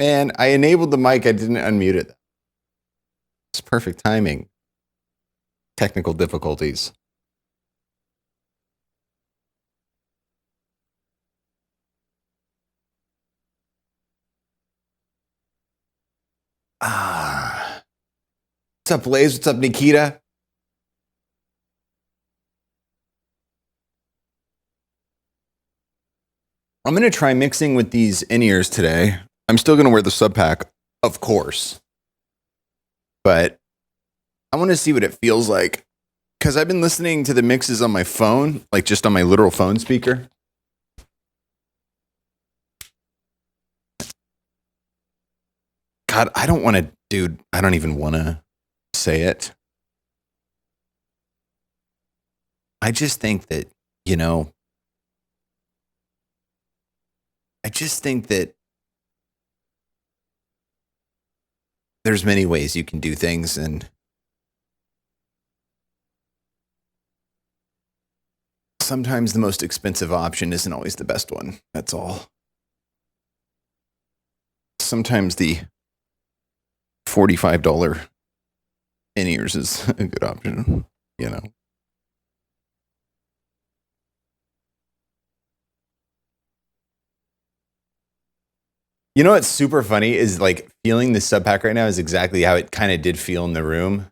Man, I enabled the mic. I didn't unmute it. It's perfect timing. Technical difficulties. What's up, Blaze? What's up, Nikita? I'm going to try mixing with these in-ears today. I'm still going to wear the sub pack, of course. But I want to see what it feels like. Because I've been listening to the mixes on my phone, like just on my literal phone speaker. God, I don't want to, dude, I don't even want to say it. I just think that, I just think that there's many ways you can do things, and sometimes the most expensive option isn't always the best one. That's all. Sometimes the $45 in-ears is a good option, You know what's super funny is like feeling the sub pack right now is exactly how it kind of did feel in the room.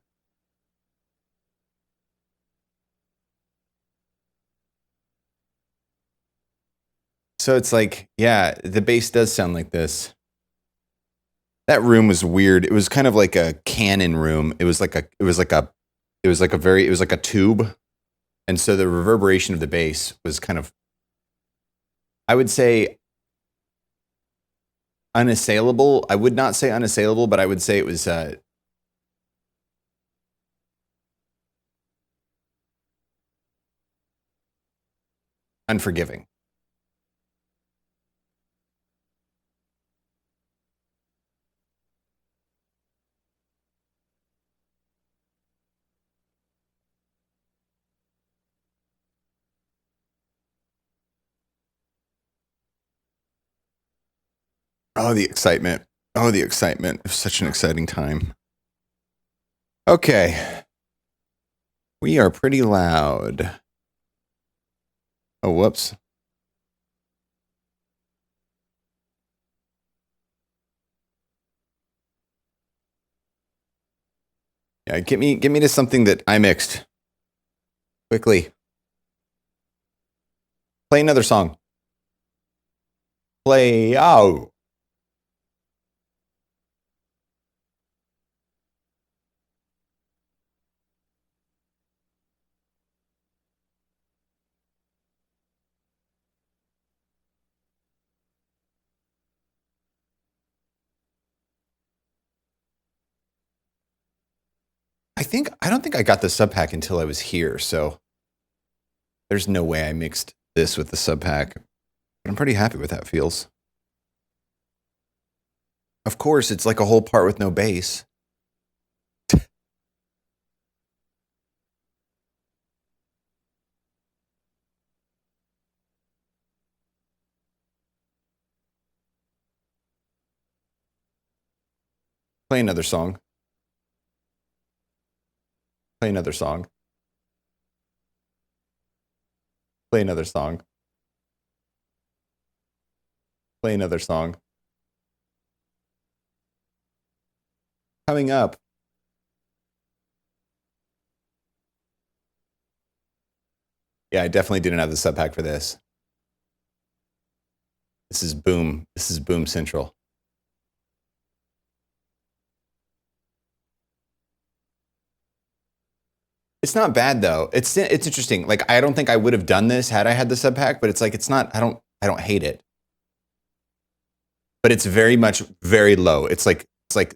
So it's like, yeah, the bass does sound like this. That room was weird. It was kind of like a Canon room. It was like a tube. And so the reverberation of the bass was kind of, I would say, unassailable. I would not say unassailable, but I would say it was unforgiving. Oh, the excitement. Oh, the excitement. It was such an exciting time. Okay. We are pretty loud. Oh, whoops. Yeah, get me to something that I mixed. Quickly. Play another song. Play out. I don't think I got the sub pack until I was here, so there's no way I mixed this with the sub pack. But I'm pretty happy with how it feels. Of course, it's like a whole part with no bass. Play another song. Play another song. Play another song. Play another song. Coming up. Yeah, I definitely didn't have the sub pack for this. This is boom. This is boom central. It's not bad though. It's interesting. Like I don't think I would have done this had I had the sub pack, but it's like it's not. I don't hate it, but it's very much very low. It's like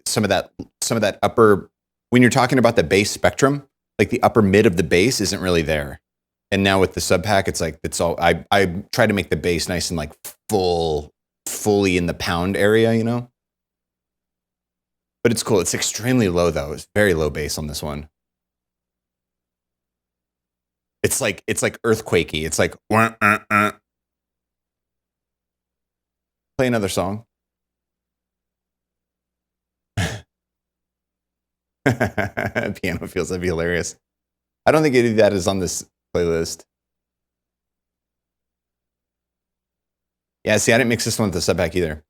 some of that upper, when you're talking about the bass spectrum, like the upper mid of the bass isn't really there. And now with the sub pack, it's like it's all. I try to make the bass nice and like fully in the pound area, But it's cool. It's extremely low though. It's very low bass on this one. It's like earthquakey. It's like Play another song. Piano feels that'd be hilarious. I don't think any of that is on this playlist. Yeah, see, I didn't mix this one with the sub pack either.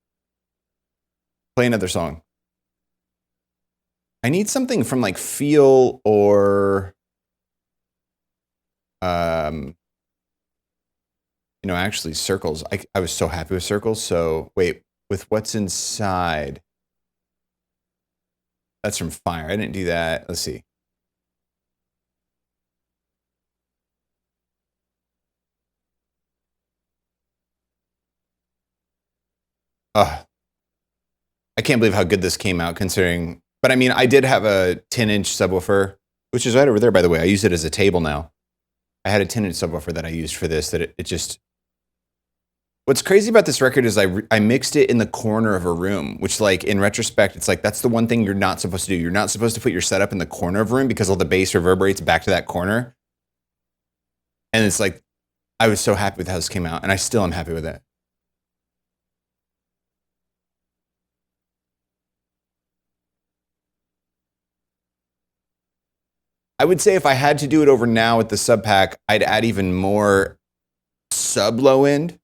Play another song. I need something from like Feel or you know, actually Circles. I was so happy with Circles. So wait, with What's Inside. That's from Fire. I didn't do that. Let's see. I can't believe how good this came out considering, but I mean, I did have a 10-inch subwoofer, which is right over there, by the way. I use it as a table now. I had a 10-inch subwoofer that I used for this, that it just, what's crazy about this record is I mixed it in the corner of a room, which like in retrospect, it's like, that's the one thing you're not supposed to do. You're not supposed to put your setup in the corner of a room because all the bass reverberates back to that corner. And it's like, I was so happy with how this came out and I still am happy with it. I would say if I had to do it over now with the sub pack, I'd add even more sub low end.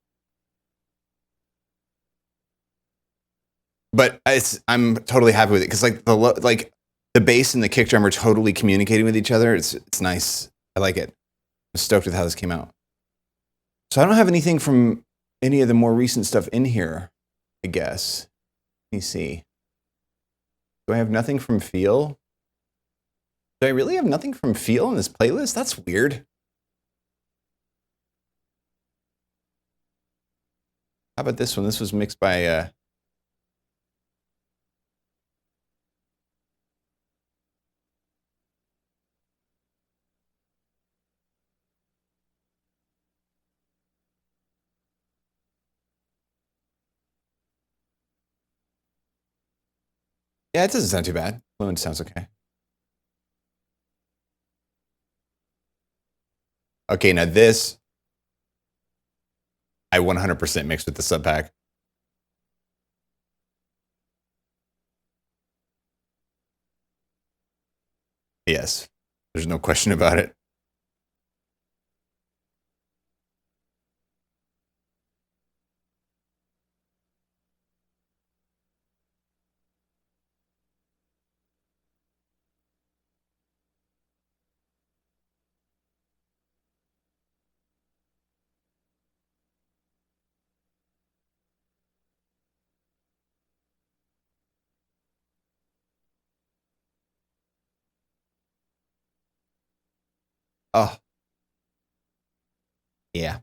But I'm totally happy with it because like the bass and the kick drum are totally communicating with each other. It's nice. I like it. I'm stoked with how this came out. So I don't have anything from any of the more recent stuff in here, I guess. Let me see. Do I have nothing from Feel? Do I really have nothing from Feel in this playlist? That's weird. How about this one? This was mixed by yeah, it doesn't sound too bad. Fluent sounds okay. Okay, now this I 100% mixed with the sub pack. Yes, there's no question about it. Oh, yeah.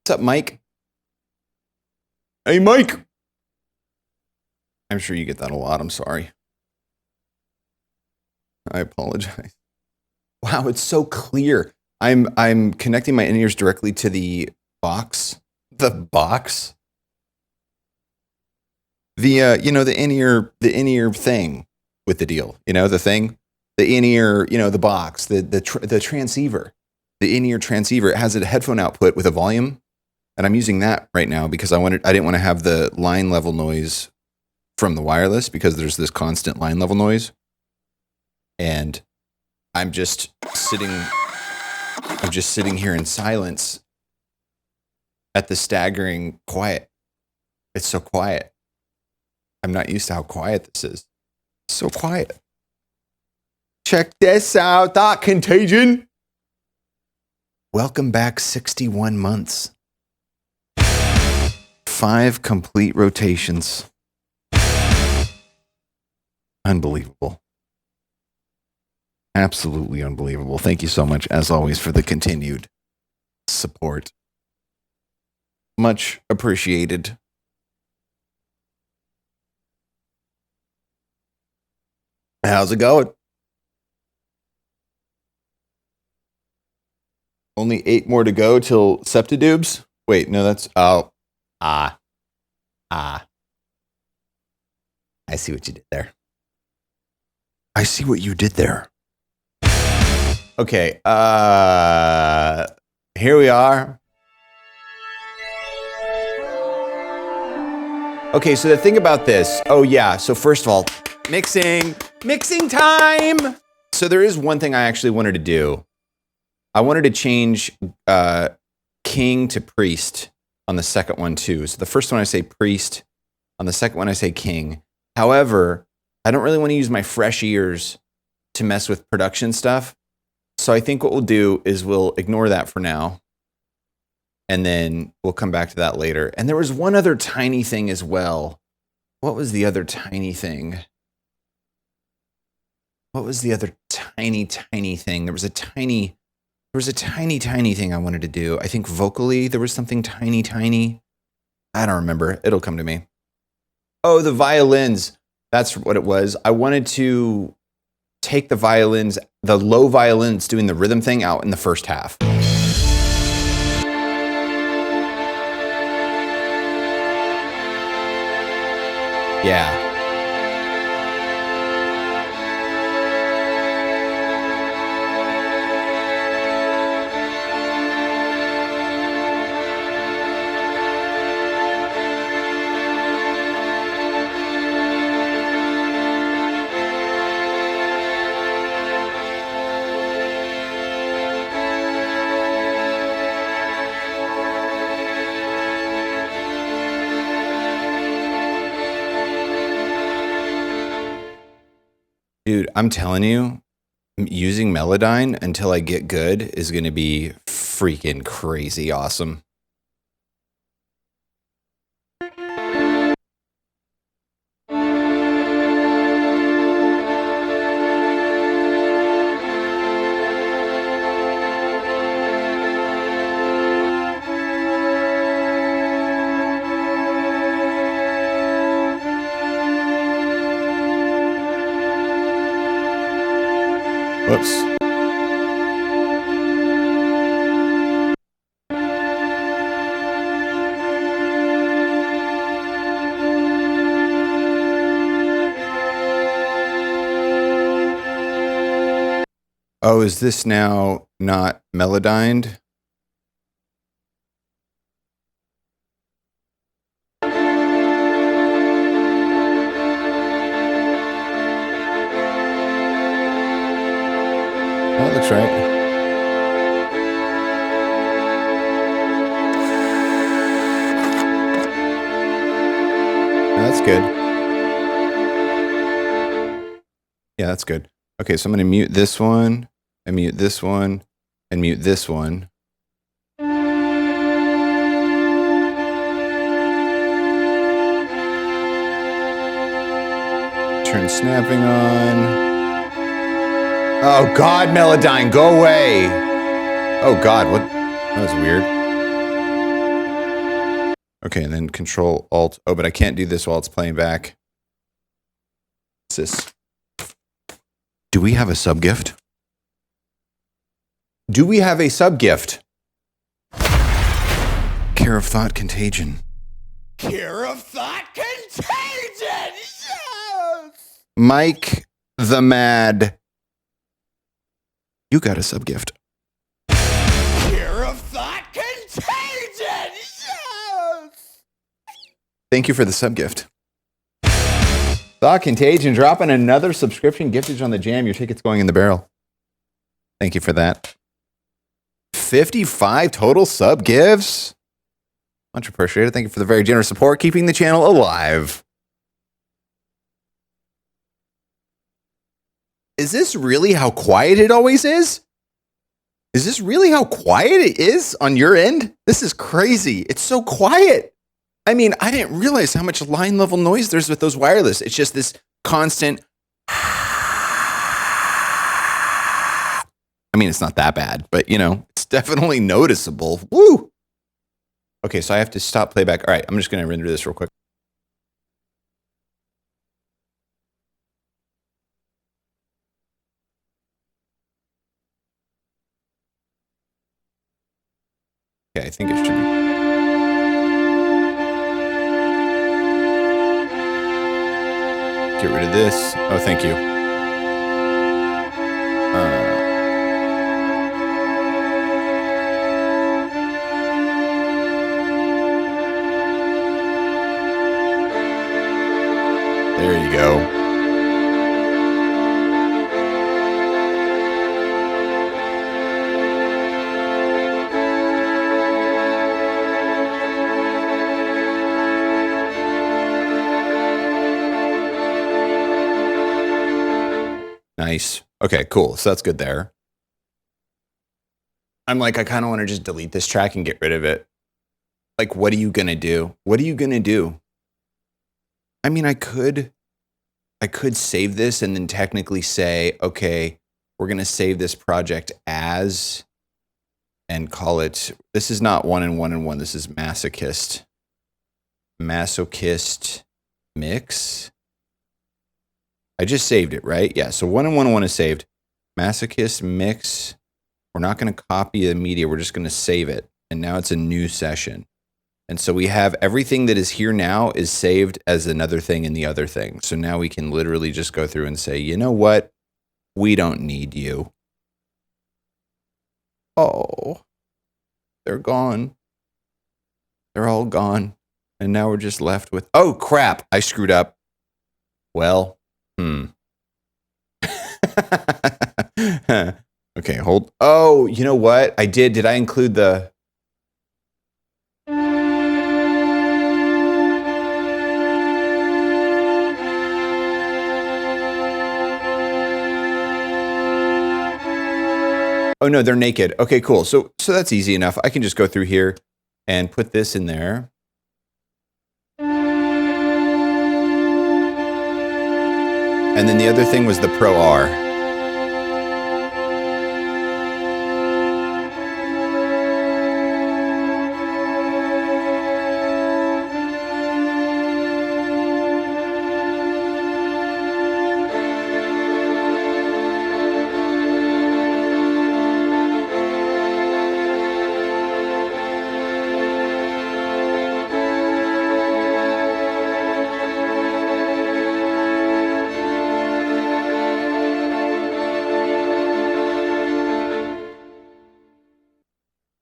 What's up, Mike? Hey, Mike. I'm sure you get that a lot. I'm sorry. I apologize. Wow, it's so clear. I'm connecting my in-ears directly to the box. The box? The you know, the in-ear thing with the deal. You know, the thing? The in-ear, you know, the box, the transceiver. The in-ear transceiver. It has a headphone output with a volume. And I'm using that right now because I didn't want to have the line level noise from the wireless because there's this constant line level noise. And I'm just sitting here in silence at the staggering quiet. It's so quiet. I'm not used to how quiet this is. It's so quiet. Check this out, Thought Contagion. Welcome back 61 months. 5 complete rotations. Unbelievable. Absolutely unbelievable. Thank you so much, as always, for the continued support. Much appreciated. How's it going? Only 8 more to go till Septidubes? Wait, no, that's... Oh. I see what you did there. I see what you did there. Okay, here we are. Okay, so the thing about this, oh yeah, so first of all, mixing, Mixing time! So there is one thing I actually wanted to do. I wanted to change king to priest on the second one too. So the first one I say priest, on the second one I say king. However, I don't really want to use my fresh ears to mess with production stuff. So I think what we'll do is we'll ignore that for now. And then we'll come back to that later. And there was one other tiny thing as well. What was the other tiny thing? What was the other tiny thing? There was a tiny thing I wanted to do. I think vocally there was something tiny. I don't remember. It'll come to me. Oh, the violins. That's what it was. I wanted to take the violins, the low violins doing the rhythm thing out in the first half. Yeah. Dude, I'm telling you, using Melodyne until I get good is going to be freaking crazy awesome. Whoops. Oh, is this now not Melodyned? Oh, that looks right. That's good. Yeah, that's good. Okay, so I'm going to mute this one, and mute this one, and mute this one. Turn snapping on. Oh, God, Melodyne, go away. Oh, God, what? That was weird. Okay, and then Control Alt. Oh, but I can't do this while it's playing back. What's this? Do we have a sub gift? Do we have a sub gift? Care of Thought Contagion. Care of Thought Contagion! Yes! Mike the Mad. You got a sub gift. Care of Thought Contagion! Yes! Thank you for the sub gift. Thought Contagion dropping another subscription giftage on the jam. Your ticket's going in the barrel. Thank you for that. 55 total sub gifts. Much appreciated. Thank you for the very generous support, keeping the channel alive. Is this really how quiet it always is? Is this really how quiet it is on your end? This is crazy. It's so quiet. I mean, I didn't realize how much line level noise there's with those wireless. It's just this constant. I mean, it's not that bad, but you know, it's definitely noticeable. Woo! Okay, so I have to stop playback. All right, I'm just going to render this real quick. Okay, I think it should be. Get rid of this. Oh, thank you. There you go. Nice. Okay, cool. So that's good there. I'm like, I kind of want to just delete this track and get rid of it. Like, what are you going to do? What are you going to do? I mean, I could save this and then technically say, okay, we're going to save this project as and call it, this is not 1 and 1 and 1. This is Masochist. Masochist mix. I just saved it, right? Yeah, so 1 and 1 and 1 is saved. Masochist mix. We're not going to copy the media. We're just going to save it. And now it's a new session. And so we have everything that is here now is saved as another thing in the other thing. So now we can literally just go through and say, you know what? We don't need you. Oh, they're gone. They're all gone. And now we're just left with, oh crap, I screwed up. Well, Okay, hold. Oh, you know what? I did. Did I include the... Oh no, they're naked. Okay, cool. So that's easy enough. I can just go through here and put this in there. And then the other thing was the Pro R.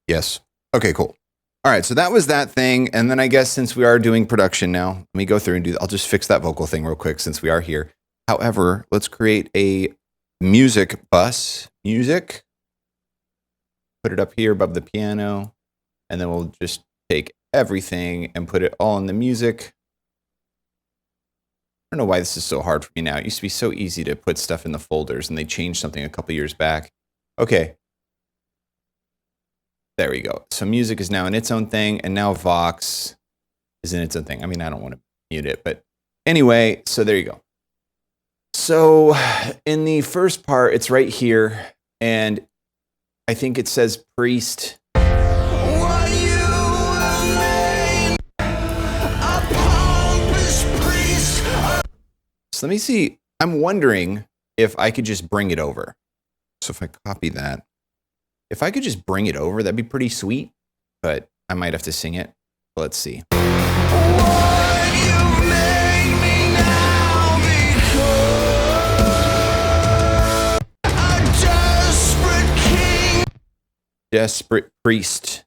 Yes. Okay, cool. All right, so that was that thing. And then I guess since we are doing production now, let me go through and I'll just fix that vocal thing real quick since we are here. However, let's create a music bus. Music. Put it up here above the piano. And then we'll just take everything and put it all in the music. I don't know why this is so hard for me now. It used to be so easy to put stuff in the folders and they changed something a couple years back. Okay. There we go. So music is now in its own thing, and now Vox is in its own thing. I mean, I don't want to mute it, but anyway, so there you go. So in the first part, it's right here, and I think it says priest. So let me see. I'm wondering if I could just bring it over. So if I copy that. If I could just bring it over, that'd be pretty sweet, but I might have to sing it. Let's see. Desperate priest.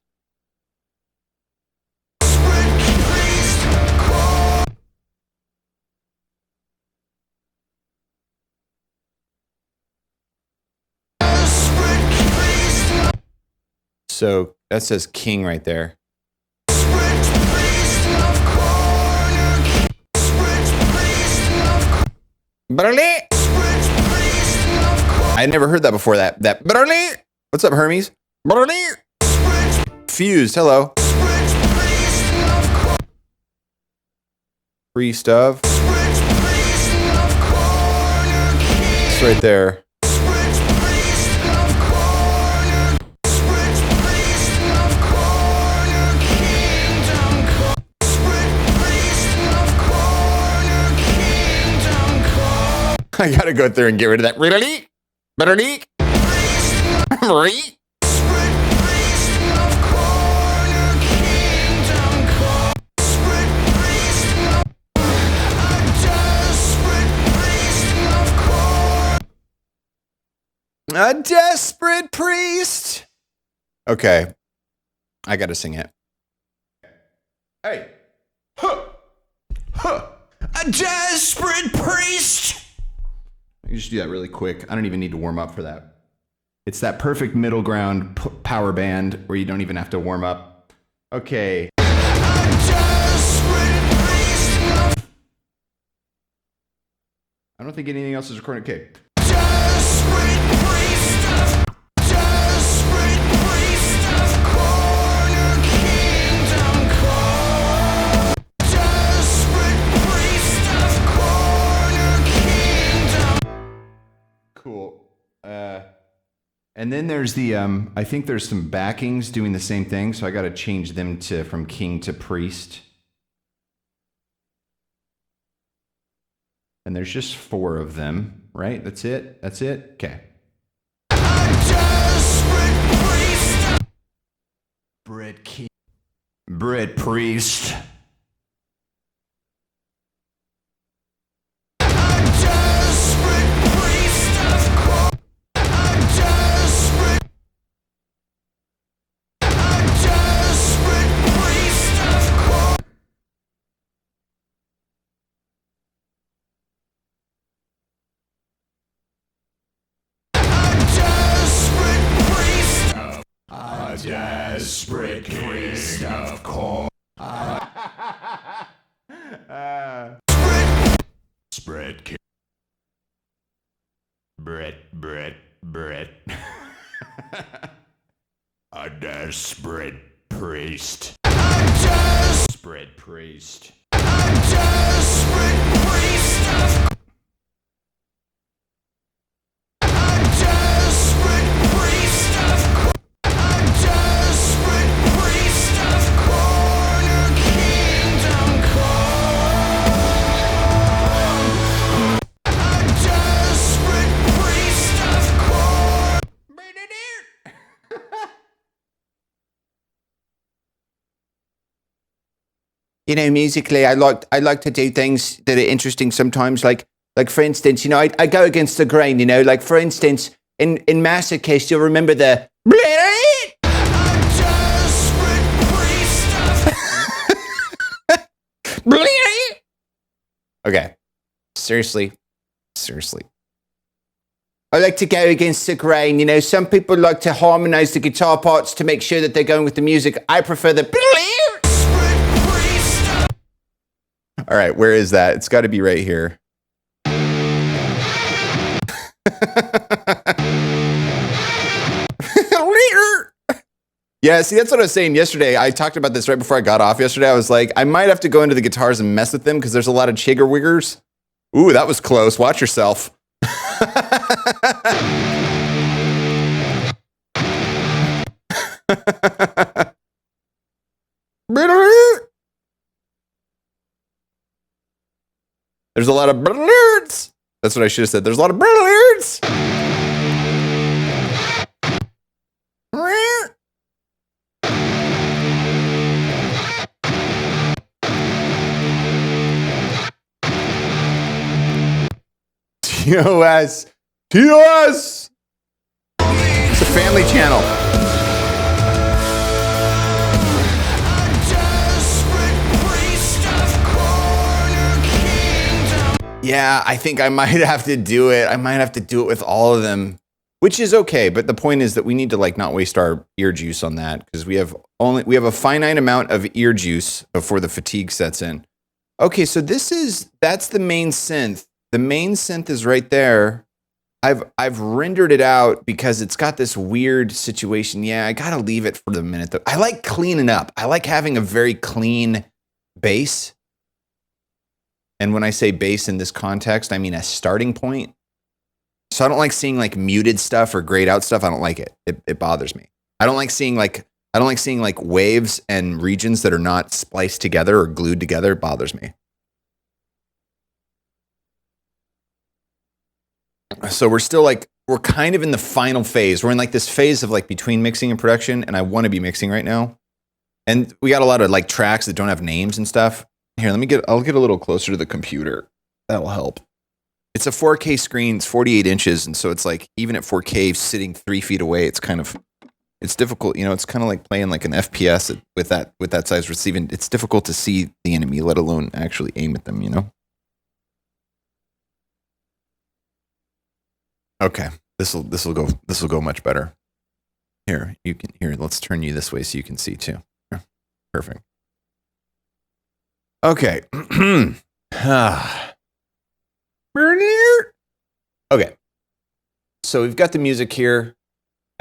So that says king right there. I never heard that before. That. What's up, Hermes? Fused. Hello. Priest of. It's right there. I gotta go through and get rid of that. A desperate priest. Okay. I gotta sing it. Hey. Huh. Huh. A desperate priest. You just do that really quick. I don't even need to warm up for that. It's that perfect middle ground power band where you don't even have to warm up. Okay. I don't think anything else is recording. Okay. Cool. And then there's the, I think there's some backings doing the same thing, so I got to change them to from king to priest. And there's just 4 of them, right? That's it? That's it? Okay. Bread king. Bread priest. Desperate priest of corn. Spread king. Bread. A desperate priest. Desperate priest. Desperate priest of You know, musically, I like to do things that are interesting sometimes. Like for instance, you know, I go against the grain. You know, like for instance, in Masochist, you'll remember the. Okay, seriously. I like to go against the grain. You know, some people like to harmonize the guitar parts to make sure that they're going with the music. I prefer the. All right, where is that? It's got to be right here. Yeah, see, that's what I was saying yesterday. I talked about this right before I got off yesterday. I was like, I might have to go into the guitars and mess with them because there's a lot of chigger wiggers. Ooh, that was close. Watch yourself. There's a lot of birds. That's what I should have said. There's a lot of birds. TOS. It's a family channel. Yeah, I think I might have to do it. I might have to do it with all of them, which is okay. But the point is that we need to like not waste our ear juice on that because we have a finite amount of ear juice before the fatigue sets in. Okay, so that's the main synth. The main synth is right there. I've rendered it out because it's got this weird situation. Yeah, I gotta leave it for the minute though. I like cleaning up. I like having a very clean bass. And when I say bass in this context, I mean a starting point. So I don't like seeing like muted stuff or grayed out stuff. I don't like it. It bothers me. I don't like seeing like waves and regions that are not spliced together or glued together. It bothers me. So we're kind of in the final phase. We're in like this phase of like between mixing and production, and I want to be mixing right now. And we got a lot of like tracks that don't have names and stuff. Here, I'll get a little closer to the computer. That'll help. It's a 4K screen, it's 48 inches, and so it's like even at 4K sitting 3 feet away, it's difficult, you know, it's kind of like playing like an FPS with that size receiving. It's difficult to see the enemy, let alone actually aim at them, you know? Okay, this will go much better. Here, let's turn you this way so you can see too. Here. Perfect. Okay. Okay. So we've got the music here.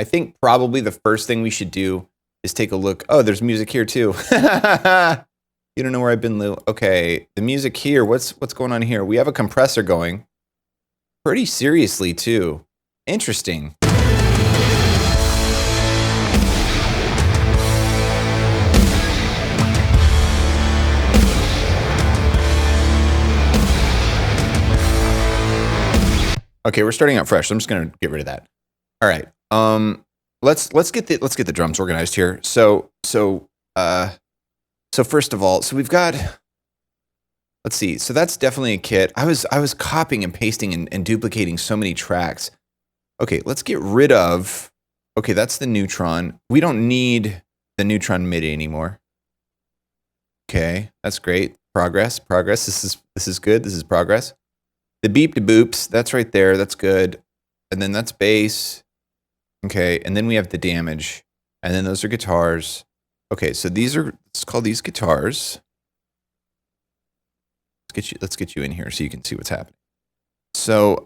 I think probably the first thing we should do is take a look. Oh, there's music here too. You don't know where I've been, Lou. Okay, the music here. What's going on here? We have a compressor going pretty seriously too. Interesting. Okay, we're starting out fresh. So I'm just gonna get rid of that. All right. Let's get the drums organized here. So first of all, so we've got. Let's see. So that's definitely a kit. I was copying and pasting and duplicating so many tracks. Okay, let's get rid of. Okay, that's the neutron. We don't need the neutron MIDI anymore. Okay, that's great. Progress. This is good. This is progress. The beep to boops, that's right there. That's good. And then that's bass. Okay, and then we have the damage. And then those are guitars. Okay, so let's call these guitars. Let's get you in here so you can see what's happening. So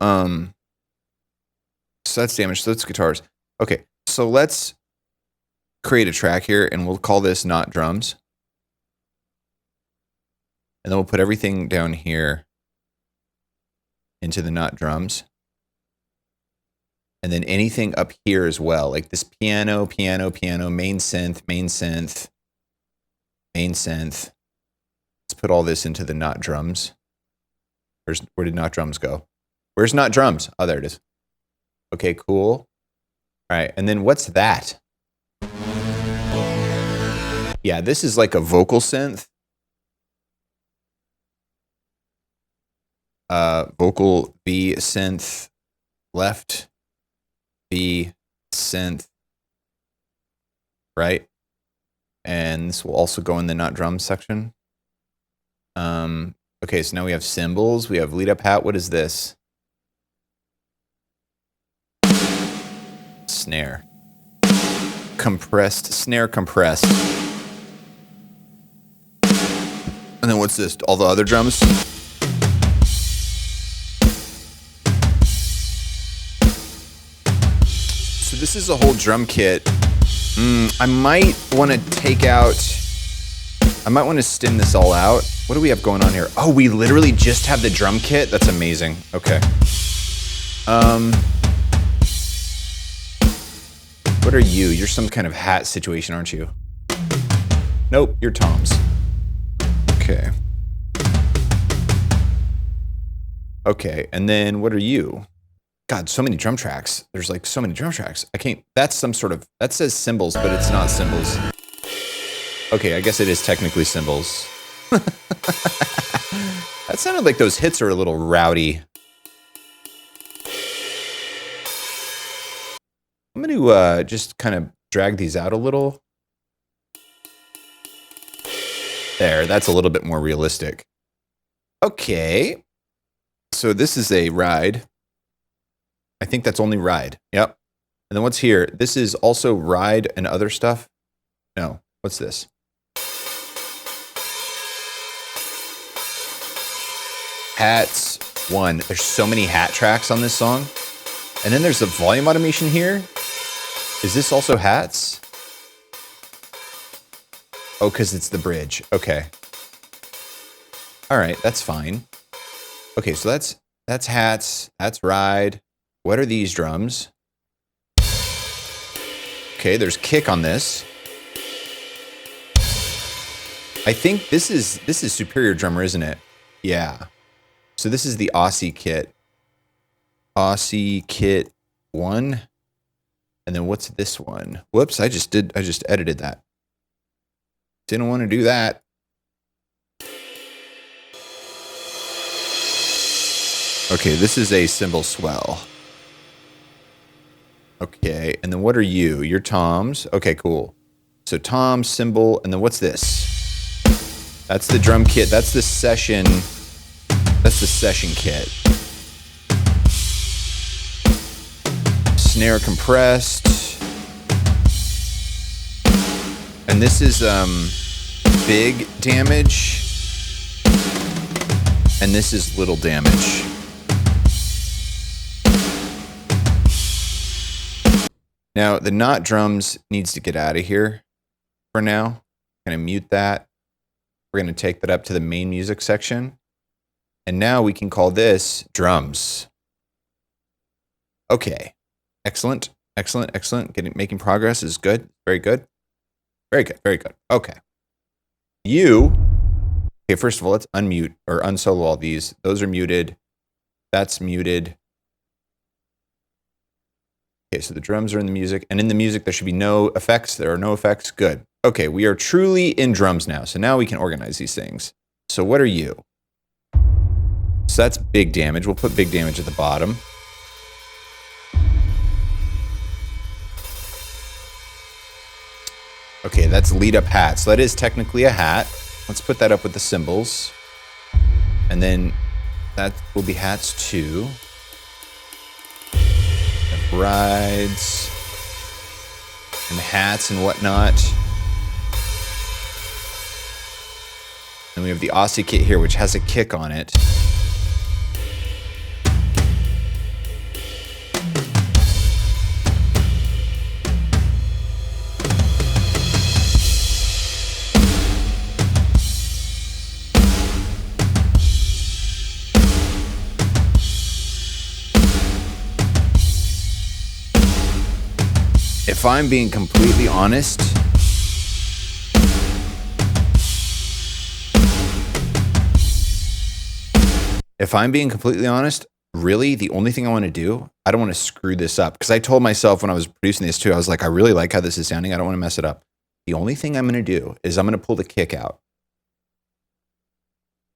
that's damage. So that's guitars. Okay, so let's create a track here and we'll call this not drums. And then we'll put everything down here into the not drums. And then anything up here as well, like this piano, main synth. Let's put all this into the not drums. Where did not drums go? Where's not drums? Oh, there it is. Okay, cool. All right, and then what's that? Yeah, this is like a vocal synth. Vocal B synth left, B synth right, and this will also go in the not drum section. Okay, so now we have cymbals, we have lead up hat. What is this? Snare. Compressed, snare compressed. And then what's this? All the other drums? So this is a whole drum kit. I might want to stim this all out. What do we have going on here? Oh, we literally just have the drum kit? That's amazing. Okay. What are you? You're some kind of hat situation, aren't you? Nope, you're Tom's. Okay. Okay, and then what are you? God, so many drum tracks. There's like so many drum tracks. I can't, that's some sort of, that says cymbals, but it's not cymbals. Okay, I guess it is technically cymbals. That sounded like those hits are a little rowdy. I'm going to just kind of drag these out a little. There, that's a little bit more realistic. Okay. So this is a ride. I think that's only ride. Yep. And then what's here? This is also ride and other stuff. No. What's this? Hats 1. There's so many hat tracks on this song. And then there's the volume automation here. Is this also hats? Oh, because it's the bridge. Okay. All right, that's fine. Okay, so that's hats. That's ride. What are these drums? Okay, there's kick on this. I think this is Superior Drummer, isn't it? Yeah. So this is the Aussie kit. Aussie kit 1. And then what's this one? Whoops, I just edited that. Didn't want to do that. Okay, this is a cymbal swell. Okay, and then what are you? You're Tom's. Okay, cool. So Tom, cymbal, and then what's this? That's the drum kit. That's the session. That's the session kit. Snare compressed. And this is big damage. And this is little damage. Now, the not drums needs to get out of here for now. I'm going to mute that. We're going to take that up to the main music section. And now we can call this drums. Okay. Excellent. Excellent. Excellent. Making progress is good. Very good. Very good. Very good. Okay. Okay, first of all, let's unmute or unsolo all these. Those are muted. That's muted. Okay, so the drums are in the music. And in the music, there should be no effects. There are no effects. Good. Okay, we are truly in drums now. So now we can organize these things. So what are you? So that's big damage. We'll put big damage at the bottom. Okay, that's lead up hat. So that is technically a hat. Let's put that up with the cymbals. And then that will be hats too. Rides and hats and whatnot. And we have the Aussie kit here, which has a kick on it. If I'm being completely honest, really the only thing I want to do, I don't want to screw this up. Because I told myself when I was producing this too, I was like, I really like how this is sounding. I don't want to mess it up. The only thing I'm going to do is I'm going to pull the kick out.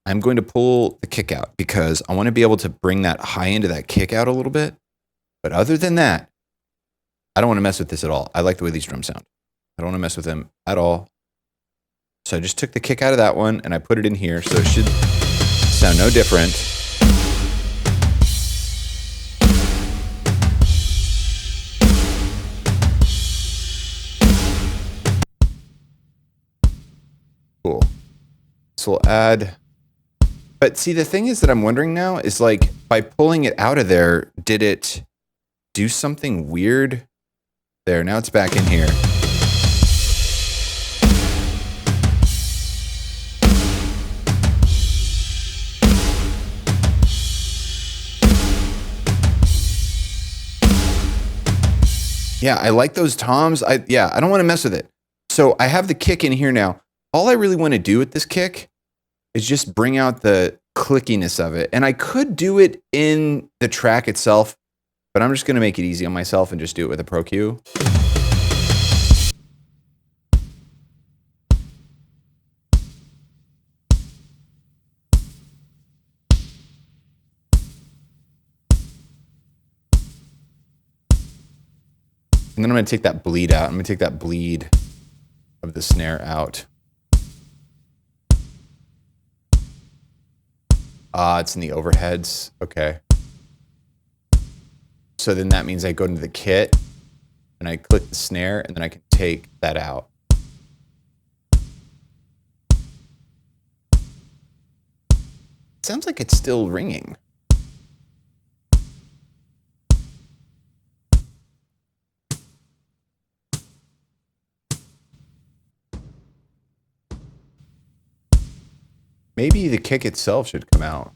I'm going to pull the kick out because I want to be able to bring that high end of that kick out a little bit. But other than that, I don't want to mess with this at all. I like the way these drums sound. I don't want to mess with them at all. So I just took the kick out of that one and I put it in here. So it should sound no different. Cool. So we'll add. But see, the thing is that I'm wondering now is like by pulling it out of there, did it do something weird? There, now it's back in here. Yeah, I like those toms. I don't want to mess with it. So I have the kick in here now. All I really want to do with this kick is just bring out the clickiness of it. And I could do it in the track itself, but I'm just going to make it easy on myself and just do it with a Pro Q. And then I'm going to take that bleed out. I'm going to take that bleed of the snare out. It's in the overheads. Okay. So then that means I go into the kit and I click the snare and then I can take that out. It sounds like it's still ringing. Maybe the kick itself should come out.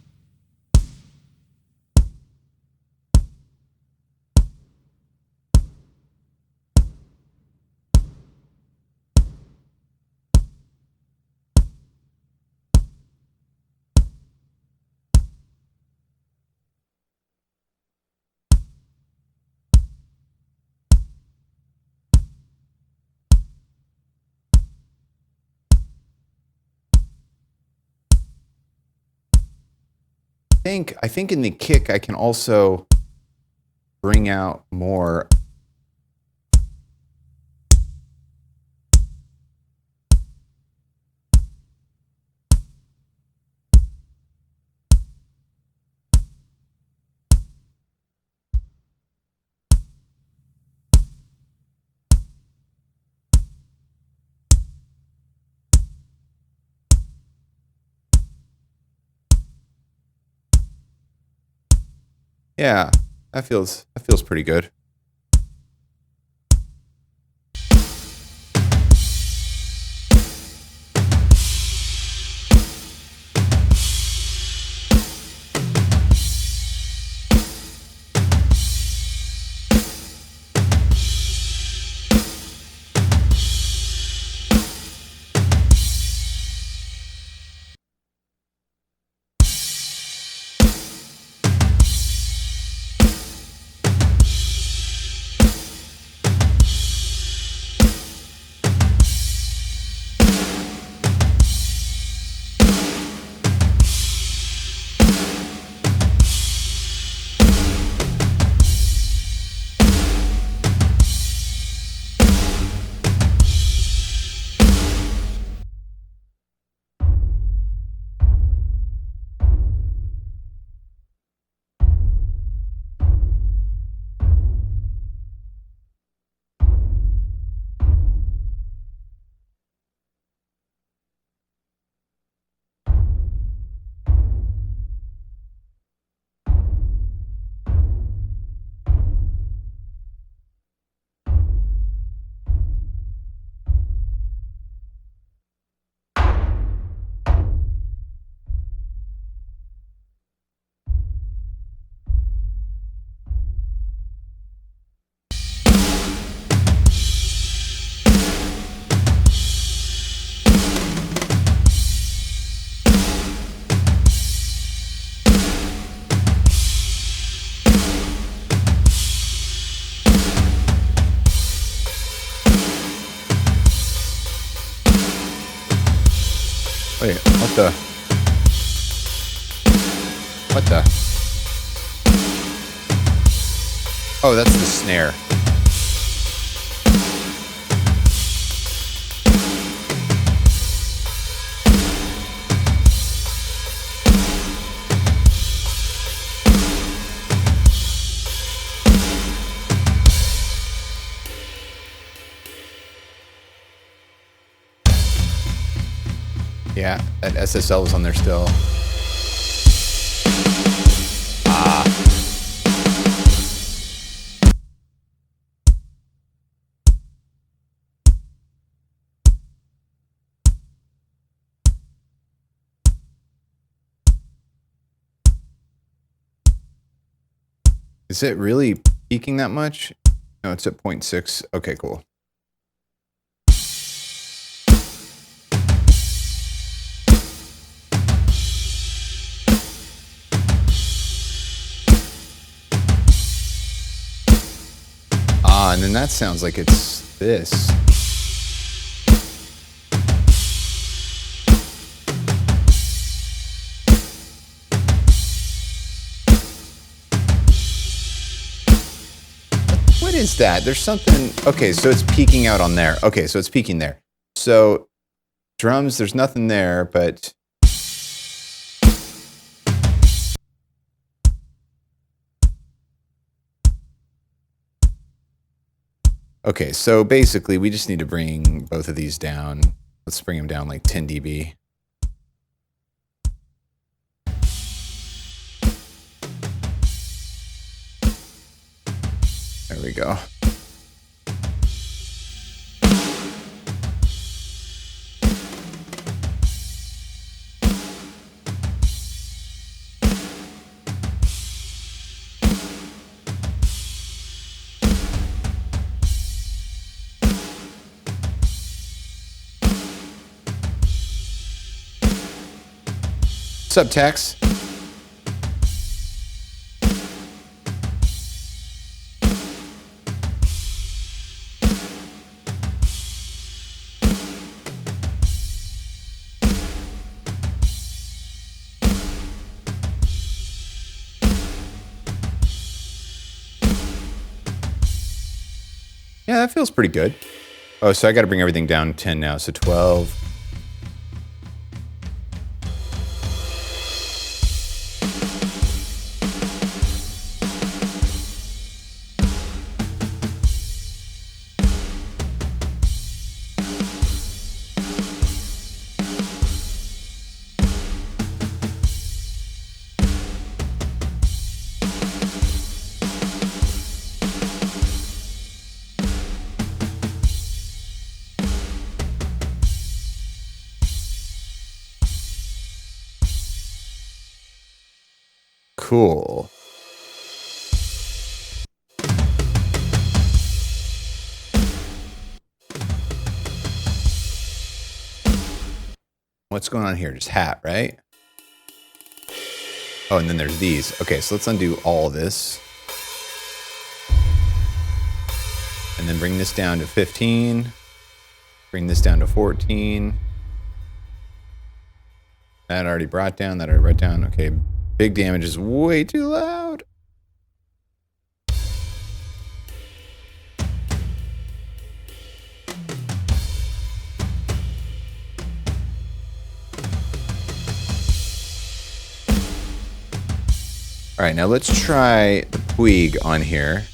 I think in the kick I can also bring out more. Yeah, that feels pretty good. Wait, what the? What the? Oh, that's the snare. Yeah, that SSL is on there still. Ah. Is it really peaking that much? No, it's at 0.6. Okay, cool. Ah, and then that sounds like it's this. What is that? There's something. Okay, so it's peaking out on there. Okay, so it's peaking there. So drums, there's nothing there, but okay, so basically we just need to bring both of these down. Let's bring them down like 10 dB. There we go. What's up, Tex? Yeah, that feels pretty good. Oh, so I got to bring everything down 10 now. So 12. Cool. What's going on here? Just hat, right? Oh, and then there's these. Okay, so let's undo all of this. And then bring this down to 15. Bring this down to 14. That already brought down. That already brought down. Okay, big damage is way too loud. All right, now let's try the Puig on here.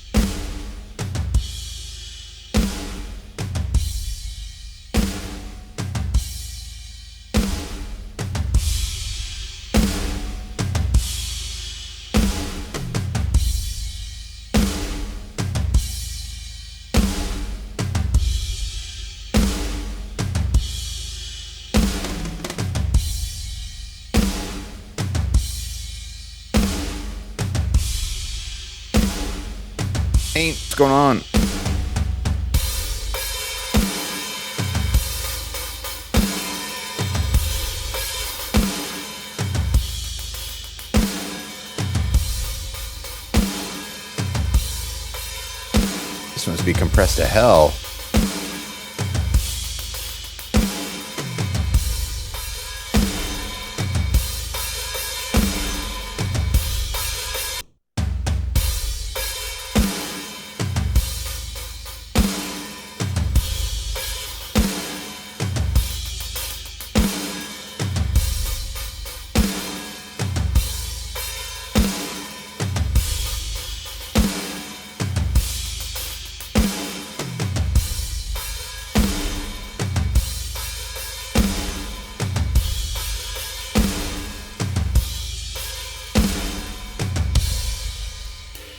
What's going on? This must be compressed to hell.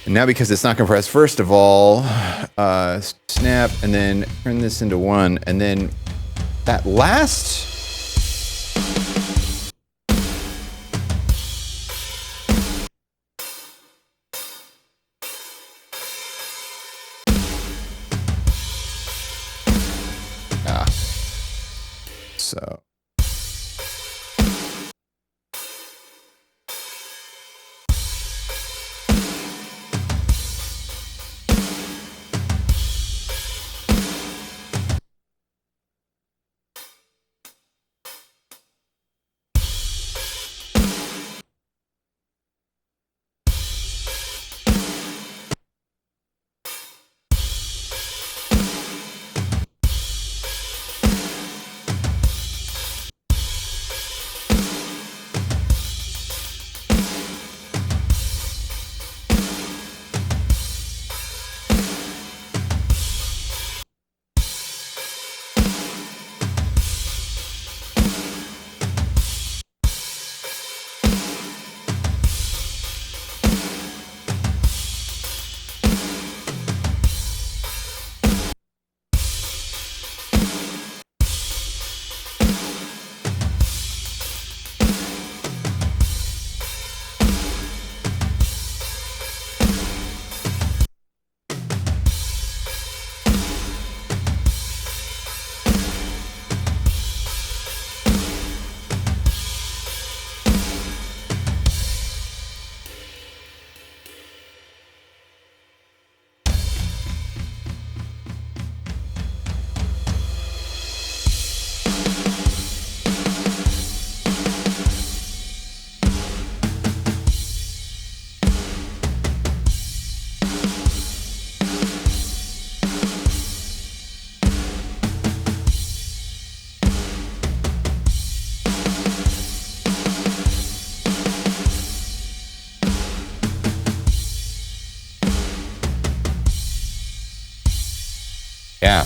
And now because it's not compressed, first of all, snap, and then turn this into 1, and then that last... So... Yeah.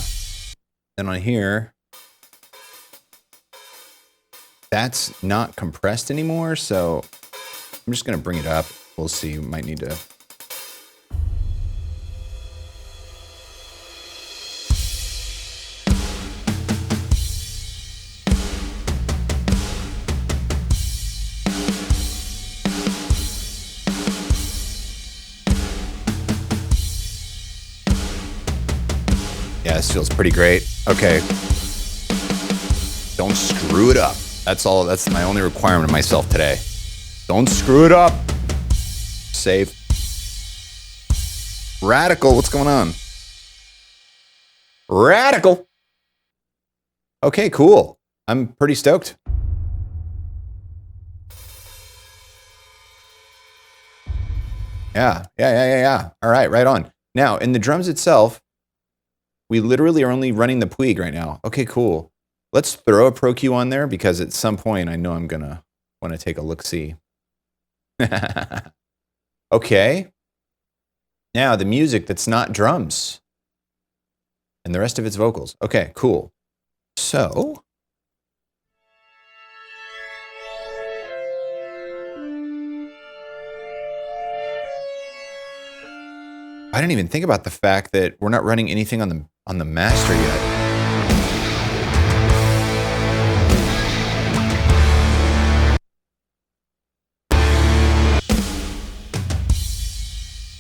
Then on here, that's not compressed anymore, so I'm just going to bring it up. We'll see. We might need to... Yeah, this feels pretty great. Okay. Don't screw it up. That's all. That's my only requirement of myself today. Don't screw it up. Save. Radical. What's going on? Radical. Okay, cool. I'm pretty stoked. Yeah. All right, right on. Now, in the drums itself, we literally are only running the Puig right now. Okay, cool. Let's throw a Pro Q on there because at some point I know I'm going to want to take a look-see. Okay. Now, the music that's not drums. And the rest of it's vocals. Okay, cool. So... I didn't even think about the fact that we're not running anything on the master yet.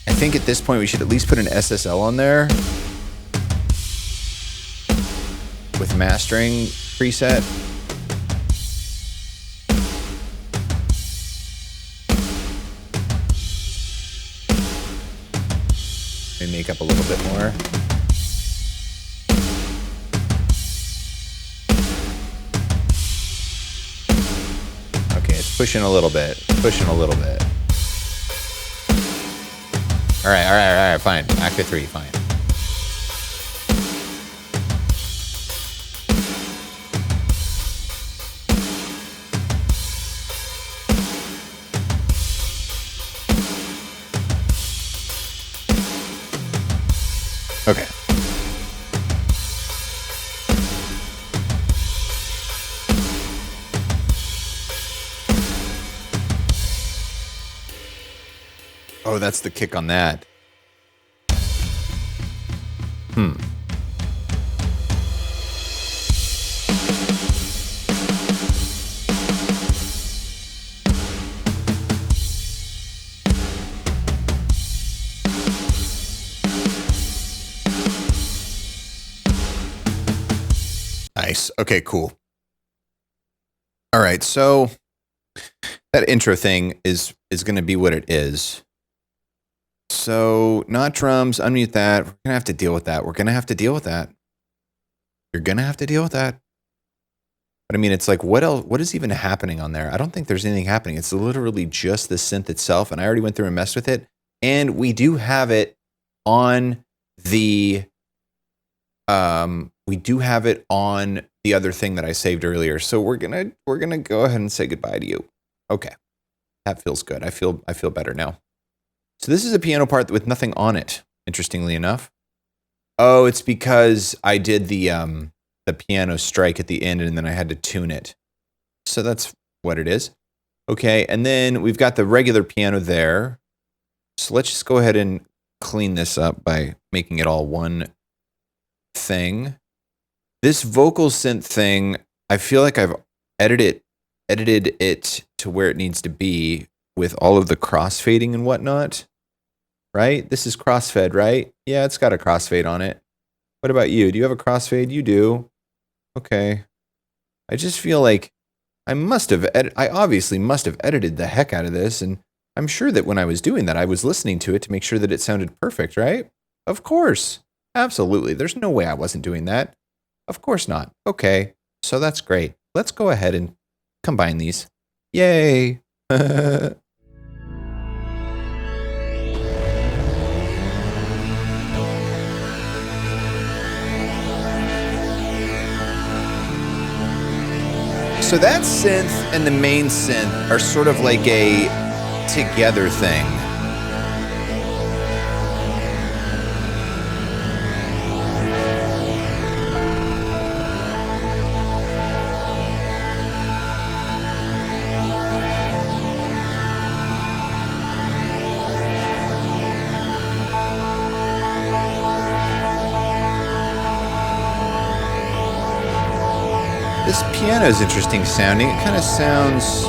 I think at this point we should at least put an SSL on there with mastering preset. Make up a little bit more. Okay, it's pushing a little bit. Pushing a little bit. All right, fine. Active 3, fine. Okay. Oh, that's the kick on that. Nice. Okay, cool. All right, so that intro thing is going to be what it is. So, not drums, unmute that. We're going to have to deal with that. You're going to have to deal with that. But I mean, it's like, what else? What is even happening on there? I don't think there's anything happening. It's literally just the synth itself, and I already went through and messed with it. And we do have it on the other thing that I saved earlier. So we're gonna go ahead and say goodbye to you. Okay, that feels good. I feel better now. So this is a piano part with nothing on it. Interestingly enough. Oh, it's because I did the piano strike at the end, and then I had to tune it. So that's what it is. Okay, and then we've got the regular piano there. So let's just go ahead and clean this up by making it all one thing. This vocal synth thing, I feel like I've edited it to where it needs to be with all of the crossfading and whatnot. Right? This is crossfade, right? Yeah, it's got a crossfade on it. What about you? Do you have a crossfade? You do. Okay. I just feel like I obviously must have edited the heck out of this, and I'm sure that when I was doing that, I was listening to it to make sure that it sounded perfect, right? Of course. Absolutely. There's no way I wasn't doing that. Of course not. Okay. So that's great. Let's go ahead and combine these. Yay. So that synth and the main synth are sort of like a together thing. This piano is interesting sounding. It kind of sounds...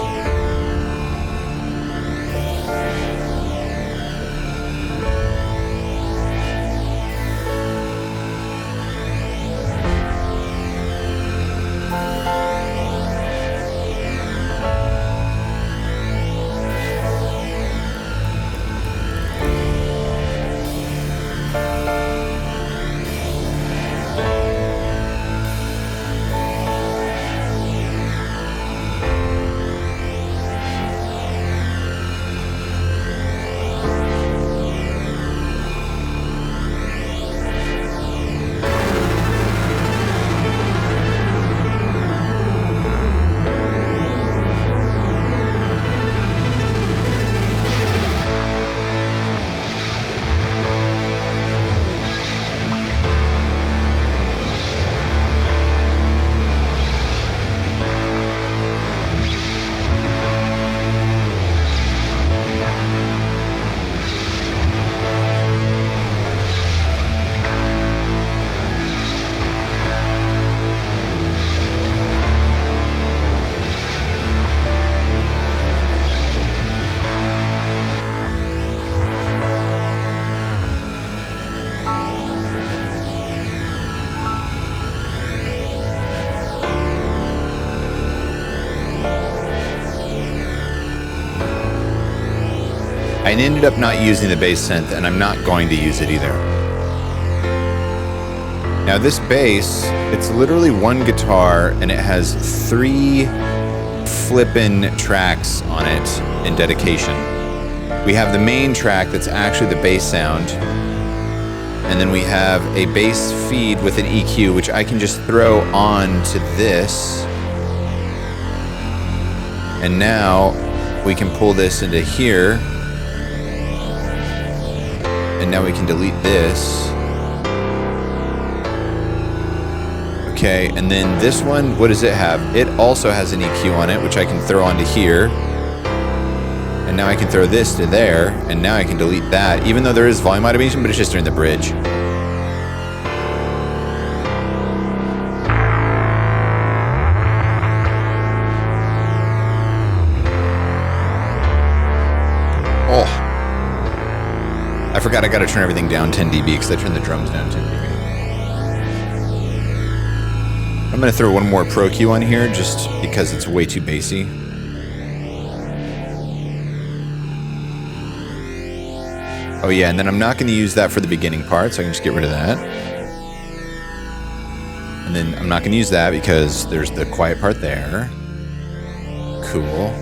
I ended up not using the bass synth, and I'm not going to use it either. Now this bass, it's literally one guitar, and it has 3 flippin' tracks on it in dedication. We have the main track that's actually the bass sound, and then we have a bass feed with an EQ, which I can just throw on to this. And now we can pull this into here. And now we can delete this. Okay, and then this one, what does it have? It also has an EQ on it, which I can throw onto here. And now I can throw this to there, and now I can delete that, even though there is volume automation, but it's just during the bridge. forgot I got to turn everything down 10 dB because I turned the drums down 10 dB. I'm going to throw one more Pro Q on here just because it's way too bassy. Oh yeah, and then I'm not going to use that for the beginning part, so I can just get rid of that. And then I'm not going to use that because there's the quiet part there. Cool.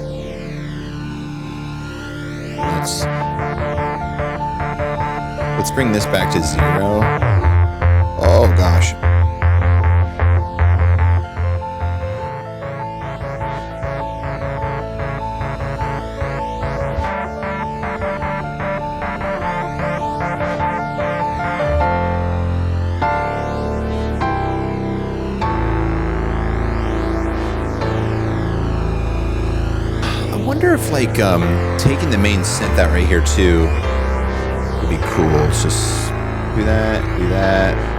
Let's bring this back to 0. Oh gosh. I wonder if like taking the main synth out right here too would be cool. Let's just do that, do that.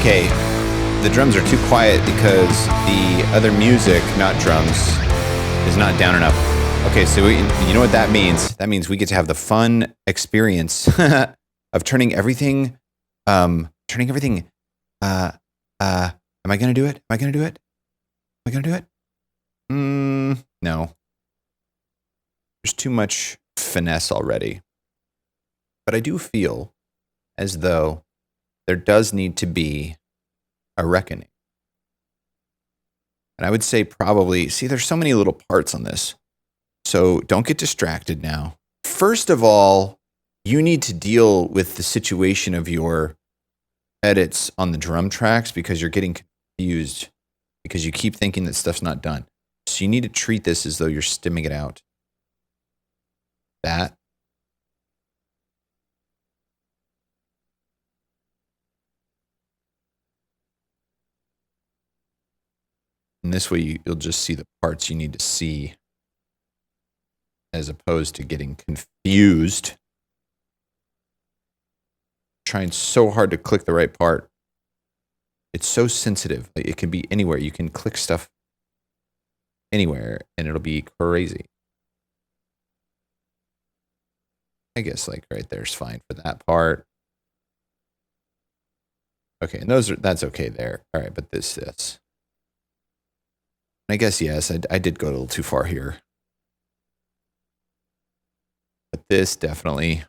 Okay, the drums are too quiet because the other music, not drums, is not down enough. Okay, so you know what that means? That means we get to have the fun experience of turning everything, am I gonna do it? Am I gonna do it? Am I gonna do it? No. There's too much finesse already. But I do feel as though there does need to be a reckoning. And I would say probably, see, there's so many little parts on this. So don't get distracted now. First of all, you need to deal with the situation of your edits on the drum tracks because you're getting confused because you keep thinking that stuff's not done. So you need to treat this as though you're stimming it out. That. And this way you'll just see the parts you need to see as opposed to getting confused. Trying so hard to click the right part. It's so sensitive. It can be anywhere. You can click stuff anywhere and it'll be crazy. I guess like right there's fine for that part. Okay, and that's okay there. All right, but this. I guess, yes, I did go a little too far here. But this definitely.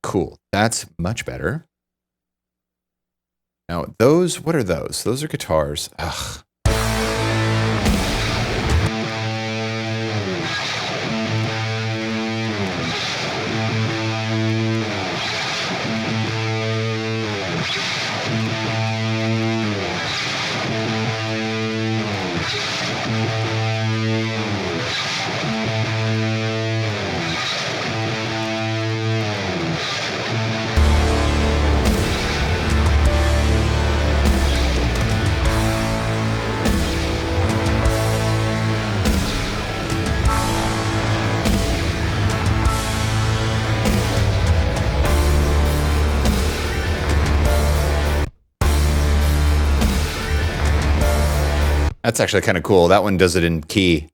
Cool. That's much better. Now, those, what are those? Those are guitars. Ugh. That's actually kind of cool. That one does it in key.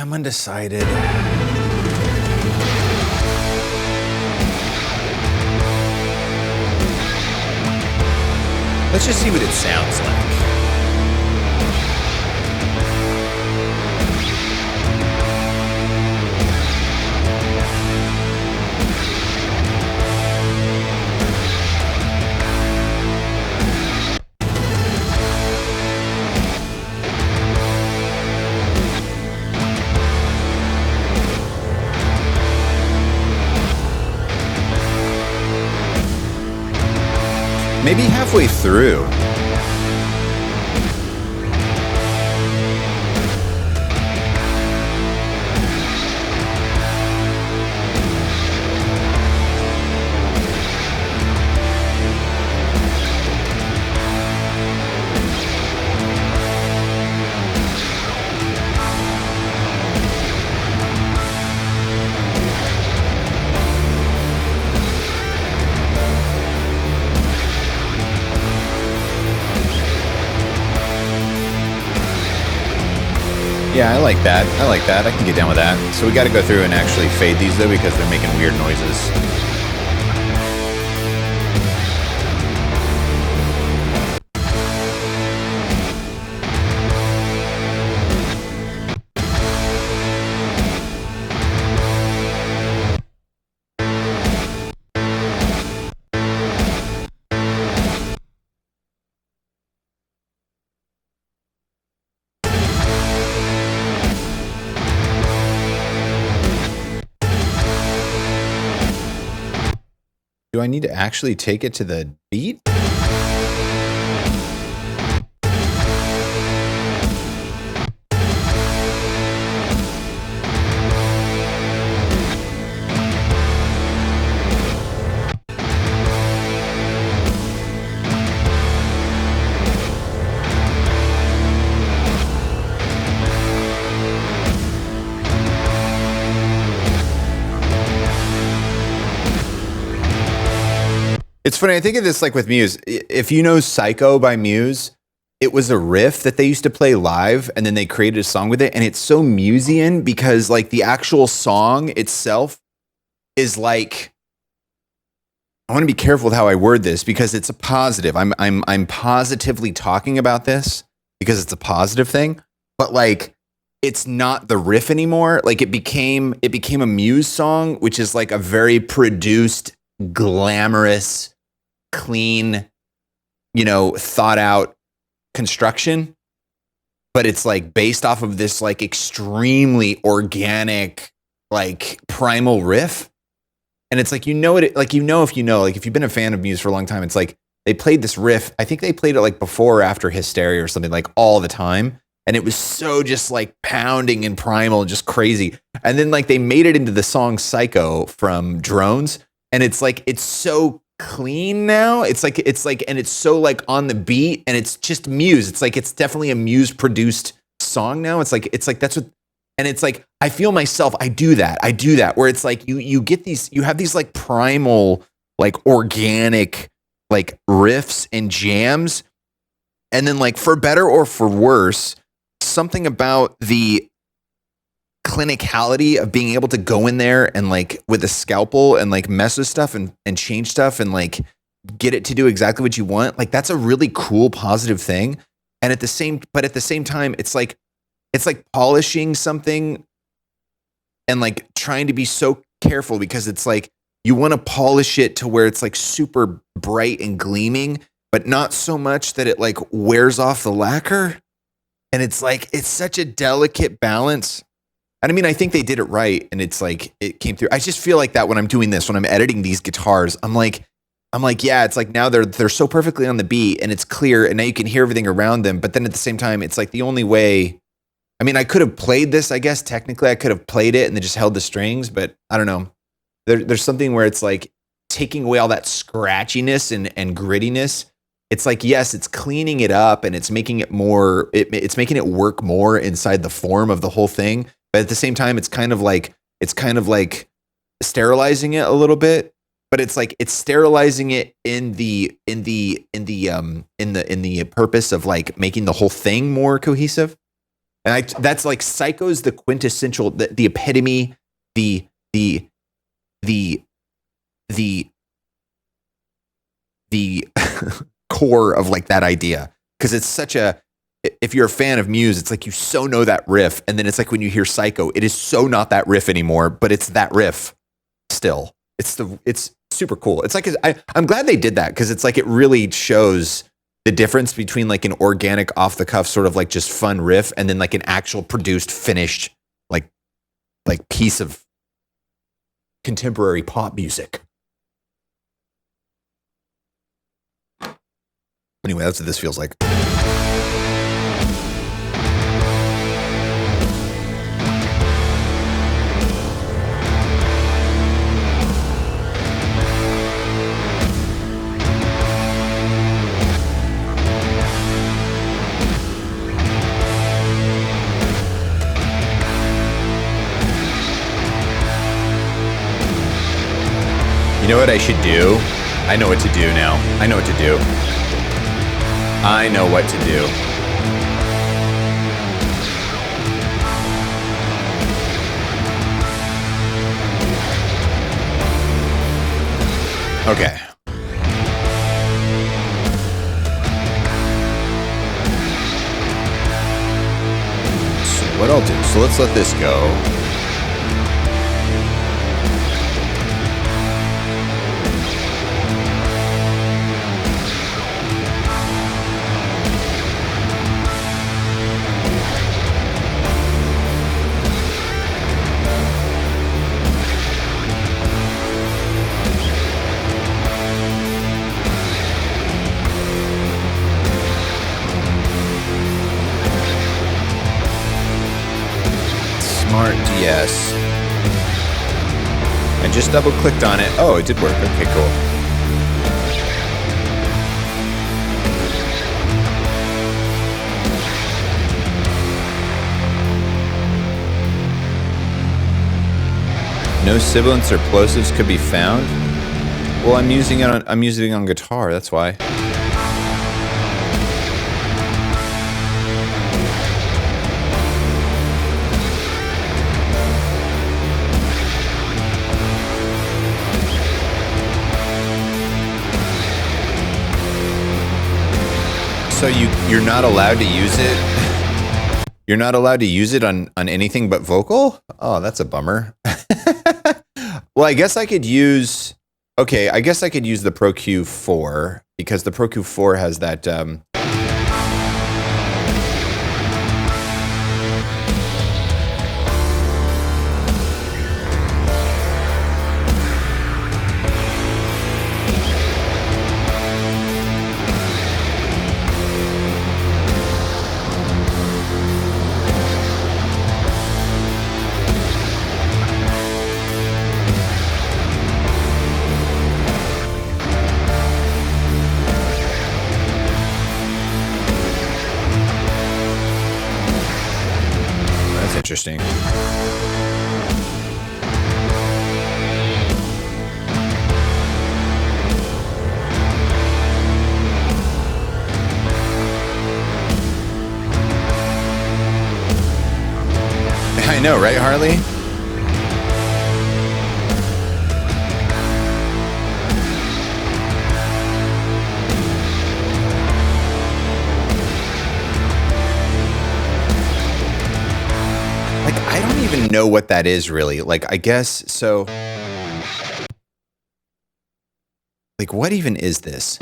I'm undecided. Let's just see what it sounds like. Maybe halfway through. Yeah, I like that. I like that. I can get down with that. So we got to go through and actually fade these though because they're making weird noises. Do I need to actually take it to the beat? It's funny. I think of this like with Muse. If you know Psycho by Muse, it was a riff that they used to play live and then they created a song with it. And it's so Musean because like the actual song itself is like, I want to be careful with how I word this because it's a positive. I'm positively talking about this because it's a positive thing, but like it's not the riff anymore. Like it became a Muse song, which is like a very produced, glamorous, clean, thought out construction, but it's like based off of this like extremely organic, like primal riff. And it's like, if you've been a fan of Muse for a long time, it's like they played this riff. I think they played it like before or after Hysteria or something, like all the time. And it was so just like pounding and primal, just crazy. And then like they made it into the song Psycho from Drones. And it's like, it's so clean now. It's like, and it's so like on the beat and it's just Muse. It's like, it's definitely a Muse produced song now. It's like, that's what, and it's like, I feel myself, I do that where it's like, you get these, you have these like primal, like organic, like riffs and jams. And then like for better or for worse, something about the clinicality of being able to go in there and like with a scalpel and like mess with stuff and change stuff and like get it to do exactly what you want. Like that's a really cool, positive thing. And at the same time, it's like polishing something and like trying to be so careful because it's like, you want to polish it to where it's like super bright and gleaming, but not so much that it like wears off the lacquer. And it's like, it's such a delicate balance. And I mean, I think they did it right. And it's like, it came through. I just feel like that when I'm doing this, when I'm editing these guitars, I'm like, yeah, it's like now they're so perfectly on the beat and it's clear and now you can hear everything around them. But then at the same time, it's like the only way, I mean, I could have played this, I guess, technically I could have played it and then just held the strings, but I don't know. There's something where it's like taking away all that scratchiness and grittiness. It's like, yes, it's cleaning it up and it's making it more, it's making it work more inside the form of the whole thing. But at the same time, it's kind of like sterilizing it a little bit, but it's like, it's sterilizing it in the purpose of like making the whole thing more cohesive. And that's like Psycho's the quintessential, the epitome, the core of like that idea. Because it's such a, if you're a fan of Muse, it's like you so know that riff, and then it's like when you hear Psycho, it is so not that riff anymore, but it's that riff still. It's super cool. It's like I'm glad they did that, because it's like it really shows the difference between like an organic, off the cuff sort of like just fun riff, and then like an actual produced, finished like piece of contemporary pop music. Anyway, that's what this feels like. You know what I should do? I know what to do now. I know what to do. I know what to do. Okay. So what I'll do, so let's let this go. Yes. I just double clicked on it. Oh, it did work. Okay, cool. No sibilants or plosives could be found. Well, I'm using it on guitar. That's why. So you're not allowed to use it? You're not allowed to use it on anything but vocal? Oh, that's a bummer. Well, I guess I could use... Okay, I guess I could use the Pro Q4, because the Pro Q4 has that... Interesting. I know, right, Harley? Even know what that is really. Like, I guess so. Like, what even is this?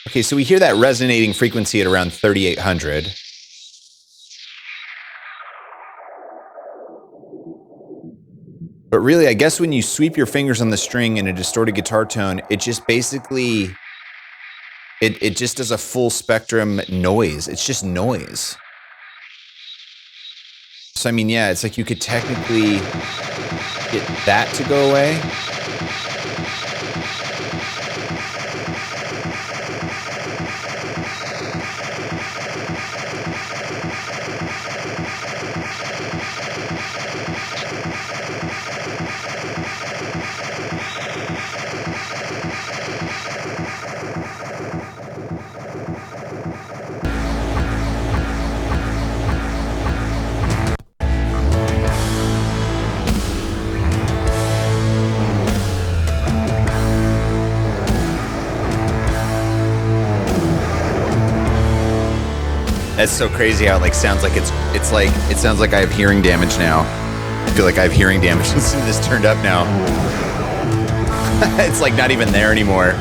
Okay, so we hear that resonating frequency at around 3,800. But really, I guess when you sweep your fingers on the string in a distorted guitar tone, it just basically... It just does a full spectrum noise. It's just noise. So, I mean, yeah, it's like you could technically get that to go away. That's so crazy how it like sounds like it's like it sounds like I have hearing damage now. I feel like I have hearing damage. Listen to this turned up now. It's like not even there anymore.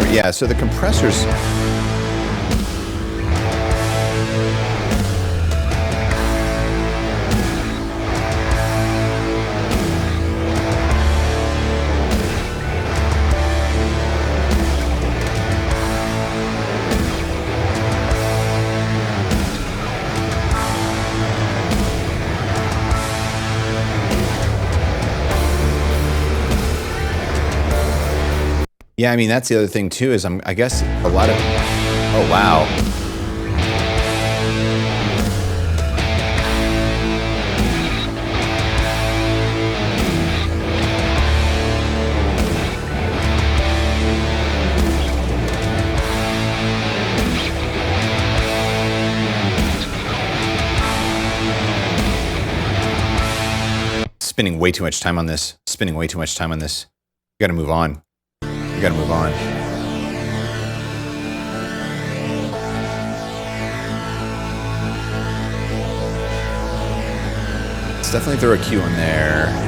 Yeah, so the compressors. Yeah, I mean that's the other thing too. Is I guess a lot of. Oh wow. Spending way too much time on this. Spending way too much time on this. You got to move on. You got to move on. Let's definitely throw a Q in there.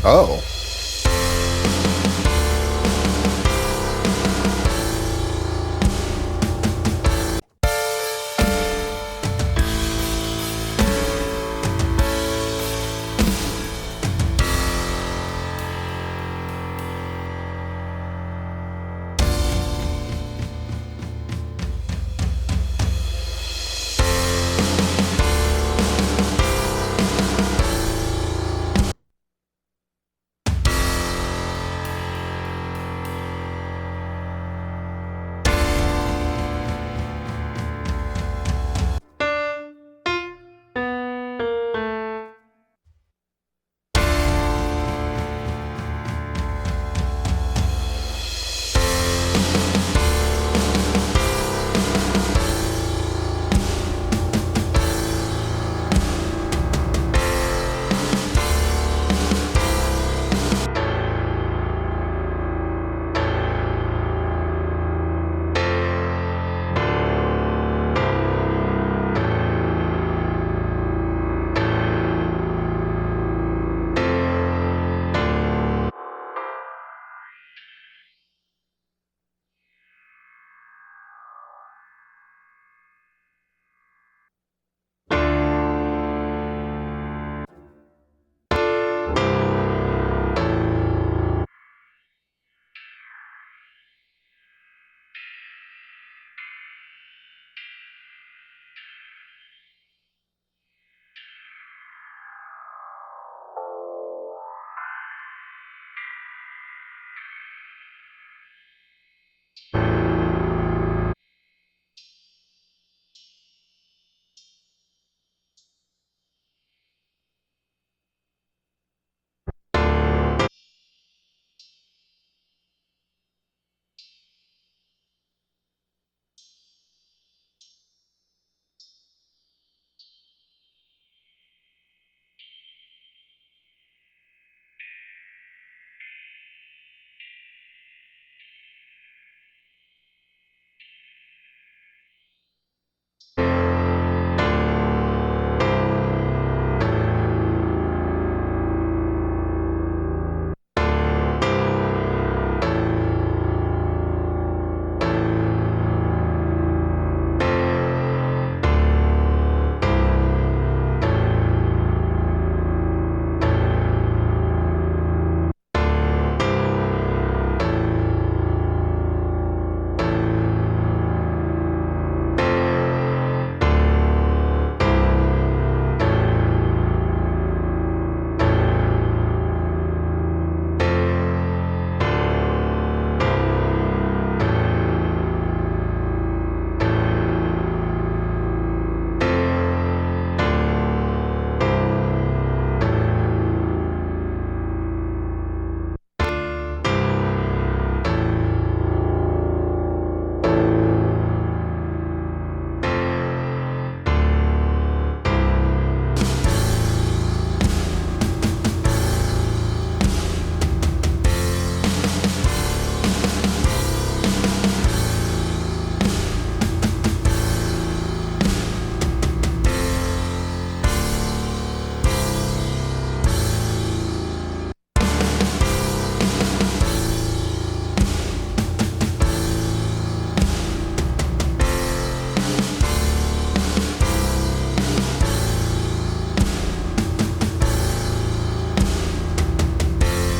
Oh.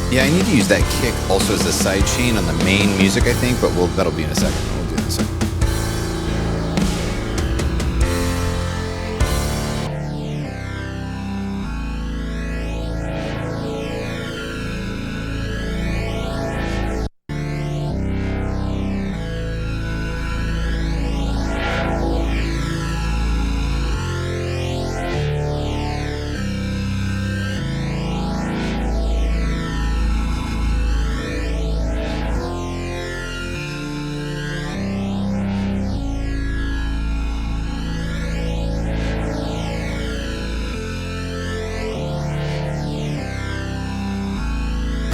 Yeah, I need to use that kick also as a side chain on the main music, I think, but that'll be in a second. We'll do it in a second.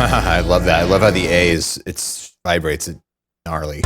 I love that. I love how the A it vibrates it gnarly.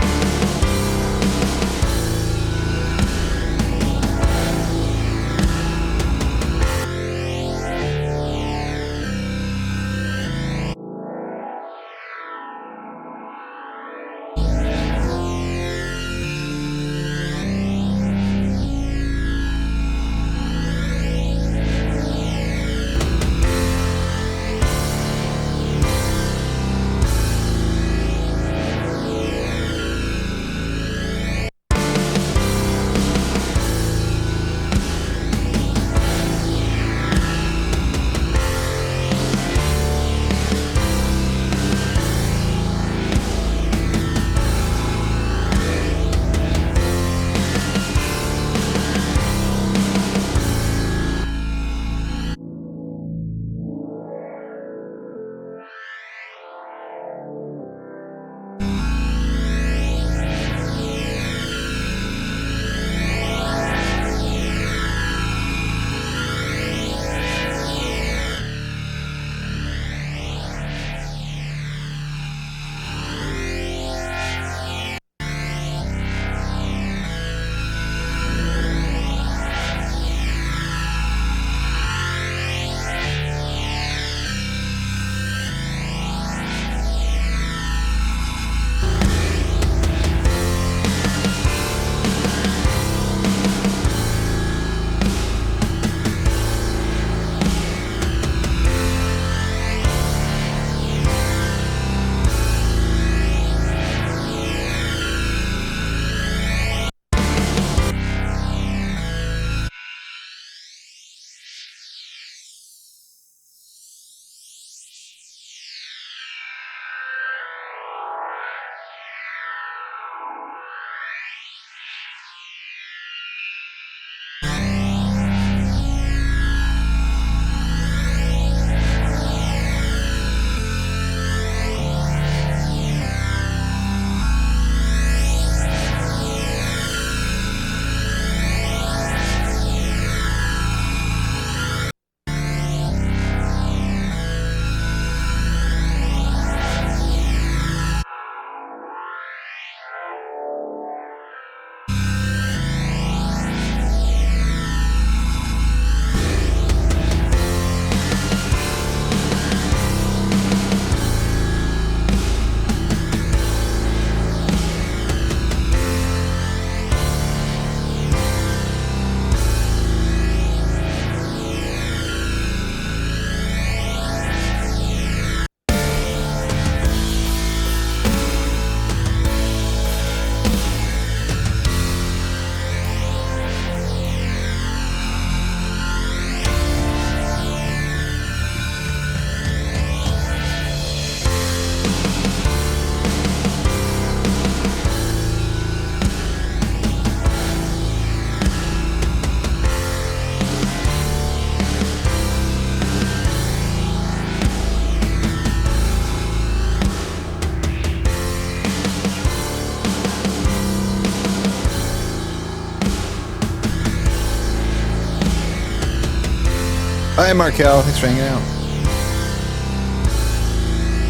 Hi, Markel. Thanks for hanging out.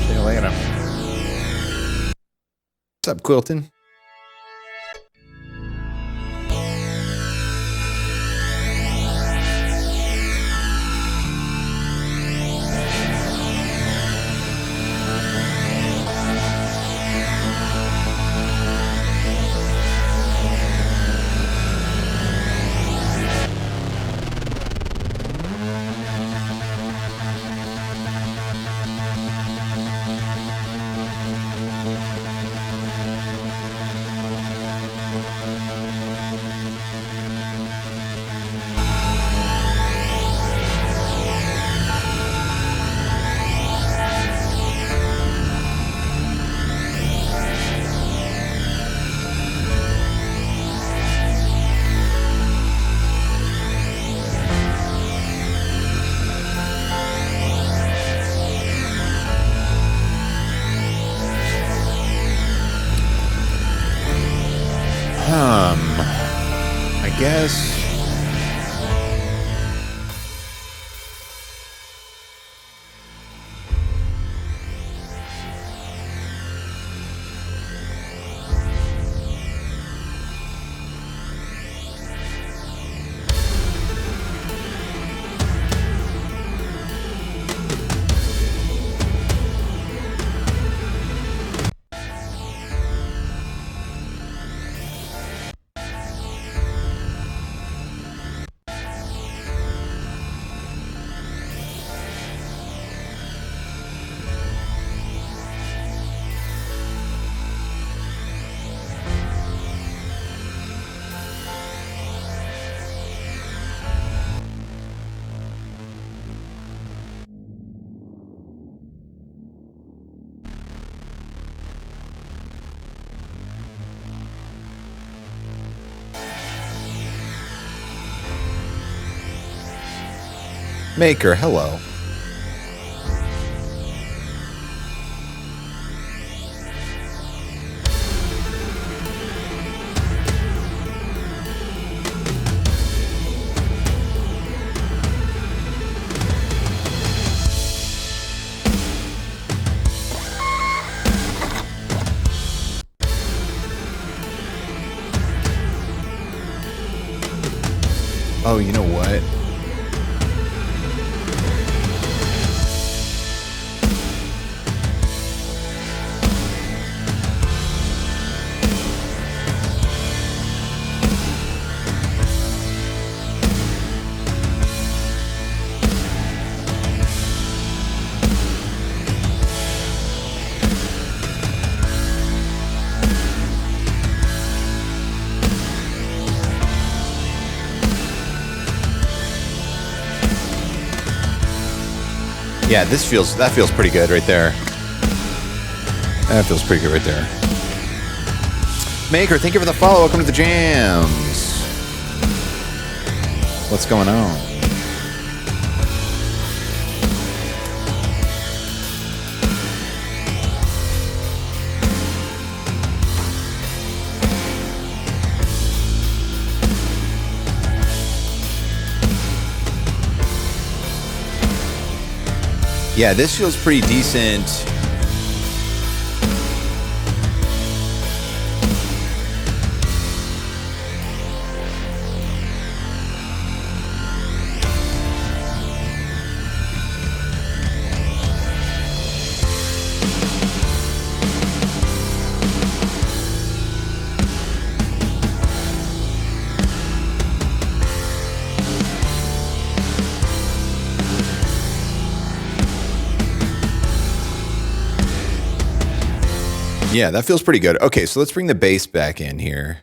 See you later. What's up, Quilton? Maker, hello. Oh, you know what? Yeah, that feels pretty good right there. That feels pretty good right there. Maker, thank you for the follow. Welcome to the jams. What's going on? Yeah, this feels pretty decent. Yeah, that feels pretty good. Okay, so let's bring the bass back in here.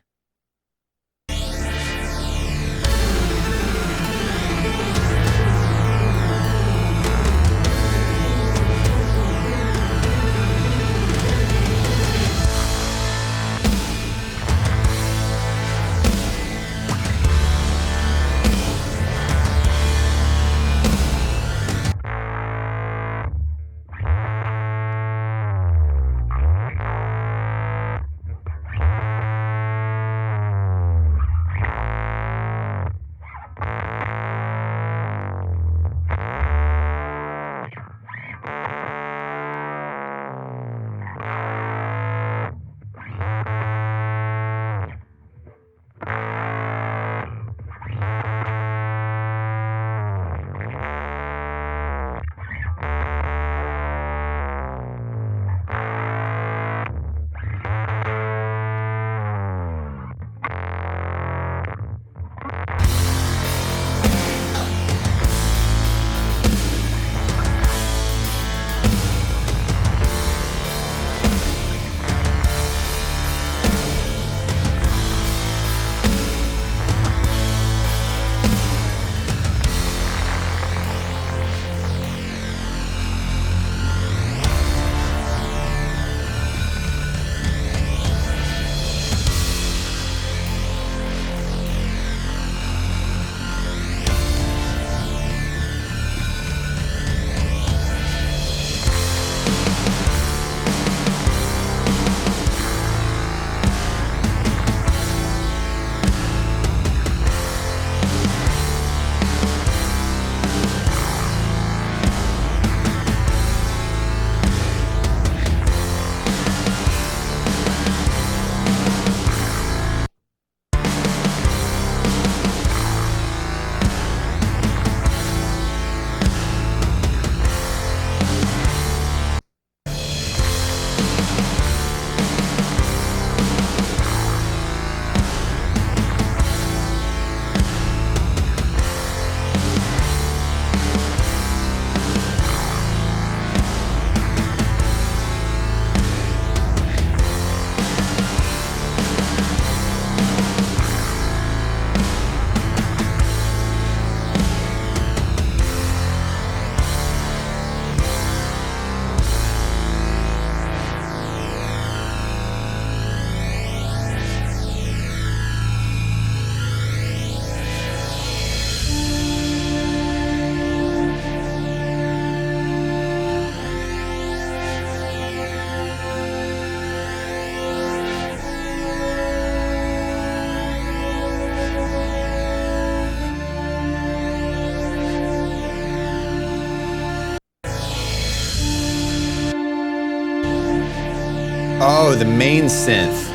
Oh, the main synth.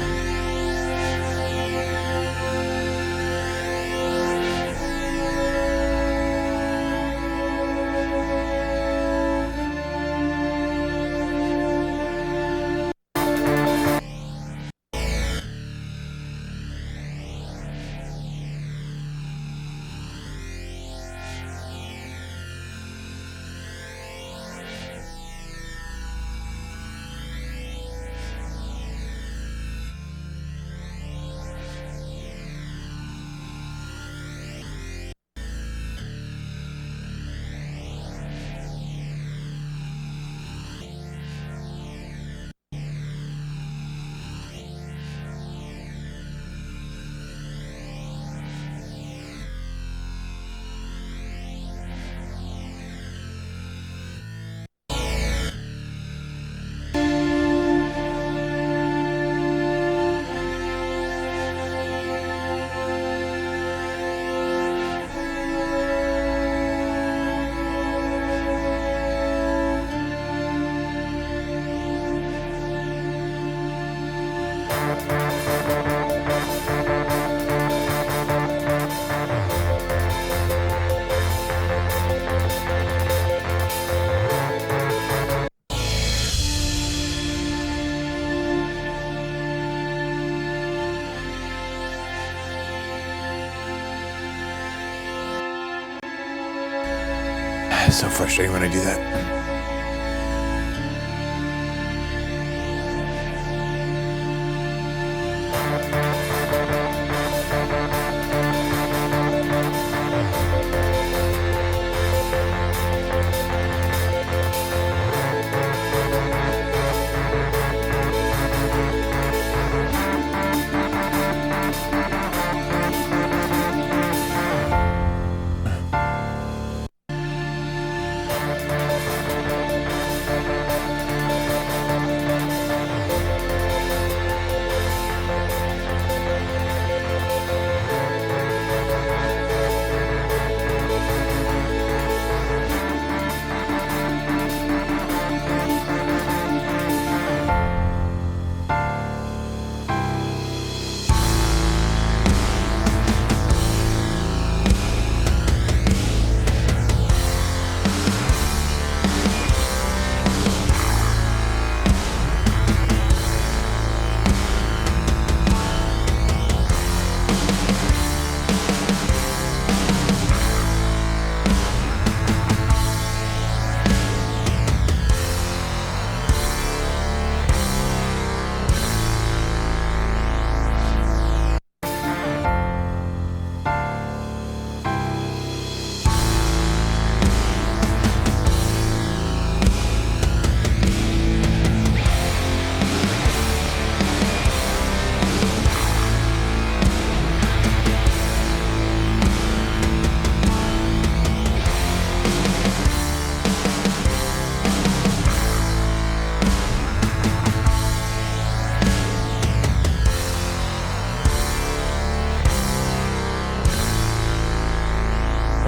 It's so frustrating when I do that.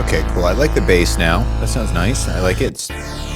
Okay, cool. I like the bass now. That sounds nice. I like it. Yeah.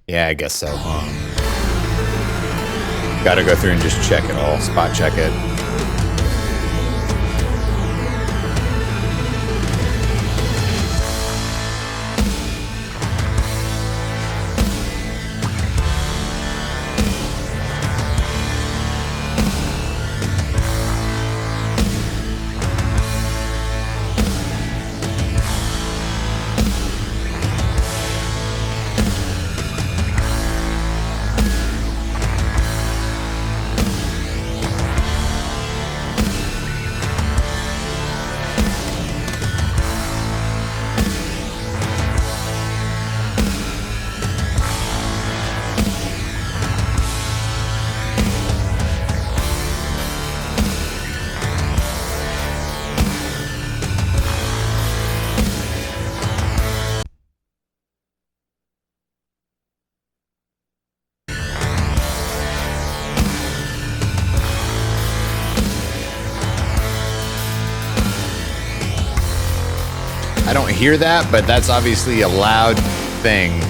Yeah, I guess so. Gotta go through and just check it all, spot check it. I don't hear that, but that's obviously a loud thing.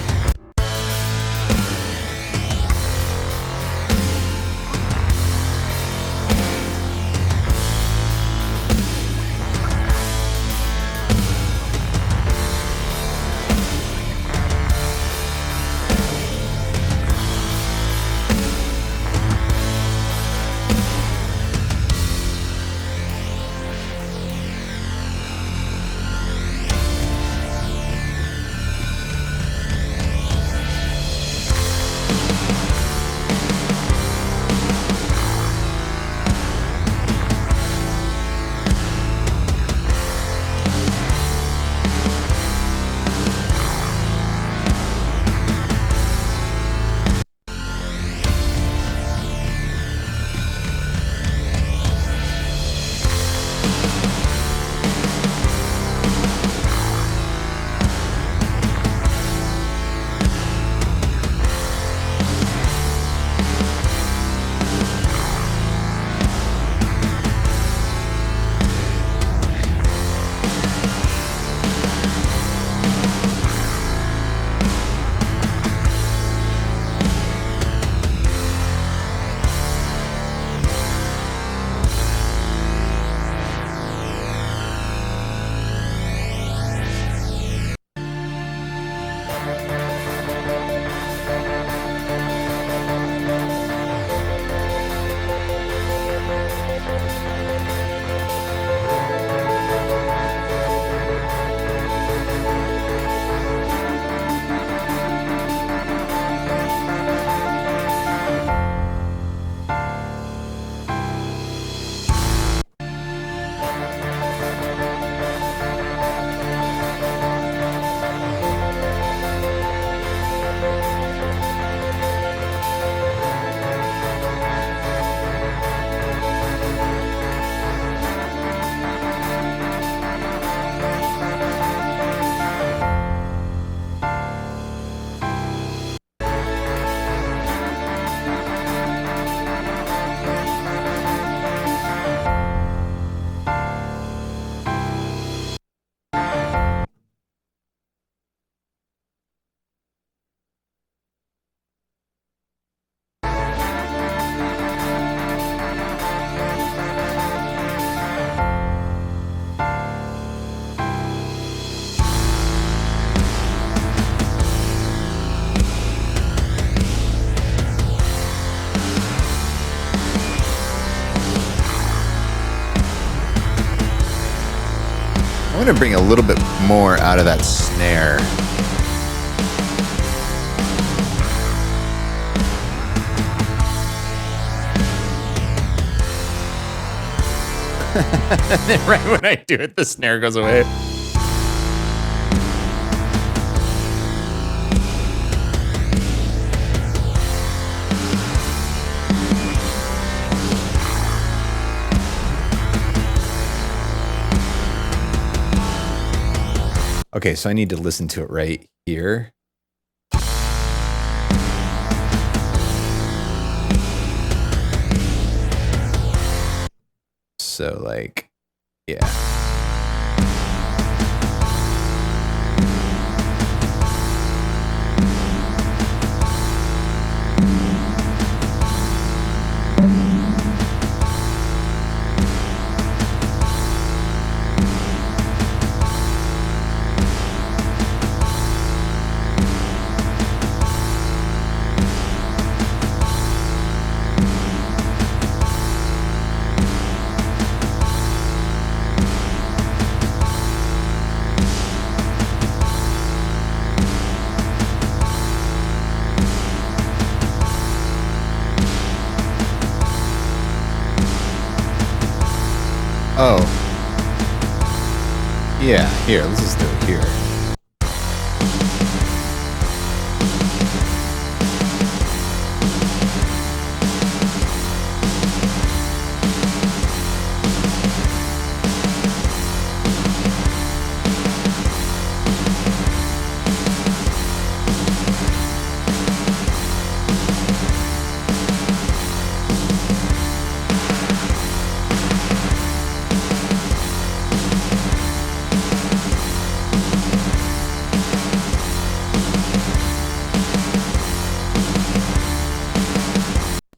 I'm going to bring a little bit more out of that snare. And then right when I do it, the snare goes away. Okay, so I need to listen to it right here. So like, yeah. Oh. Yeah, here, let's just do it here.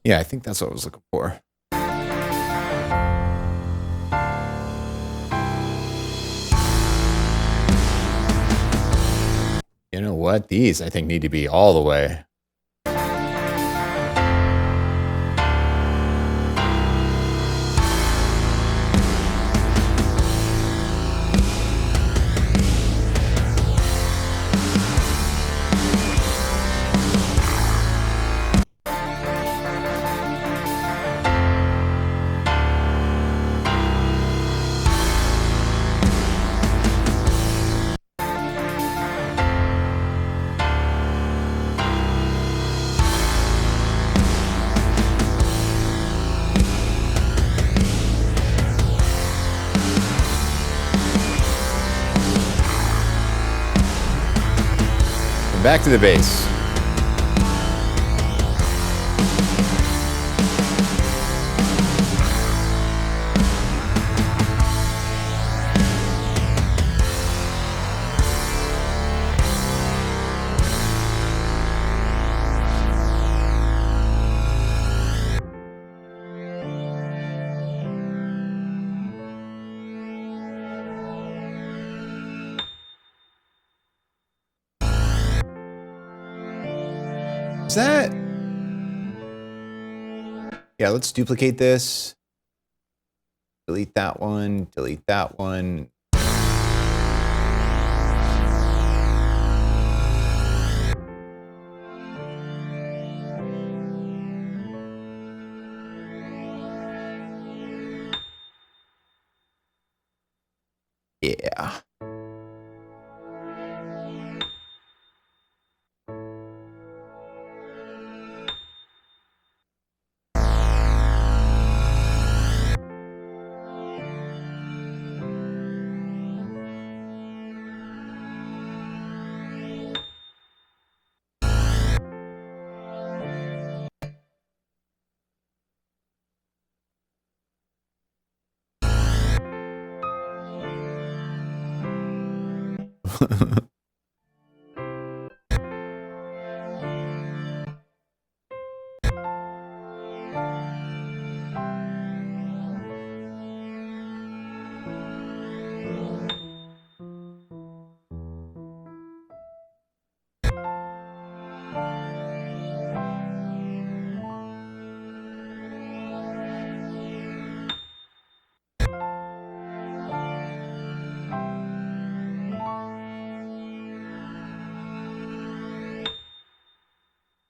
Yeah, I think that's what I was looking for. You know what? These, I think, need to be all the way. Back to the base. Is that? Yeah, let's duplicate this. Delete that one, delete that one. Yeah.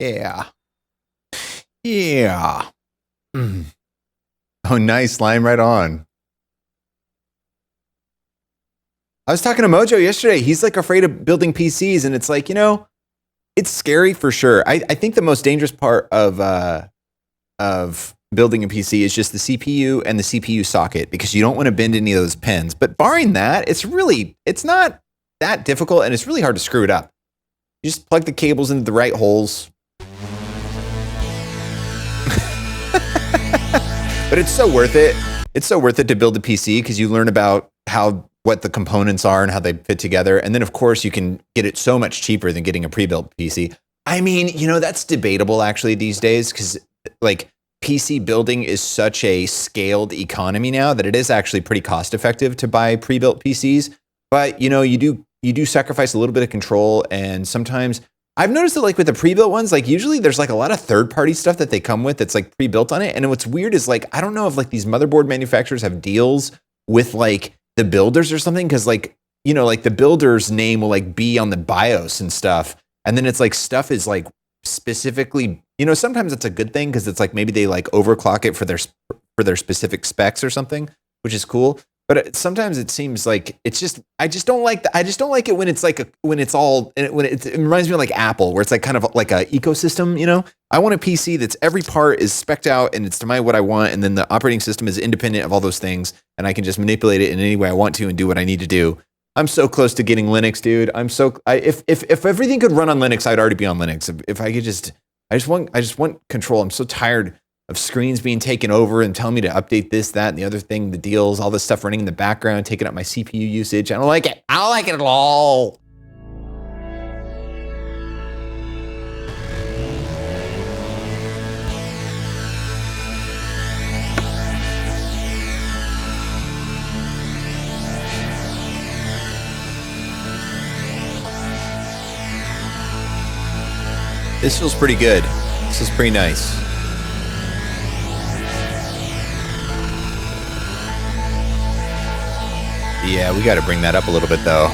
Yeah. Yeah. Mm. Oh, nice. Line right on. I was talking to Mojo yesterday. He's like afraid of building PCs, and it's like, you know, it's scary for sure. I think the most dangerous part of building a PC is just the CPU and the CPU socket, because you don't want to bend any of those pins. But barring that, it's not that difficult, and it's really hard to screw it up. You just plug the cables into the right holes. But it's so worth it. It's so worth it to build a PC, because you learn about what the components are and how they fit together. And then, of course, you can get it so much cheaper than getting a pre-built PC. I mean, you know, that's debatable actually these days, because like PC building is such a scaled economy now that it is actually pretty cost effective to buy pre-built PCs. But, you know, you do sacrifice a little bit of control. And sometimes I've noticed that, like with the pre-built ones, like usually there's like a lot of third-party stuff that they come with that's like pre-built on it. And what's weird is, like, I don't know if like these motherboard manufacturers have deals with like the builders or something, because like, you know, like the builder's name will like be on the BIOS and stuff. And then it's like stuff is like specifically, you know, sometimes it's a good thing, because it's like maybe they like overclock it for their specific specs or something, which is cool. But sometimes it seems like it's just, I just don't like it when it's like it reminds me of like Apple, where it's like kind of like a ecosystem, you know. I want a PC that's every part is spec'd out and it's to what I want, and then the operating system is independent of all those things, and I can just manipulate it in any way I want to and do what I need to do. I'm so close to getting Linux, dude. If everything could run on Linux, I'd already be on Linux. If I could I just want control. I'm so tired of screens being taken over and telling me to update this, that, and the other thing, the deals, all this stuff running in the background, taking up my CPU usage. I don't like it. I don't like it at all. This feels pretty good. This is pretty nice. Yeah, we got to bring that up a little bit though.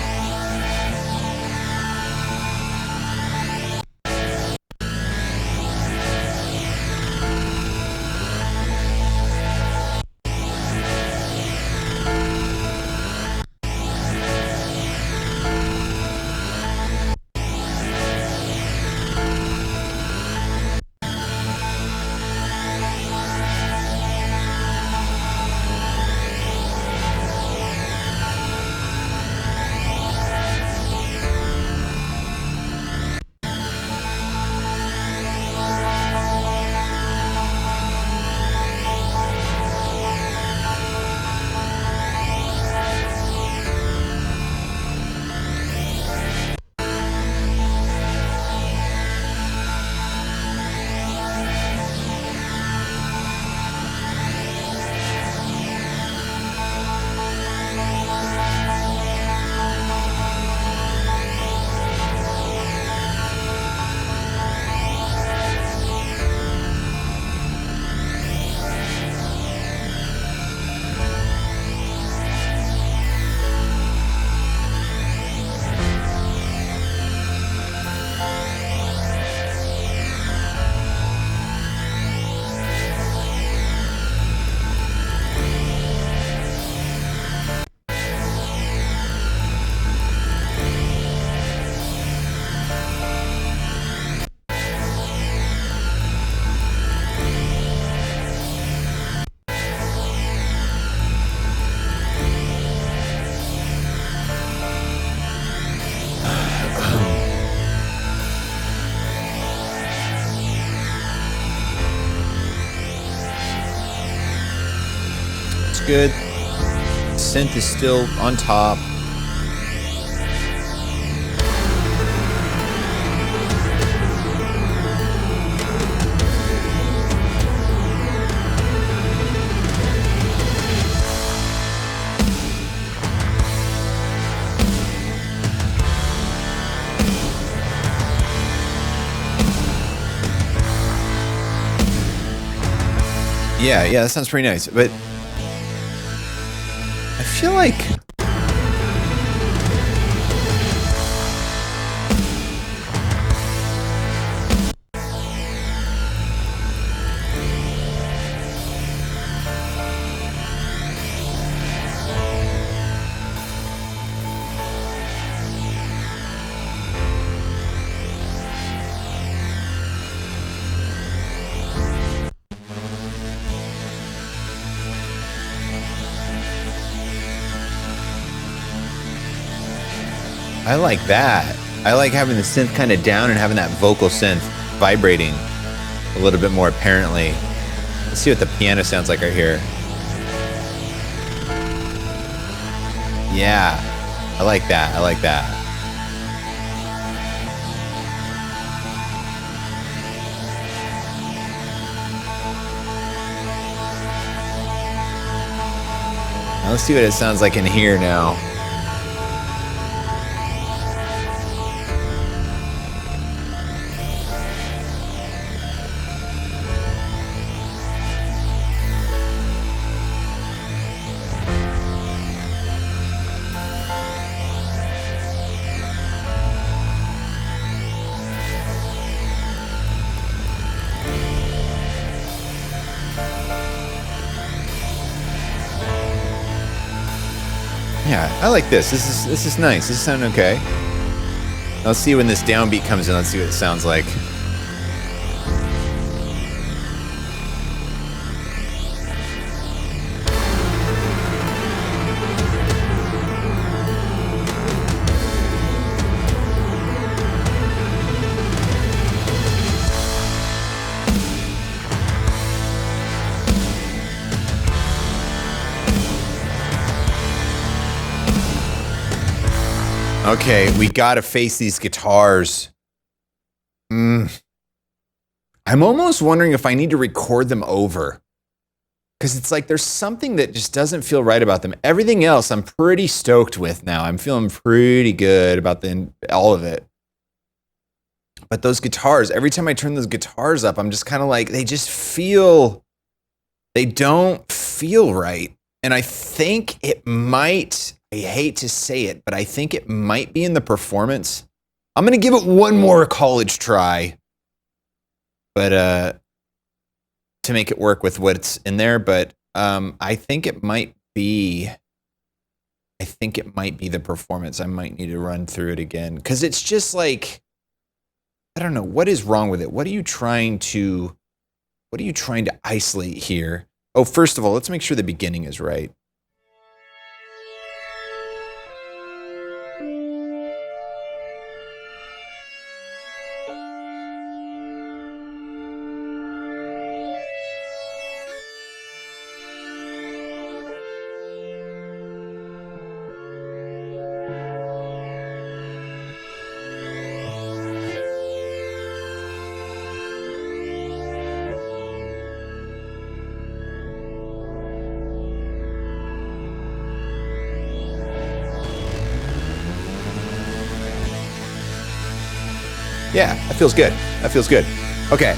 Good. Synth is still on top. Yeah, that sounds pretty nice. But I feel like I like that. I like having the synth kind of down and having that vocal synth vibrating a little bit more apparently. Let's see what the piano sounds like right here. Yeah, I like that. I like that. Now let's see what it sounds like in here now. Yeah, I like this. This is nice. This is sounding okay. Let's see when this downbeat comes in. Let's see what it sounds like. Okay, we gotta face these guitars. I'm almost wondering if I need to record them over. Because it's like there's something that just doesn't feel right about them. Everything else I'm pretty stoked with now. I'm feeling pretty good about all of it. But those guitars, every time I turn those guitars up, I'm just kind of like, they don't feel right. And I think it might, I hate to say it, but I think it might be in the performance. I'm going to give it one more college try, but to make it work with what's in there. But I think it might be the performance. I might need to run through it again because it's just like, I don't know, what is wrong with it? What are you trying to isolate here? Oh, first of all, let's make sure the beginning is right. Yeah, that feels good. That feels good. Okay.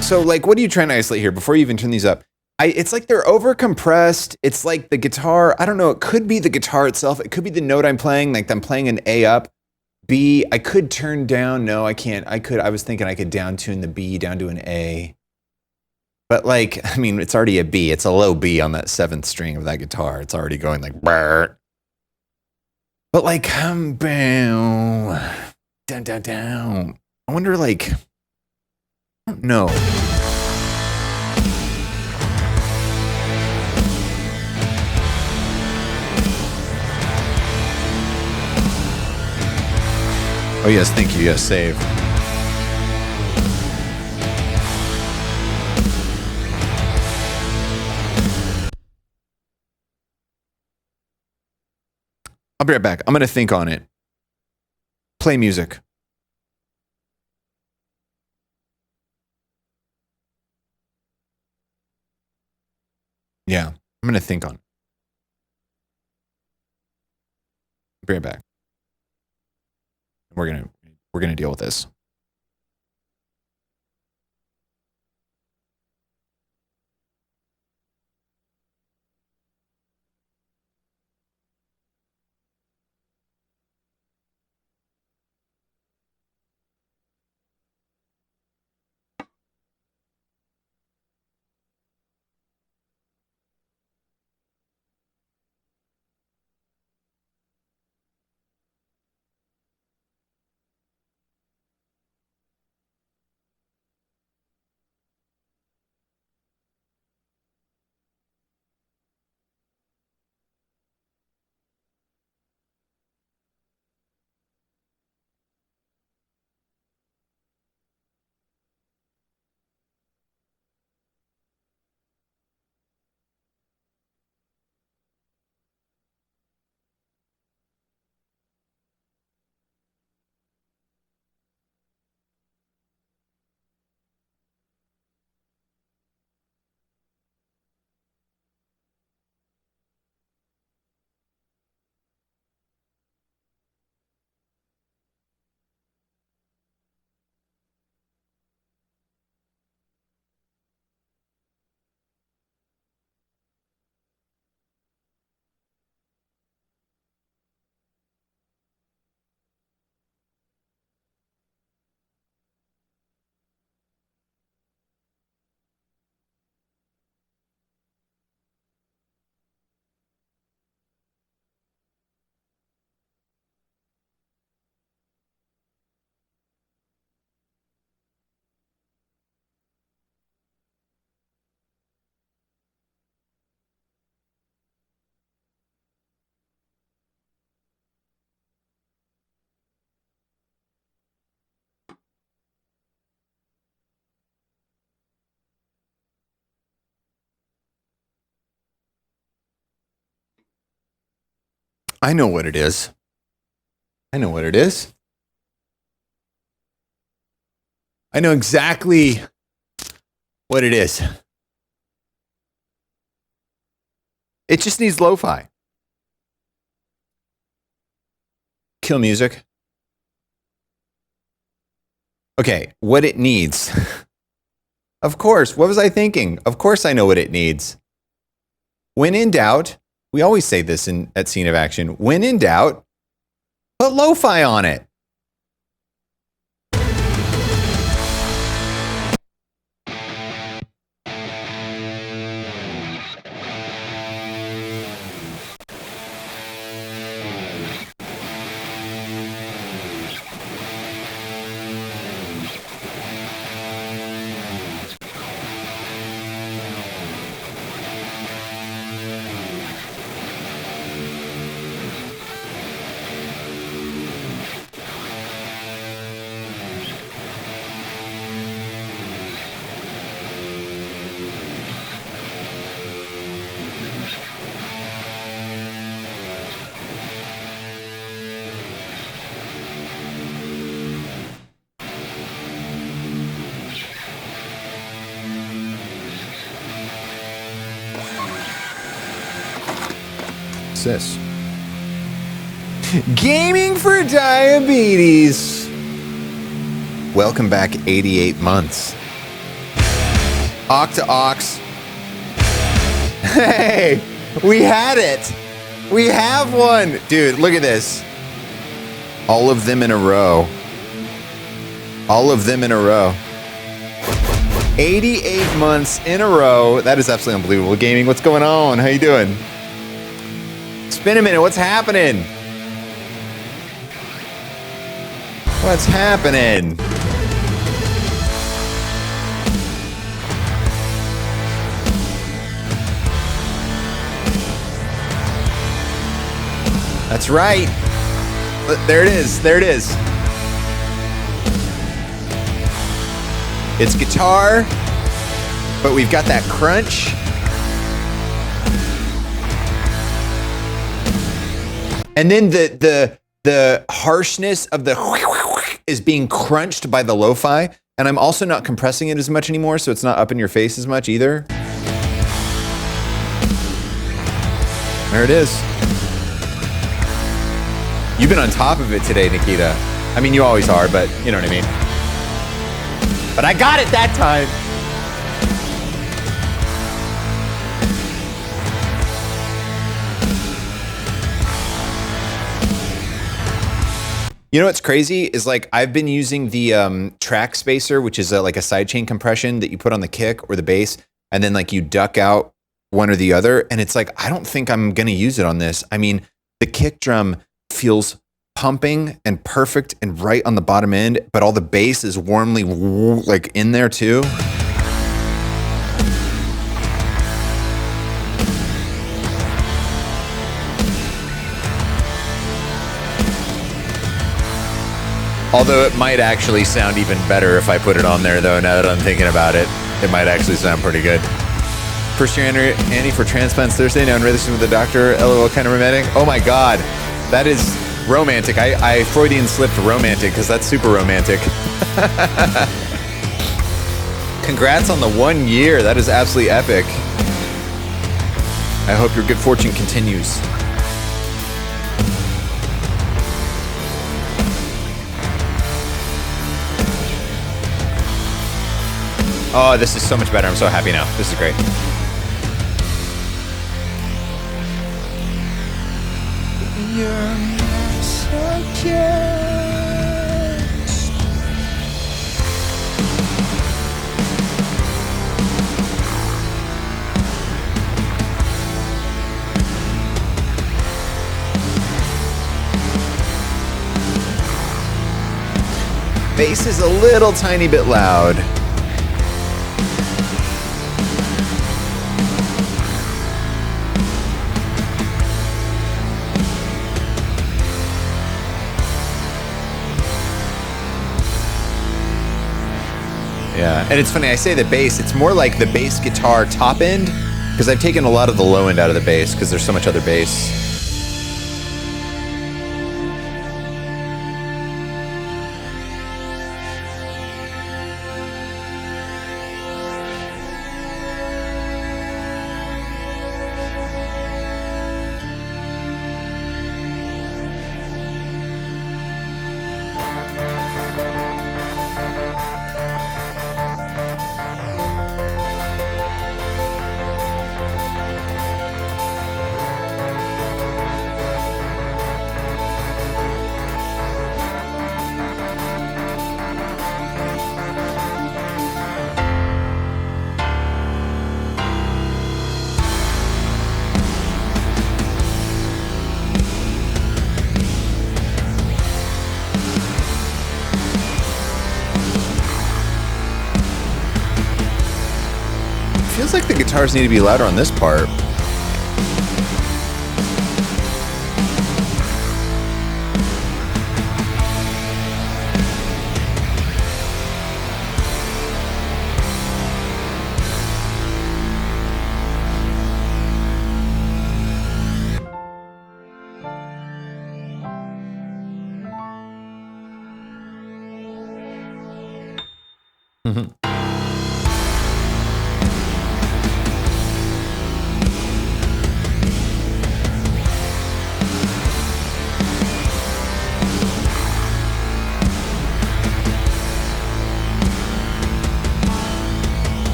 So, like, what are you trying to isolate here before you even turn these up? It's like they're over compressed. It's like the guitar, I don't know, it could be the guitar itself. It could be the note I'm playing, like I'm playing an A up. B, I could turn down. No, I can't. I was thinking I could down tune the B down to an A. But like, I mean, it's already a B. It's a low B on that 7th string of that guitar. It's already going like, brr. But like, come down, down, down, down. I wonder, like, I don't know. Oh yes, thank you. Yes, save. I'll be right back. I'm going to think on it. Play music. Yeah, I'm going to think on it. I'll be right back. We're going to deal with this. I know what it is. I know what it is. I know exactly what it is. It just needs lo-fi. Kill music. Okay, what it needs. Of course. What was I thinking? Of course I know what it needs. When in doubt, we always say this at Scene of Action. When in doubt, put lo-fi on it. This Gaming for Diabetes. Welcome back 88 months. Ox. Hey, we had it. We have one. Dude, look at this. All of them in a row. All of them in a row. 88 months in a row. That is absolutely unbelievable. Gaming, what's going on? How you doing? It's been a minute. What's happening? What's happening? That's right. There it is. There it is. It's guitar, but we've got that crunch. And then the harshness of the is being crunched by the lo-fi, and I'm also not compressing it as much anymore, so it's not up in your face as much either. There it is. You've been on top of it today, Nikita. I mean, you always are, but you know what I mean. But I got it that time. You know what's crazy is like I've been using the track spacer, which is like a sidechain compression that you put on the kick or the bass, and then like you duck out one or the other. And it's like, I don't think I'm going to use it on this. I mean, the kick drum feels pumping and perfect and right on the bottom end, but all the bass is warmly like in there too. Although it might actually sound even better if I put it on there, though, now that I'm thinking about it. It might actually sound pretty good. First year Annie for transplants Thursday. Now in relation with the doctor. LOL, kind of romantic. Oh my God. That is romantic. I Freudian slipped romantic because that's super romantic. Congrats on the 1 year. That is absolutely epic. I hope your good fortune continues. Oh, this is so much better. I'm so happy now. This is great. You're Masochist. Bass is a little tiny bit loud. Yeah, and it's funny, I say the bass, it's more like the bass guitar top end, because I've taken a lot of the low end out of the bass, because there's so much other bass. guitars need to be louder on this part. Mm-hmm.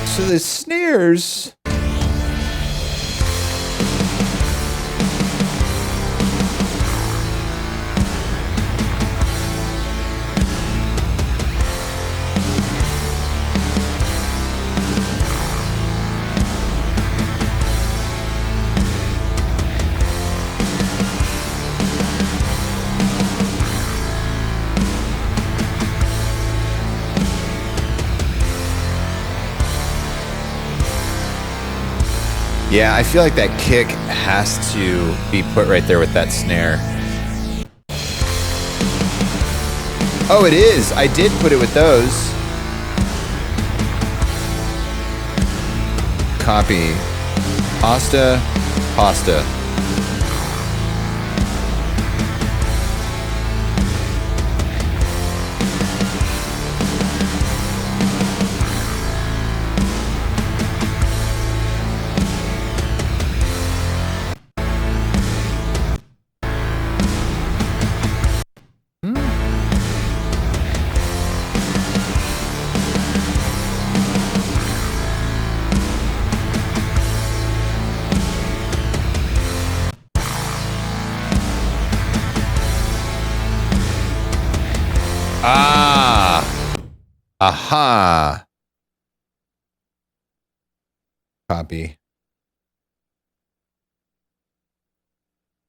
So the snares. Yeah, I feel like that kick has to be put right there with that snare. Oh, it is. I did put it with those. Copy. Pasta. Pasta. Ah. Aha. Copy.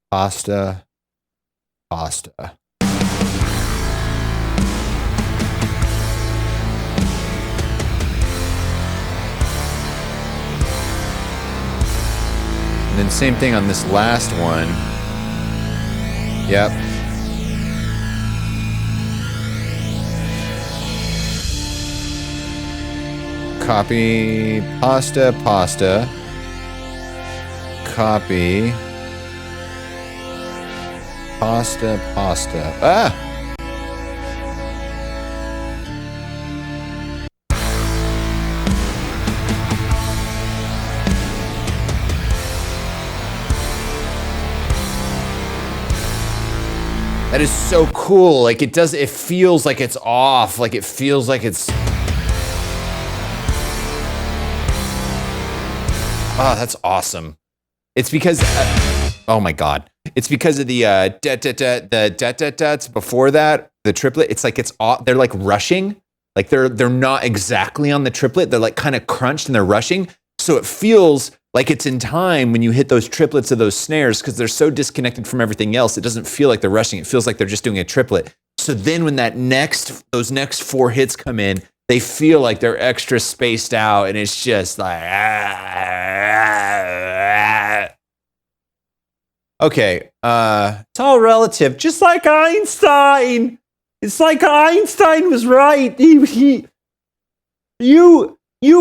Pasta. Pasta. And then same thing on this last one. Yep. Copy. Pasta. Pasta. Copy. Pasta. Pasta. Ah! That is so cool. Like it feels like it's off. Like it feels like it's. Oh, that's awesome. It's because, oh my God. It's because of the da-da-da-da-da-da-da before that, the triplet. It's like it's off. They're like rushing. Like they're not exactly on the triplet. They're like kind of crunched and they're rushing. So it feels like it's in time when you hit those triplets of those snares because they're so disconnected from everything else. It doesn't feel like they're rushing. It feels like they're just doing a triplet. So then when those next 4 hits come in, they feel like they're extra spaced out and it's just like, okay, it's all relative, just like Einstein. It's like Einstein was right. You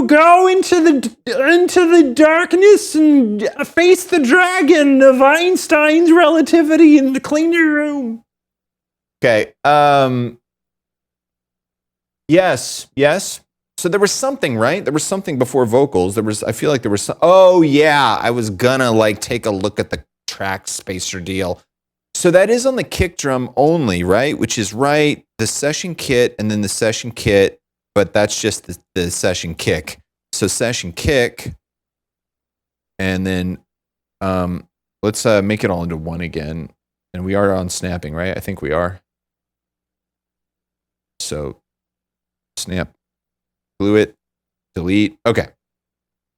go into the darkness and face the dragon of Einstein's relativity in the cleaner room. Okay. Yes. So there was something, right? There was something before vocals. I feel like there was some, oh yeah, I was gonna like take a look at the track spacer deal. So that is on the kick drum only, right? Which is right, the session kit and then the session kit, but that's just the session kick. So session kick, and then let's make it all into one again. And we are on snapping, right? I think we are. So snap, glue it, delete. Okay.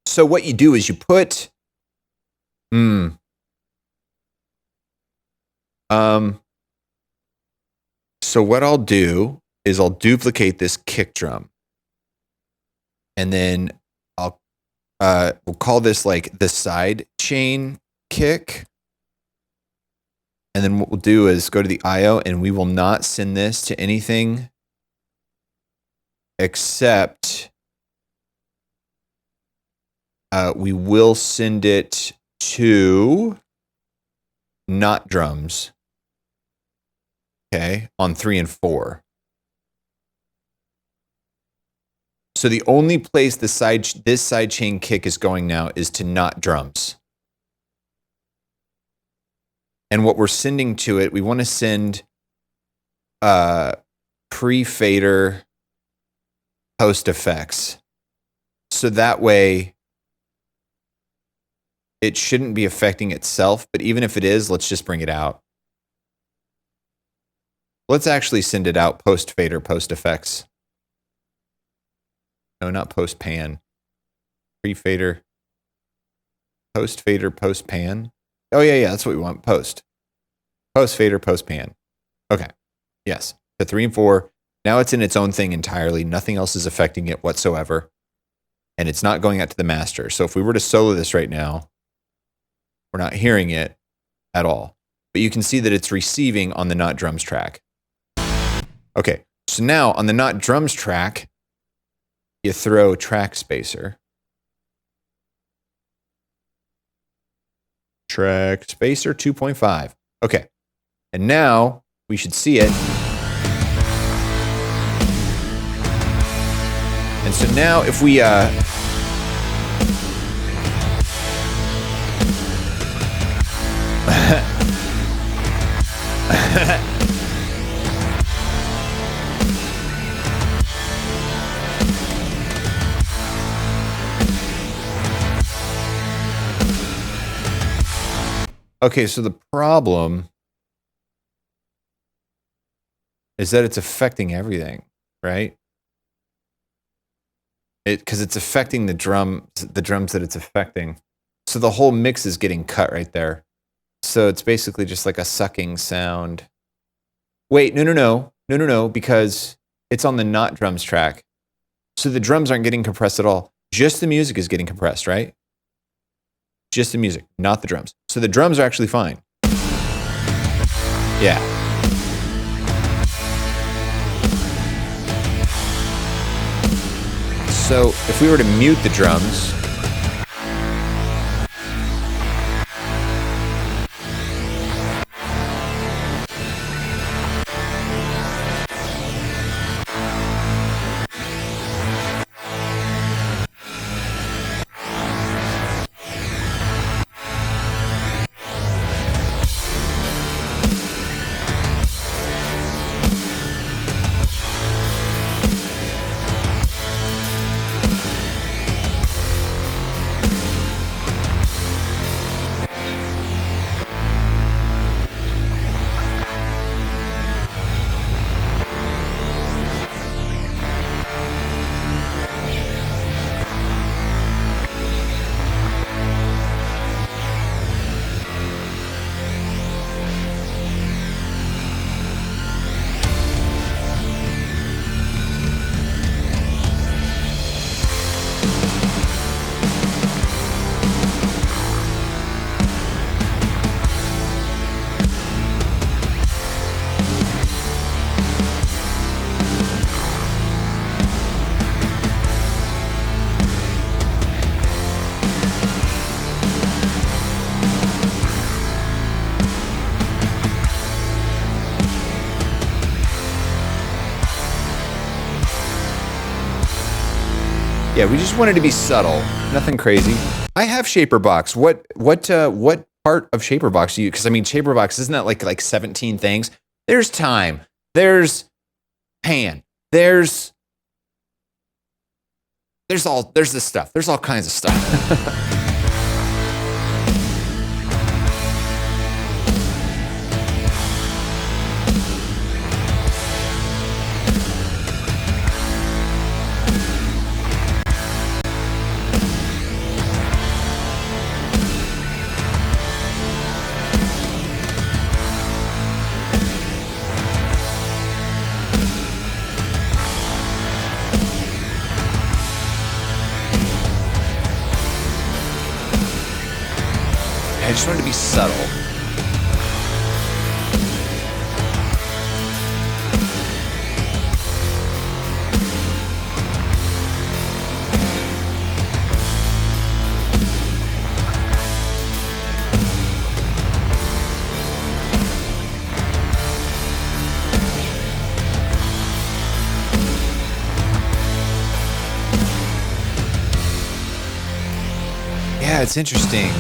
So what you do is you put, so So what I'll do is I'll duplicate this kick drum. And then we'll call this like the side chain kick. And then what we'll do is go to the IO, and we will not send this to anything except we will send it to not drums. Okay, on 3 and 4. So the only place this side chain kick is going now is to not drums. And what we're sending to it, we want to send pre-fader post effects. So that way it shouldn't be affecting itself, but even if it is, let's just bring it out. Let's actually send it out post fader, post effects. No, not post pan. Pre-fader, post fader, post pan. Oh, yeah, that's what we want. Post fader, post pan. Okay. Yes. The 3 and 4. Now it's in its own thing entirely. Nothing else is affecting it whatsoever. And it's not going out to the master. So if we were to solo this right now, we're not hearing it at all. But you can see that it's receiving on the not drums track. Okay. So now on the not drums track, you throw track spacer. Track spacer 2.5. Okay. And now we should see it. And so now if we okay, so the problem is that it's affecting everything, right? Because it's affecting the drums that it's affecting. So the whole mix is getting cut right there. So it's basically just like a sucking sound. Wait, no, because it's on the not drums track. So the drums aren't getting compressed at all. Just the music is getting compressed, right? Just the music, not the drums. So the drums are actually fine. Yeah. So if we were to mute the drums, yeah, we just wanted to be subtle, nothing crazy. I have Shaperbox. What part of Shaperbox do you? Because I mean, Shaperbox isn't that like 17 things? There's time. There's pan. There's this stuff. There's all kinds of stuff. just want it to be subtle. Yeah, it's interesting.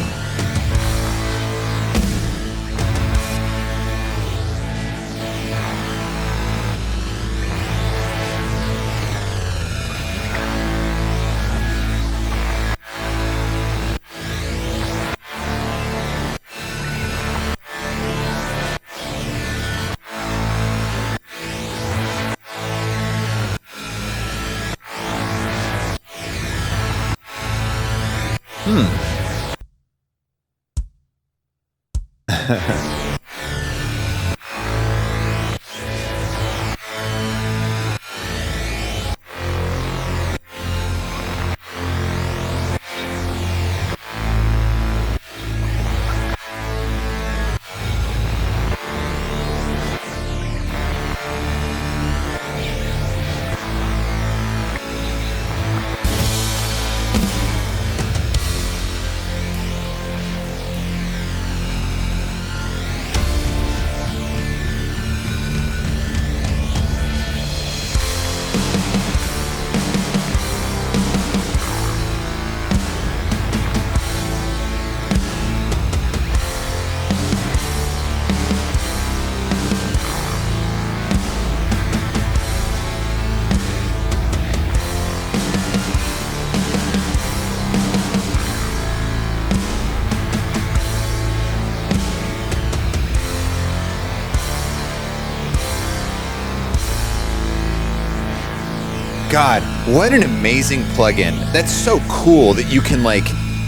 God, what an amazing plugin. That's so cool that you can like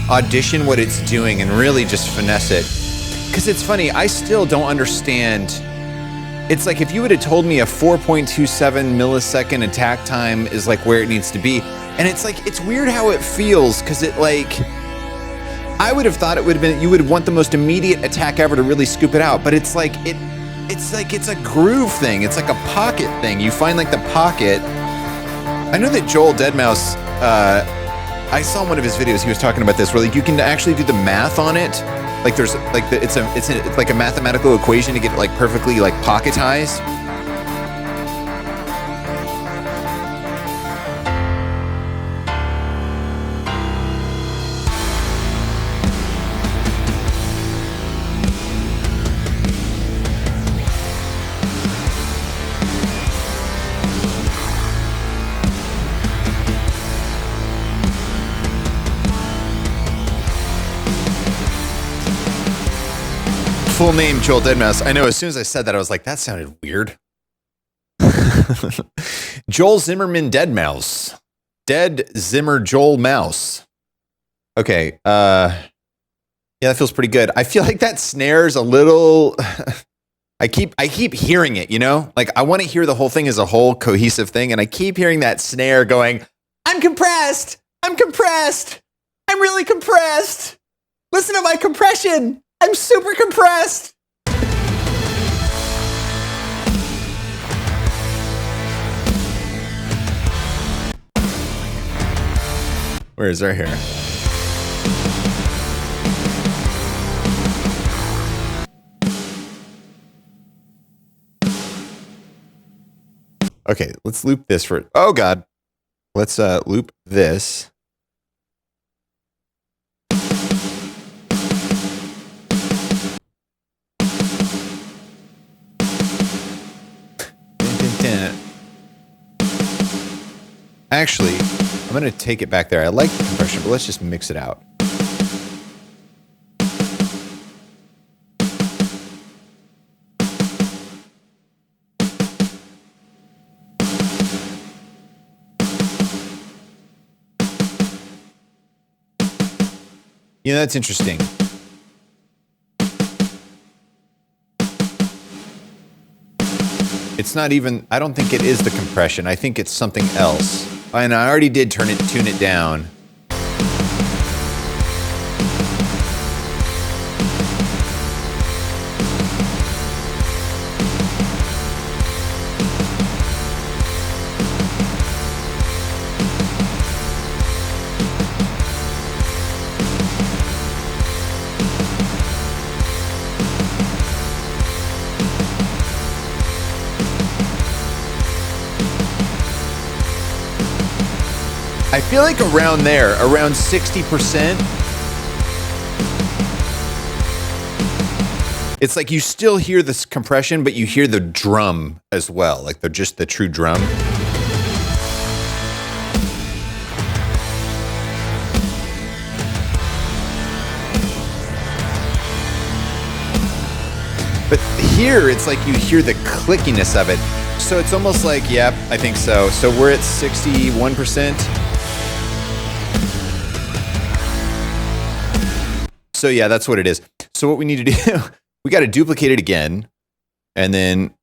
audition what it's doing and really just finesse it. Because it's funny, I still don't understand. It's like if you would have told me a 4.27 millisecond attack time is like where it needs to be. And it's like, it's weird how it feels because it like, I would have thought it would have been, you would want the most immediate attack ever to really scoop it out. But it's like, it's a groove thing. It's like a pocket thing. You find like the pocket. I know that Joel Deadmau5, I saw in one of his videos, he was talking about this, where like you can actually do the math on it. Like there's like it's like a mathematical equation to get it like perfectly like pocketized. Full name Joel Deadmau5. I know as soon as I said that, I was like, that sounded weird. Joel Zimmerman Deadmau5. Dead Zimmer Joel Mouse. Okay. Yeah, that feels pretty good. I feel like that snare's a little I keep hearing it, you know? Like I want to hear the whole thing as a whole cohesive thing, and I keep hearing that snare going, I'm compressed. I'm compressed. I'm really compressed. Listen to my compression. I'm super compressed. Where is our hair? Okay, let's loop this for, oh God. Let's loop this. Actually, I'm going to take it back there. I like the compression, but let's just mix it out. You know, that's interesting. It's not even, I don't think it is the compression. I think it's something else. And I already did tune it down. I feel like around there, around 60%. It's like you still hear this compression, but you hear the drum as well, like just the true drum. But here, it's like you hear the clickiness of it. So it's almost like, yep, I think so. So we're at 61%. So yeah, that's what it is. So what we need to do, we got to duplicate it again. And then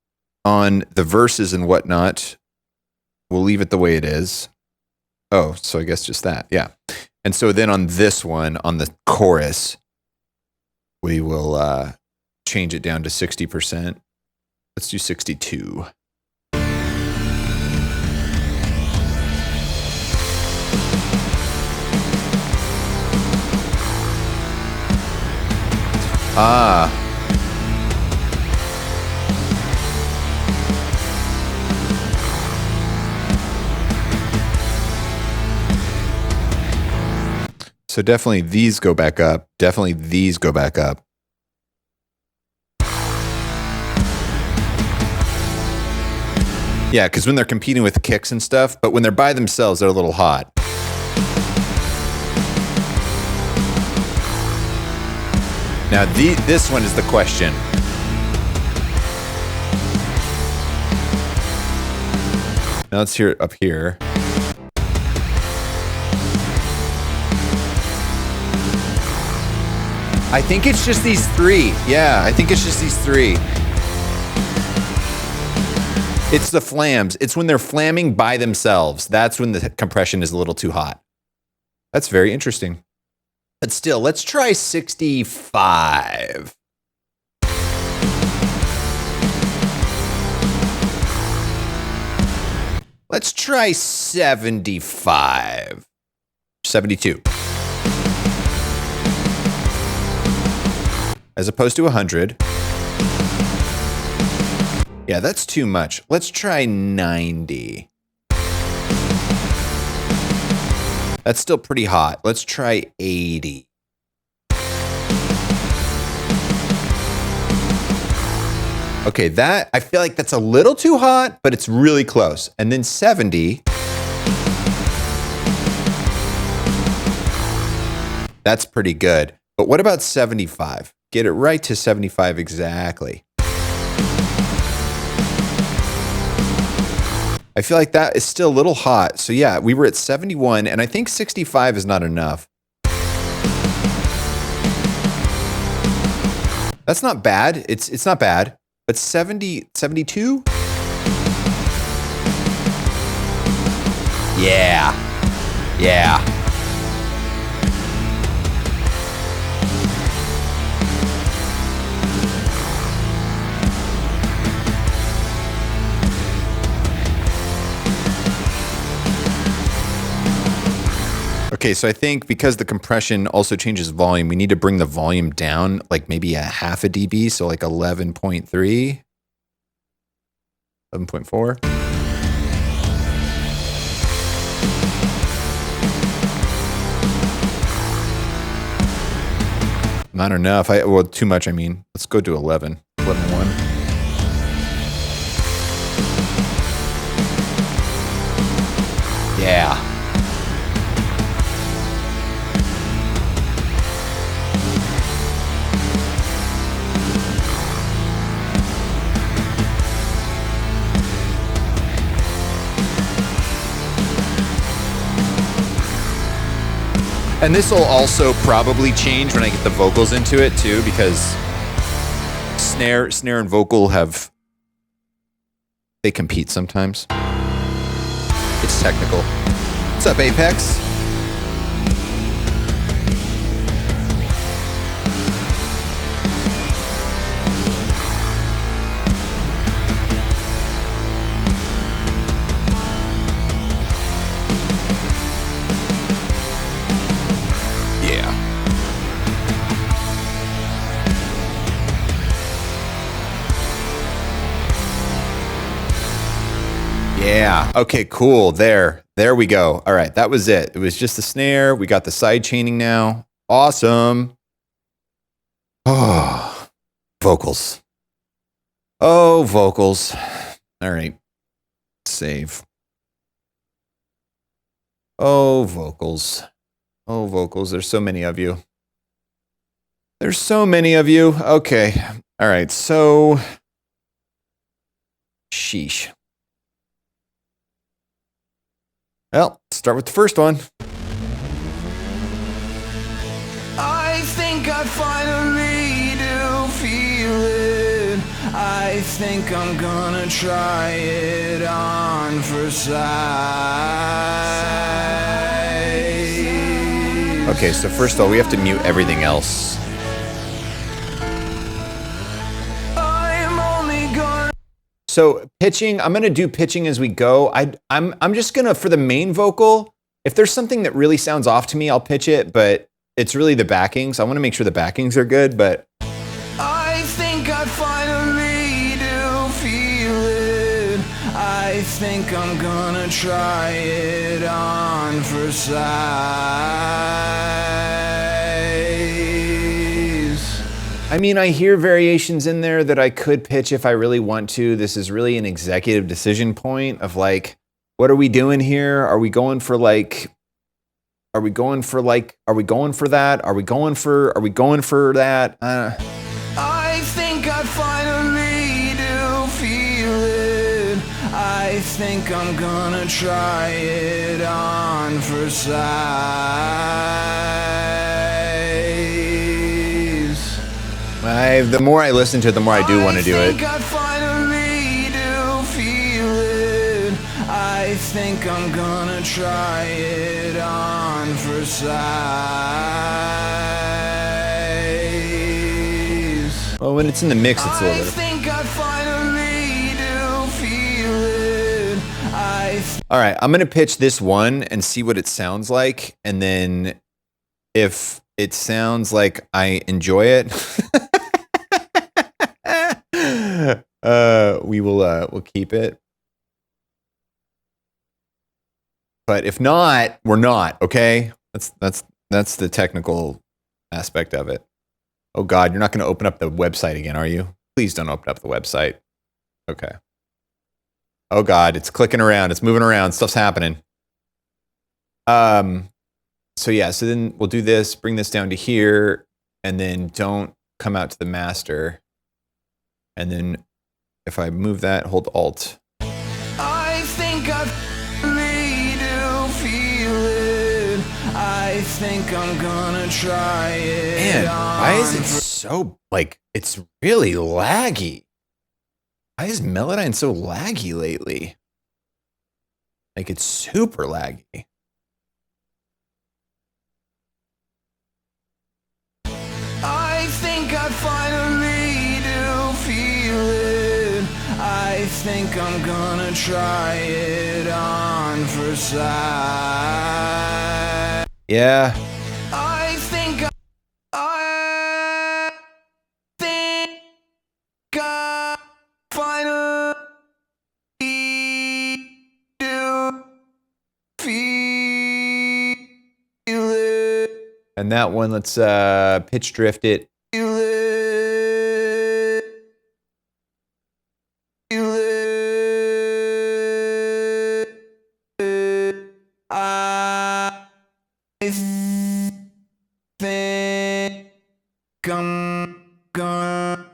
on the verses and whatnot, we'll leave it the way it is. Oh, so I guess just that. Yeah. And so then on this one, on the chorus, we will change it down to 60%. Let's do 62. Ah. So definitely these go back up. Definitely these go back up. Yeah, because when they're competing with kicks and stuff, but when they're by themselves, they're a little hot. Now, this one is the question. Now let's hear it up here. I think it's just these three. Yeah, I think it's just these three. It's the flams. It's when they're flamming by themselves. That's when the compression is a little too hot. That's very interesting. But still, let's try 65. Let's try 75. 72. As opposed to 100. Yeah, that's too much. Let's try 90. That's still pretty hot. Let's try 80. Okay, that, I feel like that's a little too hot, but it's really close. And then 70. That's pretty good. But what about 75? Get it right to 75 exactly. I feel like that is still a little hot. So yeah, we were at 71, and I think 65 is not enough. That's not bad. It's not bad. But 70, 72? Yeah. Yeah. Okay, so I think because the compression also changes volume, we need to bring the volume down like maybe a half a dB, so like 11.3, 11.4. Not enough. Well, too much, I mean. Let's go to 11. 11.1. Yeah. And this will also probably change when I get the vocals into it too, because snare and vocal they compete sometimes. It's technical. What's up, Apex? Yeah. Okay, cool. There. There we go. All right, that was it. It was just the snare. We got the side chaining now. Awesome. Oh, vocals. Oh, vocals. All right. Save. Oh, vocals. Oh, vocals. There's so many of you. There's so many of you. Okay. All right. So, sheesh. Well, start with the first one. I think I finally do feel it. I think I'm gonna try it on for size. Okay, so first of all, we have to mute everything else. I'm only gonna. So pitching, I'm gonna do pitching as we go. I'm just gonna, for the main vocal, if there's something that really sounds off to me, I'll pitch it, but it's really the backings. I want to make sure the backings are good, but I think I finally do feel it. I think I'm gonna try it on for size. I mean, I hear variations in there that I could pitch if I really want to. This is really an executive decision point of like, what are we doing here? Are we going for like, are we going for like, are we going for that? Are we going for that? I think I finally do feel it. I think I'm gonna try it on for size. The more I listen to it, the more I do want to do I it. think I finally do feel it. I think I'm gonna try it on for size. Well, when it's in the mix, it's a I little bit. think I finally do feel it. All right, I'm going to pitch this one and see what it sounds like. And then if it sounds like I enjoy it, we'll keep it. But if not, we're not, okay? That's the technical aspect of it. Oh God, you're not going to open up the website again, are you? Please don't open up the website. Okay. Oh God, it's clicking around. It's moving around. Stuff's happening. So yeah, so then we'll do this, bring this down to here, and then don't come out to the master. And then if I move that, hold Alt. I think I really do feel it. I think I'm gonna try it. Man, why is it so, like, it's really laggy? Why is Melodyne so laggy lately? Like, it's super laggy. I think I finally do feel it. I think I'm gonna try it on for size. Yeah. I think I finally do feel it. And that one, let's pitch drift it. Feel it. Feel it. I think I'm gonna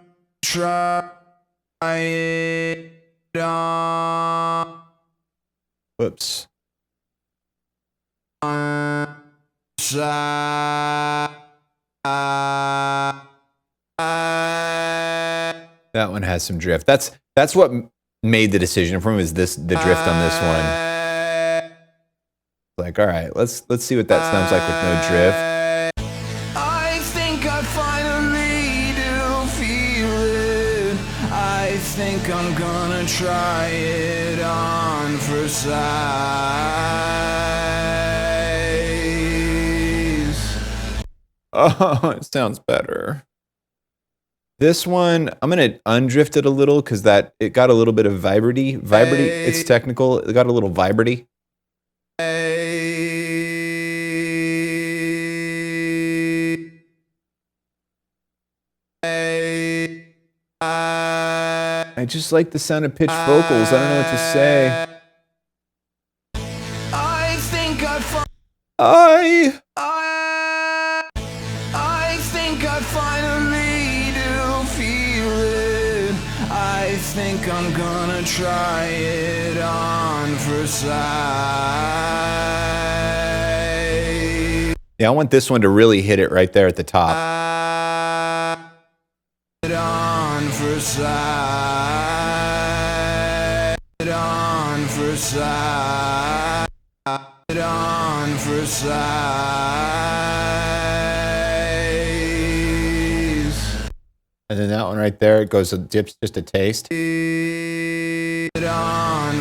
try it on Whoops. That one has some drift. That's what made the decision for me, is the drift on this one. Like, all right, let's see what that sounds like with no drift. I think I finally do feel it. I think I'm gonna try it on for size. Oh, it sounds better. This one, I'm gonna undrift it a little because it got a little bit of vibrity. It's technical. It got a little vibrity. I just like the sound of pitched vocals. I don't know what to say. I think I think I finally do feel it. I think I'm gonna try it on for sight. Yeah, I want this one to really hit it right there at the top. On for sight. On for sight. On for size. And then that one right there, it goes, dips just a taste. On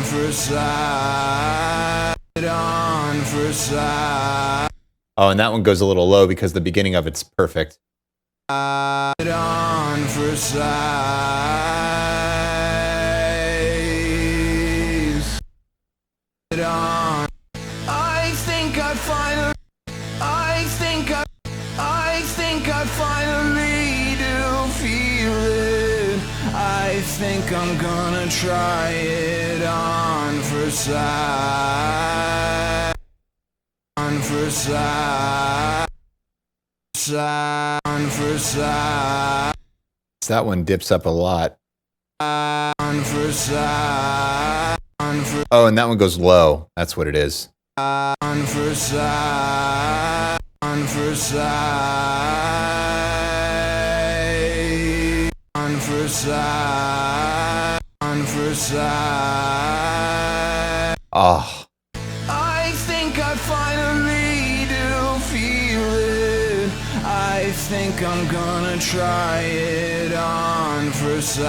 for size. On for size. Oh, and that one goes a little low because the beginning of it's perfect. On for size. On. I think I finally do feel it. I think I'm gonna try it on for size. On for size. On for size. That one dips up a lot. On for size. Oh, and that one goes low. That's what it is. On for size. On for size. On for size. On for size. Oh. I think I finally do feel it. I think I'm gonna try it on for size.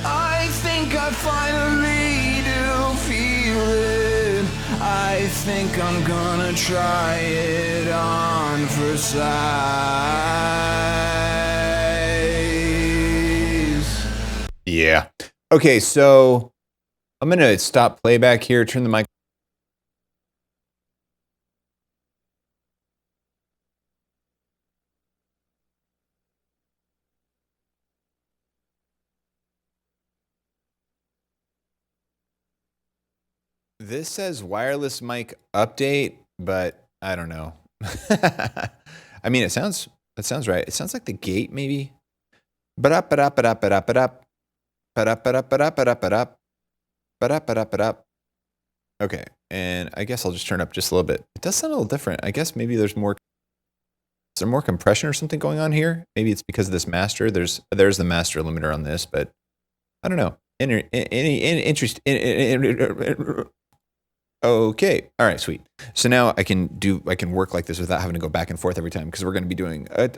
I think I finally do feel it. I think I'm gonna try it on for size. Yeah. Okay, so I'm going to stop playback here, turn the mic. This says wireless mic update, but I don't know. I mean, that sounds right. It sounds like the gate maybe. Okay, and I guess I'll just turn up just a little bit. It does sound a little different. I guess maybe there's more. Is there more compression or something going on here? Maybe it's because of this master. There's the master limiter on this, but I don't know. Any interest? Okay. All right. Sweet. So now I can work like this without having to go back and forth every time because we're going to be doing a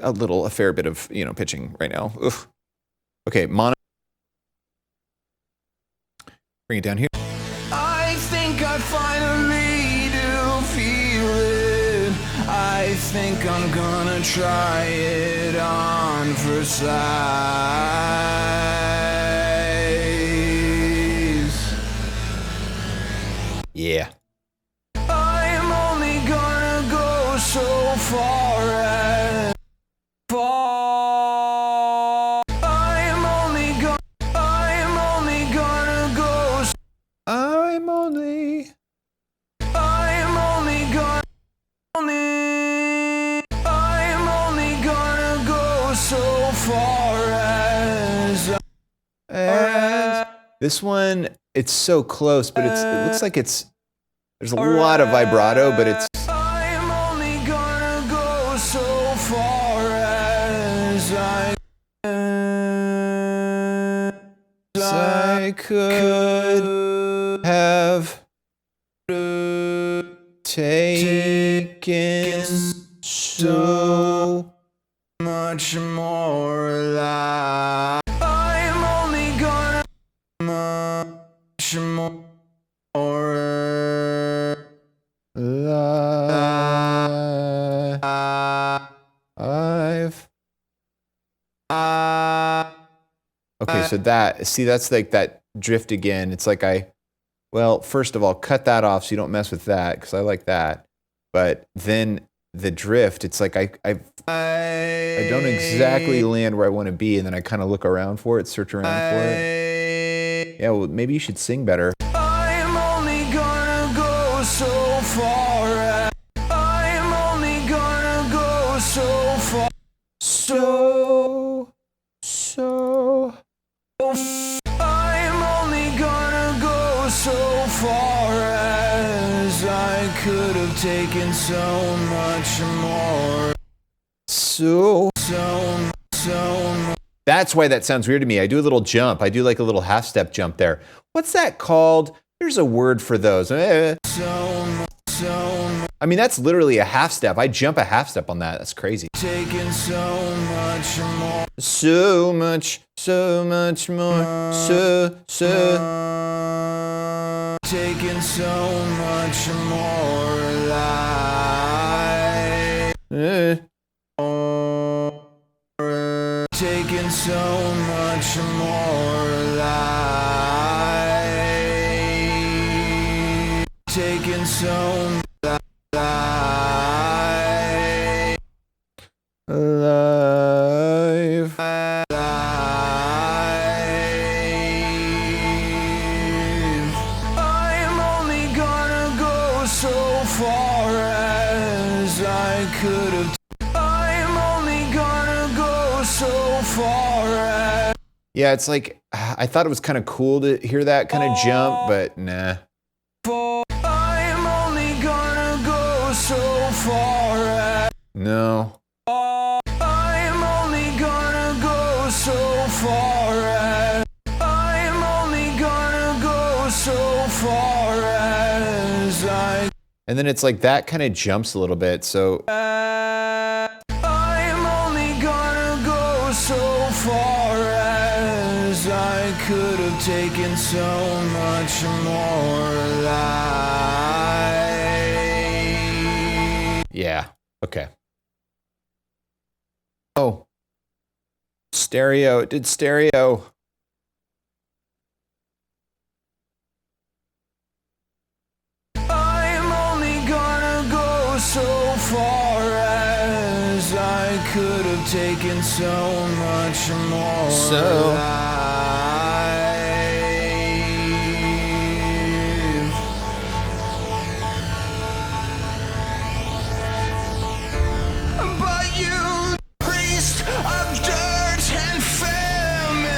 fair bit of pitching right now. Oof. Okay. Mono. Bring it down here. I think I finally do feel it. I think I'm gonna try it on for size. Yeah. I'm only gonna go so far as far. I'm only gonna go. I'm only gonna go so far as this one. It's so close, but it looks like there's a lot of vibrato, but it's. I'm only gonna go so far as I could have taken so much more alive. I'm only gonna much more alive. Okay, so that's like that drift again. It's like well, first of all, cut that off so you don't mess with that because I like that. But then the drift. It's like I don't exactly land where I want to be, and then I kind of look around for it, search around for it. Yeah, well, maybe you should sing better. I'm only gonna go so far. I'm only gonna go so far. So. I'm only gonna go so far as I could have taken so much more. So. That's why that sounds weird to me. I do a little jump. I do like a little half step jump there. What's that called? There's a word for those. I mean, that's literally a half step. I jump a half step on that. That's crazy. Taking so much more. So much more. Taking so much more life. Taking so much more life. Taking so much Alive. I'm only gonna go so far as I could have. I'm only gonna go so far as. Yeah, it's like, I thought it was kind of cool to hear that kind of jump, but nah. I'm only gonna go so far as. No. I'm only gonna go so far as. I'm only gonna go so far as I. And then it's like that kind of jumps a little bit, so. I'm only gonna go so far as I could have taken so much more life. Yeah, okay. Oh. Stereo, it did stereo. I'm only gonna go so far as I could have taken so much more life. But you, priest of dirt and family,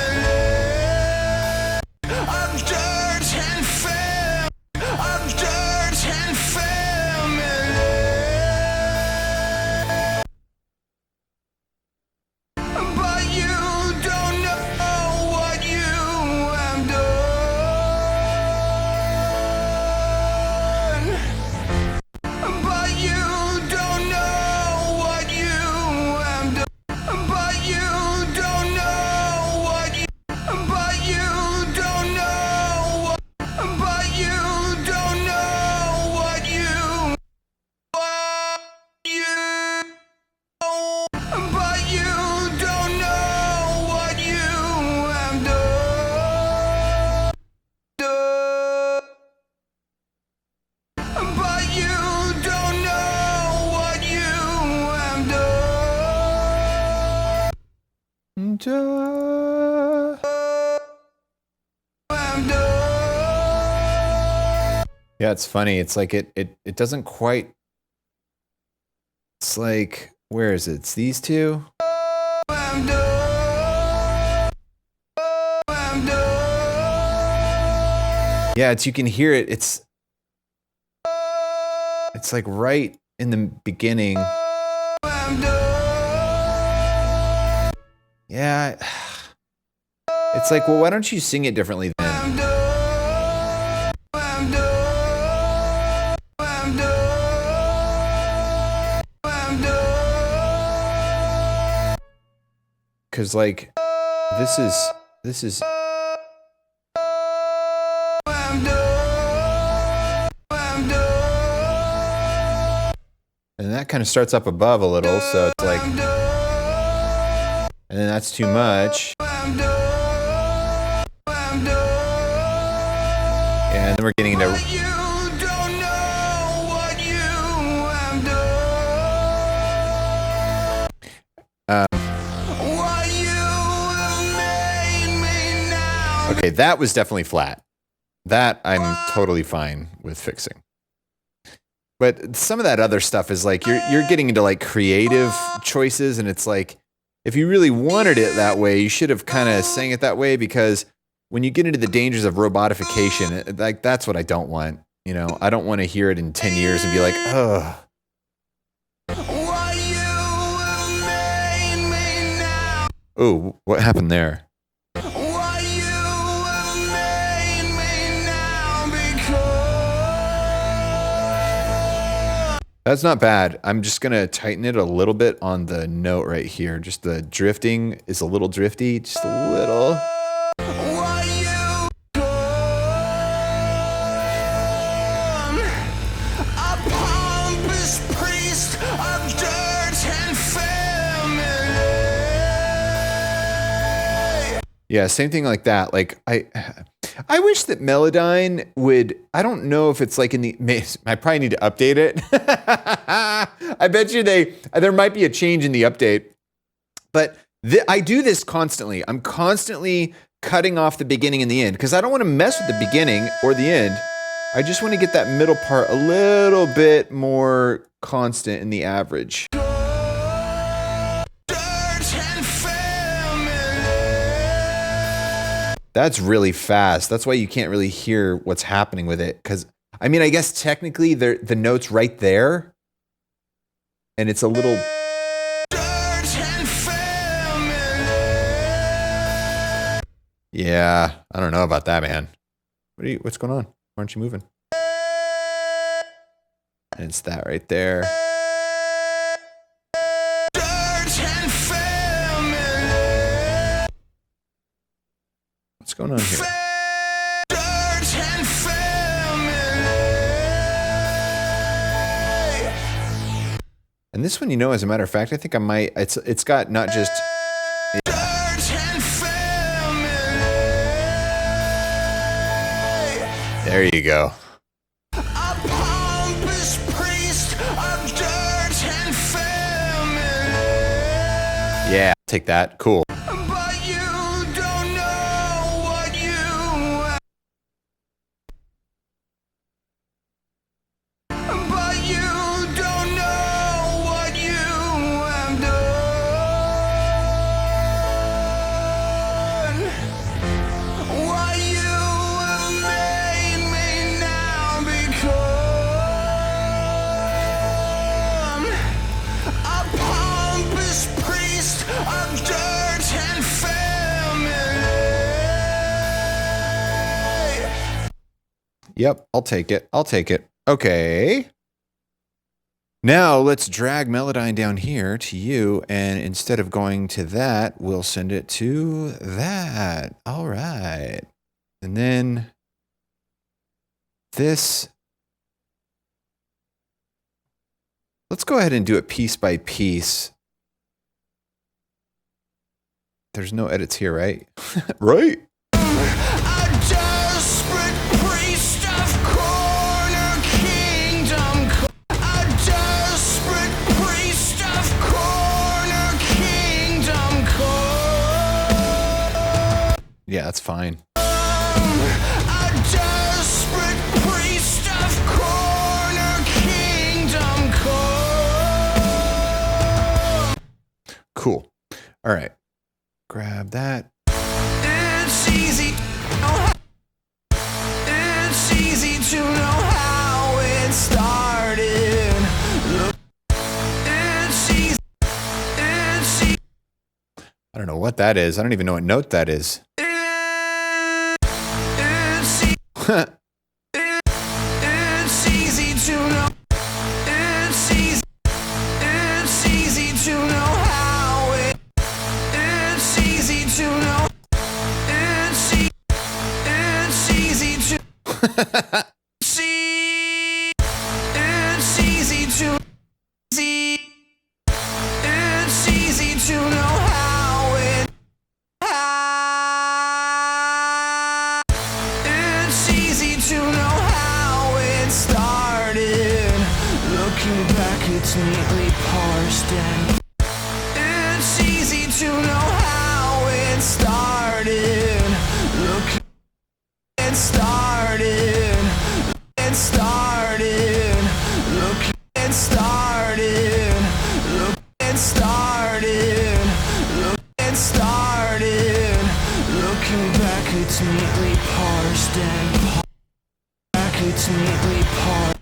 of dirt and family, of dirt and family. But you don't know what you have done. But you don't know what you have done. But you don't know what you. But you don't know what. But you don't know what you. But you don't know what you have done. But you don't know what you have done. Yeah, it's funny. It's like it doesn't quite. It's like, where is it? It's these two. Yeah, it's, you can hear it. It's like right in the beginning. Yeah. It's like, well, why don't you sing it differently then? Cause like, this is. And that kind of starts up above a little, so it's like, and then that's too much. Yeah, and then we're getting into. You don't know what you have done. What you have made me now. Okay, that was definitely flat. That I'm totally fine with fixing. But some of that other stuff is like you're getting into like creative choices, and it's like if you really wanted it that way, you should have kind of sang it that way, because when you get into the dangers of robotification, like that's what I don't want. You know, I don't want to hear it in 10 years and be like, ugh. What you have made me now. Oh, what happened there? What you have made me now because. That's not bad. I'm just going to tighten it a little bit on the note right here. Just the drifting is a little drifty, just a little. What you become, a pompous priest of dirt and family. Yeah, same thing like that. Like I wish that Melodyne would, I don't know if it's like in the, I probably need to update it. I bet you there might be a change in the update, but I do this constantly. I'm constantly cutting off the beginning and the end because I don't want to mess with the beginning or the end. I just want to get that middle part a little bit more constant in the average. That's really fast. That's why you can't really hear what's happening with it. Because, I mean, I guess technically the note's right there. And it's a little... Yeah, I don't know about that, man. What's going on? Why aren't you moving? And it's that right there. What's going on here? And this one, you know, as a matter of fact, I think I might. It's got not just. Yeah. There you go. Yeah, take that. Cool. Yep, I'll take it. I'll take it. Okay. Now let's drag Melodyne down here to you, and instead of going to that, we'll send it to that. All right. And then this. Let's go ahead and do it piece by piece. There's no edits here, right? Right? Yeah, that's fine. Cool. All right. Grab that. It's easy. It's easy to know how it started. Look, it's easy. It's easy. I don't know what that is. I don't even know what note that is. It's easy to know. It's easy. It's easy to know how it. It's easy to know. It's easy to see. It's easy to see. It's easy to know how it. It's easy to know how it started. Looking back, it's neatly parsed and it's packets neatly parsed.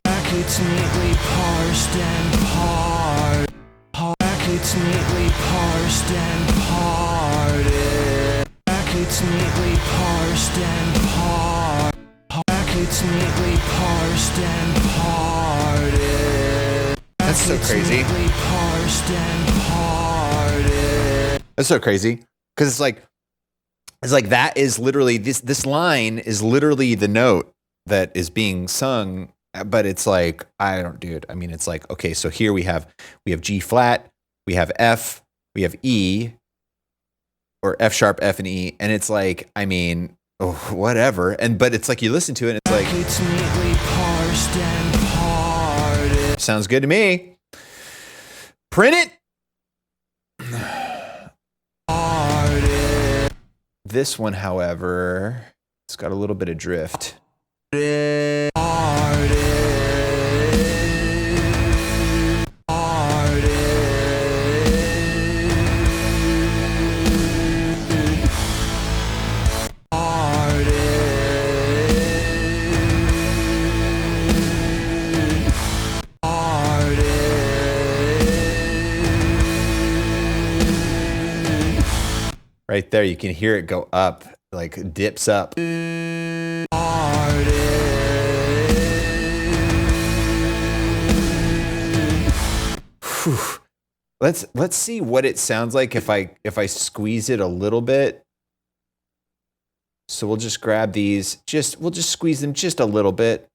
Packets neatly parsed and parted. Packets neatly parsed and parted. Packets neatly parsed and parted. Packets neatly parsed and parted. That's so crazy. Neatly parsed and parted. That's so crazy because it's like that is literally this line is literally the note that is being sung, but it's like I don't do it. I mean, it's like okay, so here we have G flat, we have F, we have E, or F sharp, F and E, and it's like I mean, oh, whatever. But it's like you listen to it, and it's like It's neatly parsed and parted. sounds good to me. Print it. This one, however, it's got a little bit of drift. Right there, you can hear it go up, like dips up. Whew. Let's see what it sounds like if I squeeze it a little bit. So we'll just grab these, we'll just squeeze them just a little bit.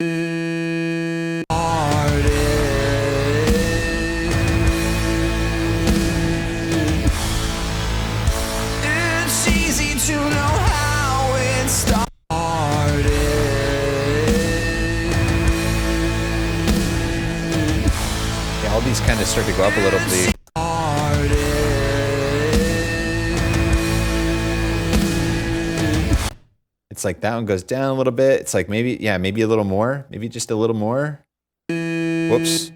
It's easy to know how it started. Yeah, all these kind of start to go up a little bit. It's like that one goes down a little bit. It's like maybe a little more. Maybe just a little more. Whoops.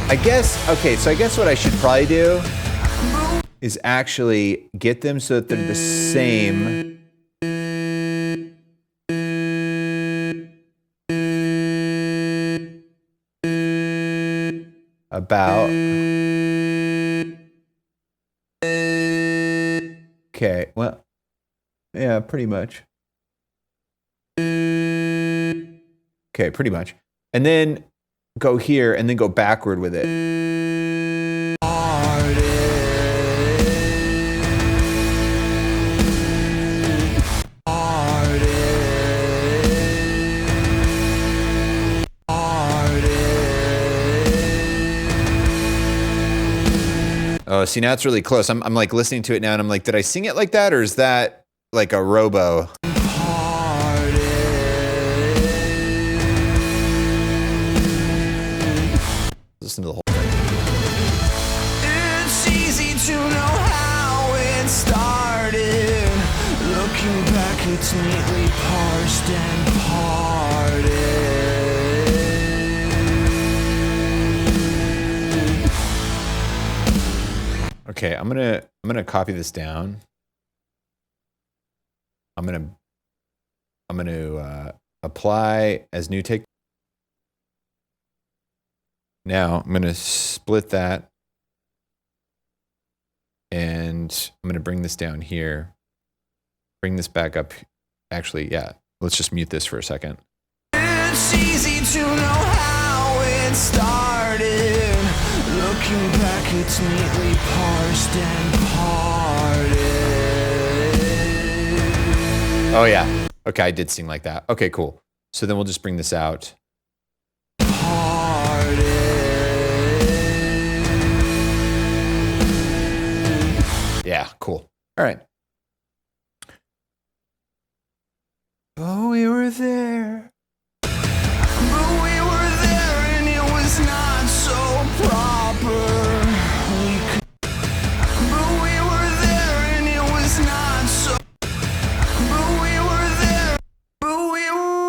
I guess what I should probably do is actually get them so that they're the same. About. Okay, well, yeah, pretty much. Okay, pretty much. And then go here and then go backward with it. Oh, see, now it's really close. I'm like listening to it now and I'm like, did I sing it like that or is that like a robo? Listen to the whole thing. It's easy to know how it started. Looking back, it's neatly parsed and parted. Okay, I'm gonna copy this down. I'm gonna apply as new take. Now I'm gonna split that, and I'm gonna bring this down here. Bring this back up. Actually, yeah. Let's just mute this for a second. It's easy to know how it started. Looking back, it's neatly parsed and parted. Oh yeah. Okay, I did sing like that. Okay, cool. So then we'll just bring this out. Yeah, cool. All right. Oh, we were there. But we were there and it was not so proper. But we were there and it was not so. But we were there. But we were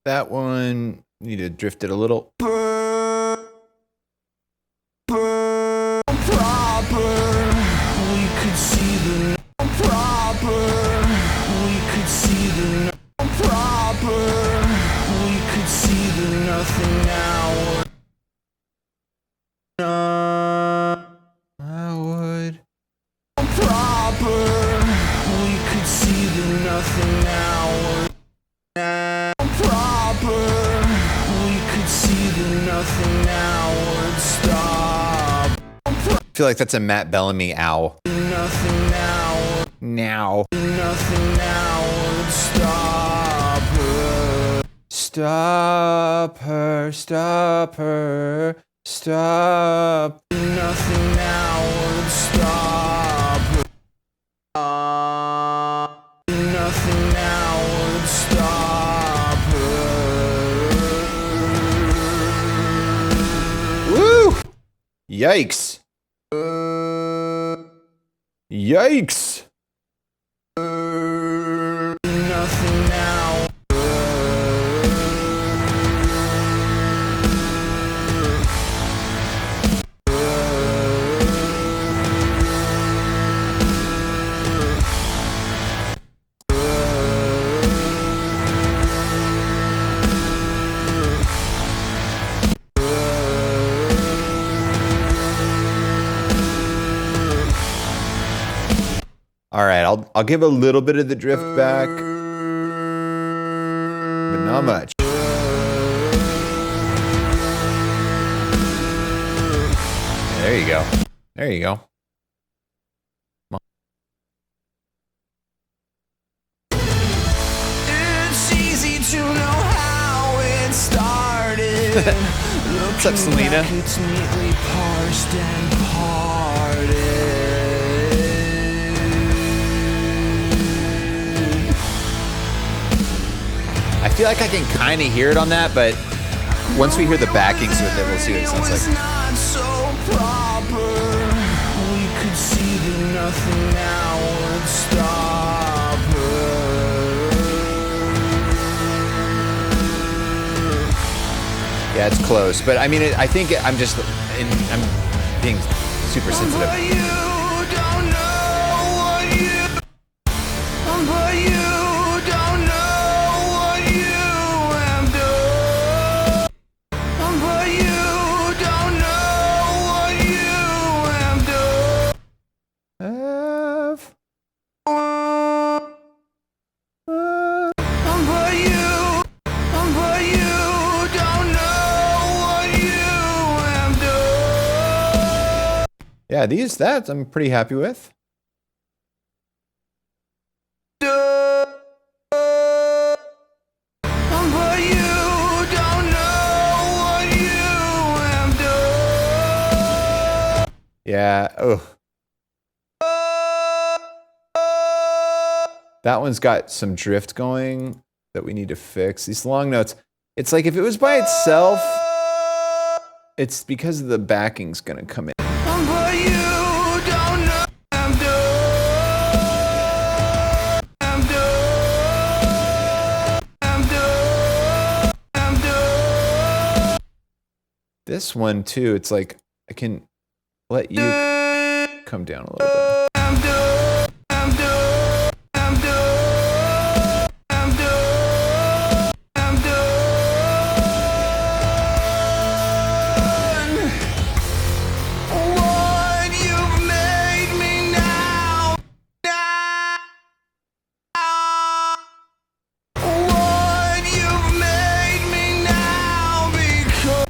That one, need to drift it a little. I feel like that's a Matt Bellamy ow. Nothing now. Now. Nothing now would stop her. Stop her, stop her, stop. Nothing now would stop her. Nothing now would stop her. Woo! Yikes. Yikes. Nothing now. All right, I'll give a little bit of the drift back, but not much. There you go. There you go. It's easy to know how it started. What's up, Selena? It's neatly parsed and parted. I feel like I can kind of hear it on that, but once we hear the backings with it, we'll see what it sounds like. Not so proper. We could see that nothing now would stop her. Yeah, it's close, but I mean, I think I'm being super sensitive. But you don't know what you. But you don't know what you have done. But you don't know what you have done. But you don't know what you have done. Yeah, that I'm pretty happy with. But you don't know what you have done. Yeah. Oh, that one's got some drift going that we need to fix. These long notes. It's like if it was by itself, it's because the backing's gonna come in. But you don't know I'm done. I'm done. I'm done. I'm done. This one too. It's like I can let you come down a little bit. I'm done. I'm done. I'm done. I'm done. I'm done. What you've made me now. What you've made me now because.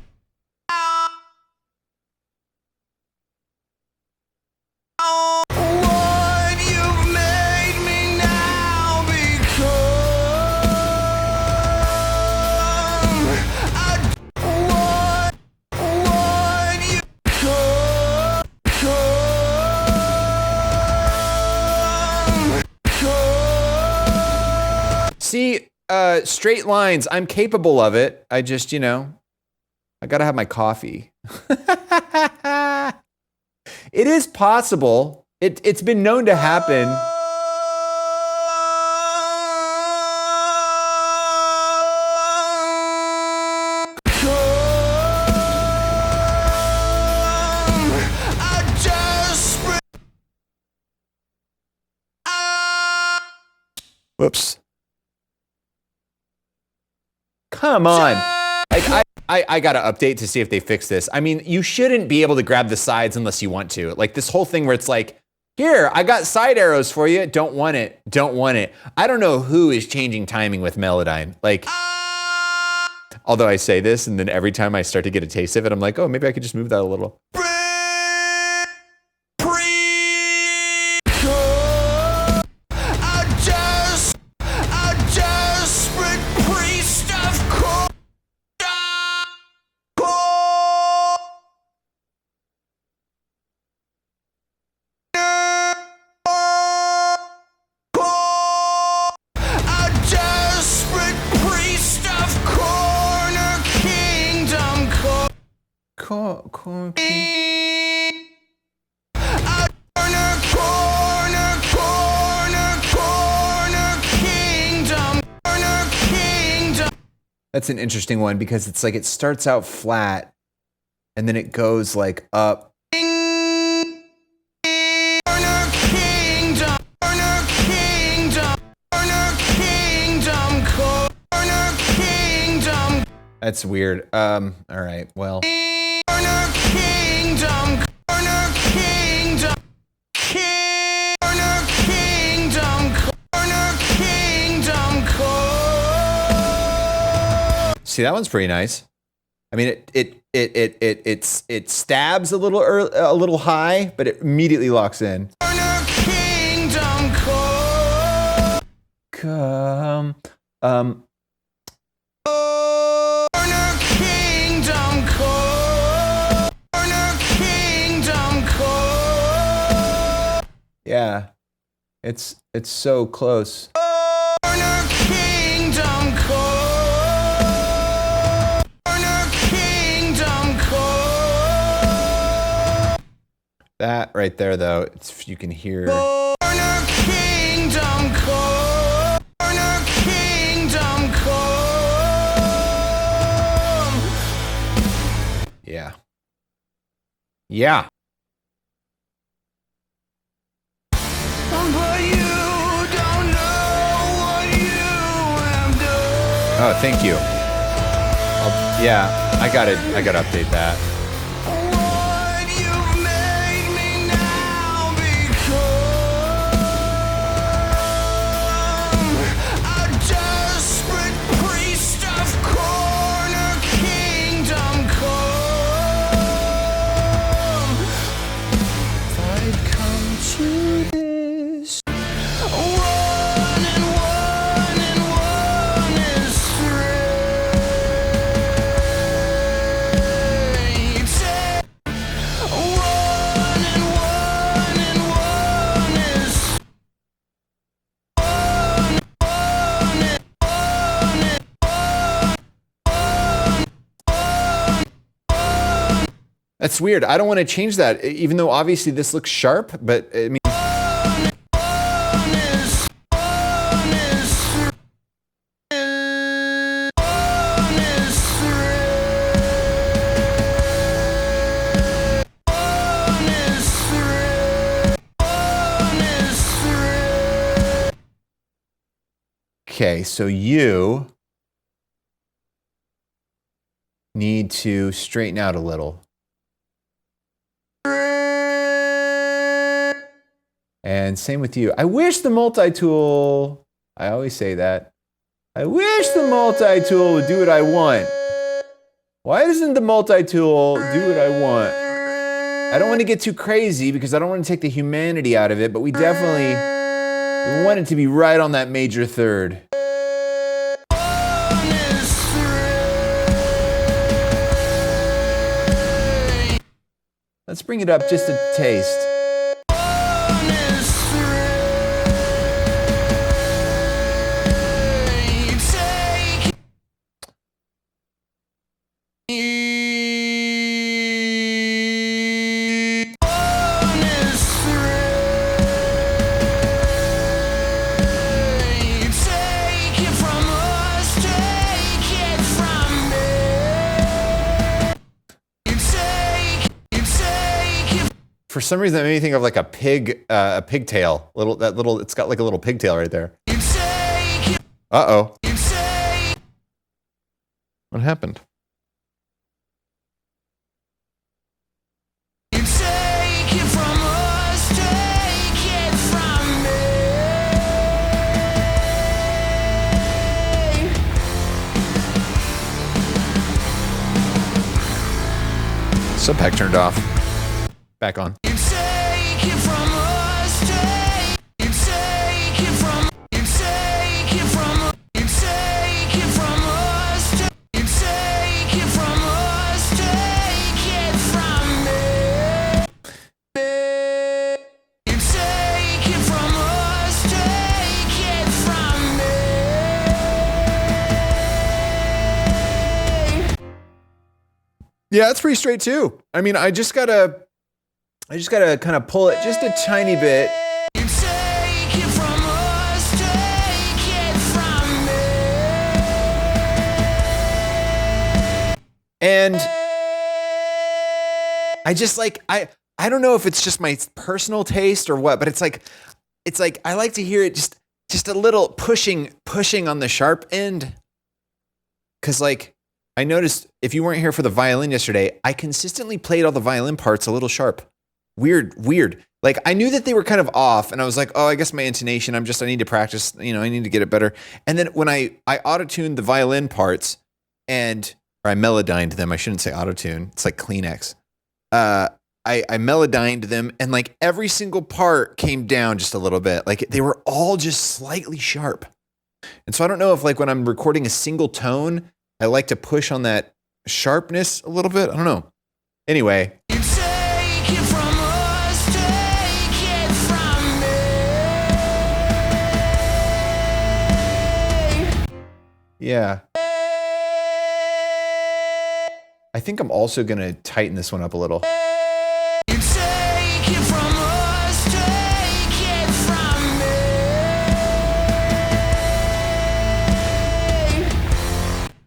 What you've made me now become. What you come. See, straight lines. I'm capable of it. I just, I gotta have my coffee. It is possible. It's been known to happen. Whoops. Come on. Like I got to update to see if they fix this. I mean, you shouldn't be able to grab the sides unless you want to. Like this whole thing where it's like, here, I got side arrows for you. Don't want it. Don't want it. I don't know who is changing timing with Melodyne. Like, although I say this and then every time I start to get a taste of it, I'm like, oh, maybe I could just move that a little. That's an interesting one because it's like it starts out flat and then it goes like up. That's weird. All right, well. See, that one's pretty nice. I mean, it stabs a little high, but it immediately locks in. Come, yeah, it's so close. That right there, though, it's, you can hear. Yeah. Yeah. Oh, thank you. Yeah, I gotta update that. That's weird. I don't want to change that, even though obviously this looks sharp, but I mean. Okay, so you need to straighten out a little. And same with you. I wish the multi-tool, I always say that. I wish the multi-tool would do what I want. Why doesn't the multi-tool do what I want? I don't want to get too crazy because I don't want to take the humanity out of it, but we definitely want it to be right on that major third. Let's bring it up just a taste. For some reason, that made me think of like a pigtail. It's got like a little pigtail right there. Uh-oh. You say What happened? you take it from us, take it from me. Subpack turned off. Back on. You take it from us, you take it from, you take it from, you take it from us, you take it from us, take it from me. You take it from us, take it from me. Yeah, it's pretty straight too. I mean, I just gotta kind of pull it just a tiny bit. You take it from us, take it from me. And I just like I don't know if it's just my personal taste or what, but it's like I like to hear it just a little pushing on the sharp end. Cause like I noticed if you weren't here for the violin yesterday, I consistently played all the violin parts a little sharp. Weird. Like I knew that they were kind of off and I was like, oh, I guess my intonation, I need to practice, I need to get it better. And then when I auto-tuned the violin parts or I melodined them, I shouldn't say auto-tune. It's like Kleenex. I melodined them and like every single part came down just a little bit. Like they were all just slightly sharp. And so I don't know if like when I'm recording a single tone, I like to push on that sharpness a little bit. I don't know. Anyway. You take it from us, take it from me. Yeah. I think I'm also going to tighten this one up a little. You take it from us, take it from me.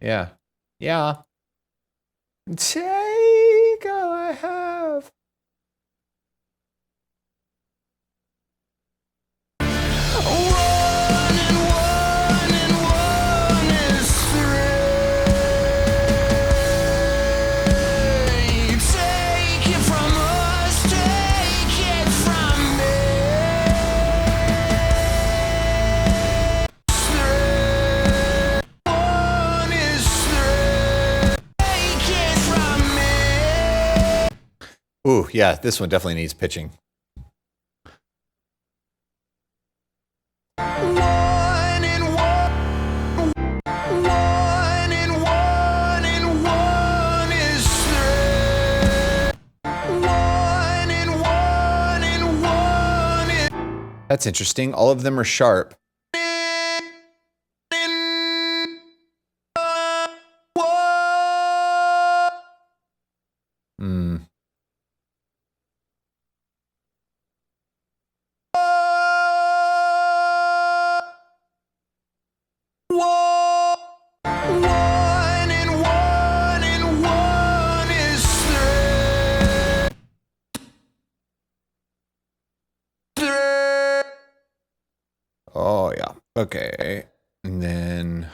Yeah. Take all I have. One and one is three. You take it from us, take it from me. Three. One is three. Take it from me. Ooh, yeah, this one definitely needs pitching. One and one is three. One and one is That's interesting. All of them are sharp. Hmm. One and one is three. Three. Oh, yeah. Okay. And then...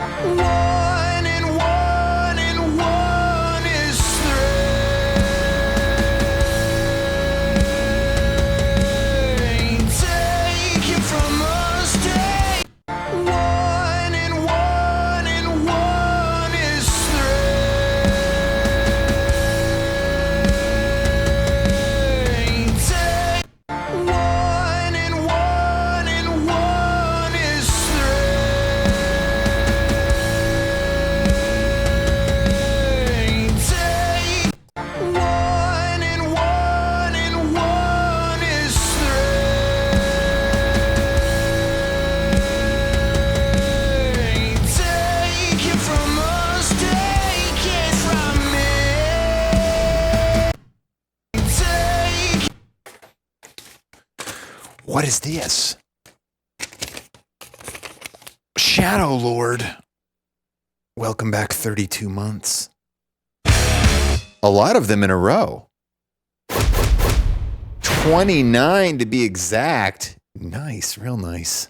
One and one is three. Take it from us, take. One and one is three. Take one and one is three. Take one and one is three. Take it from us, take it from me. Take. What is this? Shadow Lord. Welcome back 32 months. A lot of them in a row. 29 to be exact. Nice, real nice.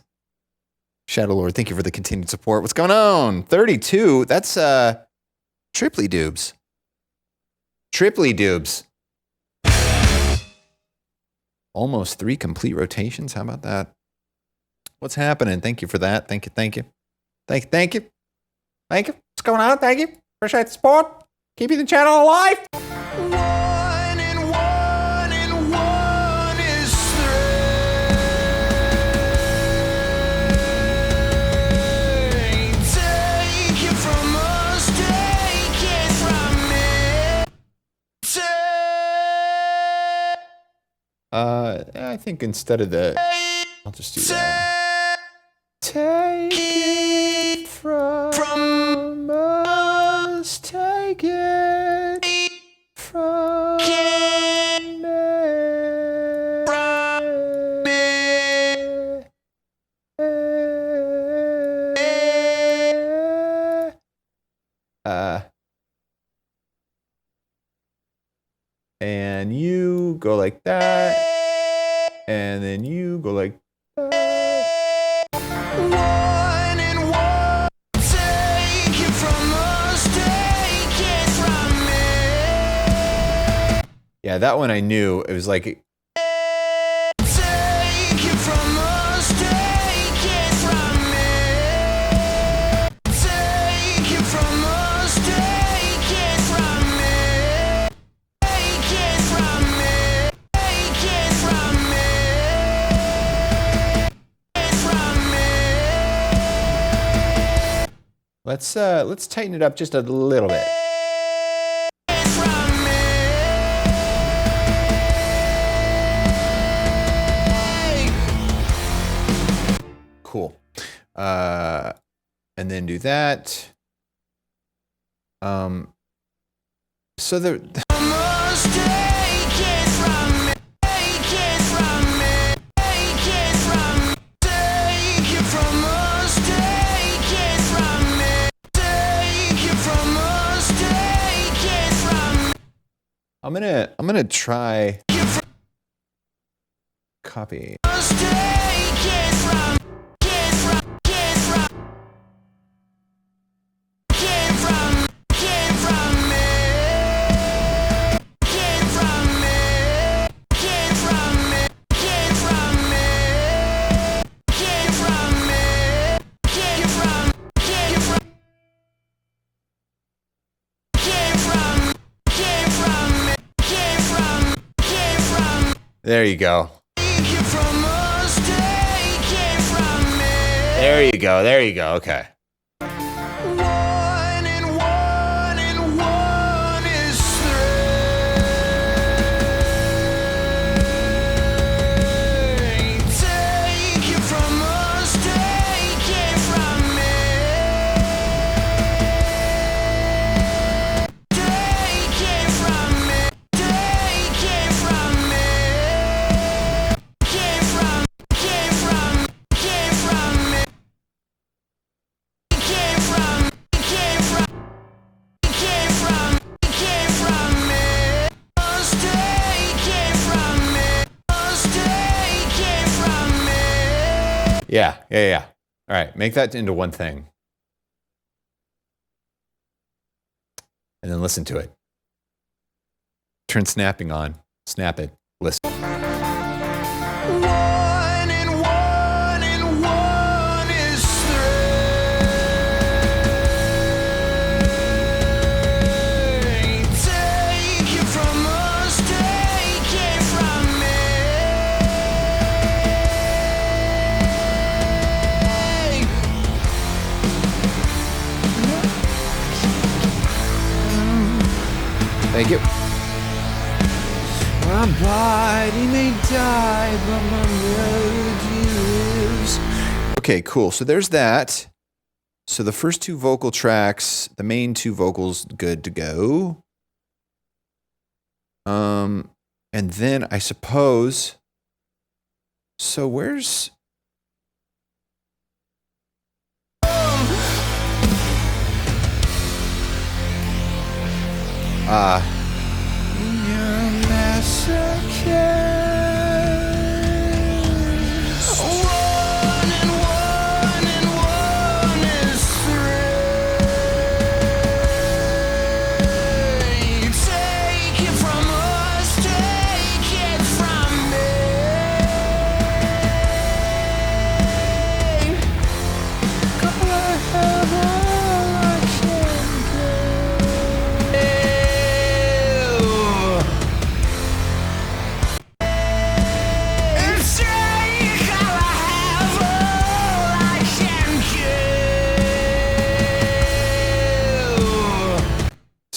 Shadow Lord, thank you for the continued support. What's going on? 32. That's triply doobs. Triply doobs. Almost 3 complete rotations. How about that? What's happening? Thank you for that. Thank you. Thank you. Thank you. Thank you. What's going on? Thank you. Appreciate the support. Keeping the channel alive. 1 and 1 and 1 is 3. Take it from us, take it from me. I think instead of the, I'll just do that. Take it from us, take it from and you go like that, and then you go like that. 1 and 1, take it from us, take it from me. Yeah, that one I knew. It was like, Take it from us, take it from me. Take it from us, take it from me. Take it from me. Take it from me. Take it from me. let's tighten it up just a little bit. Take it from me. Cool. And then do that. So Must take it from me. Take it from me. Take it from me. Take it from us. Take it from me. Take it from us. Take it from me. I'm gonna try copy. Us take it from. Get from. Get from. Get from. Get from me. Get from me. Get from me. Get from me. Get from me. Get from. Get from. Get from. Get from me. Get from. Get from. There you go. Take it from us. Take it from me. There you go. There you go. Okay. 1 and 1 and 1 is 3. Take it from us, take it from me. Take it from me. Take it from me. Get from. Get from. Get from me. Get from. Get from. Get from. Get from me. Must take it from me. Must take it from me. Yeah. All right. Make that into one thing. And then listen to it. Turn snapping on. Snap it. Listen. 1 and 1 and 1 is 3. Take it from us, take it from me. Thank you. My body may die, but my melody lives. Okay, cool. So there's that. So the first 2 vocal tracks, the main 2 vocals, good to go. And then I suppose. So where's? You're a masochist.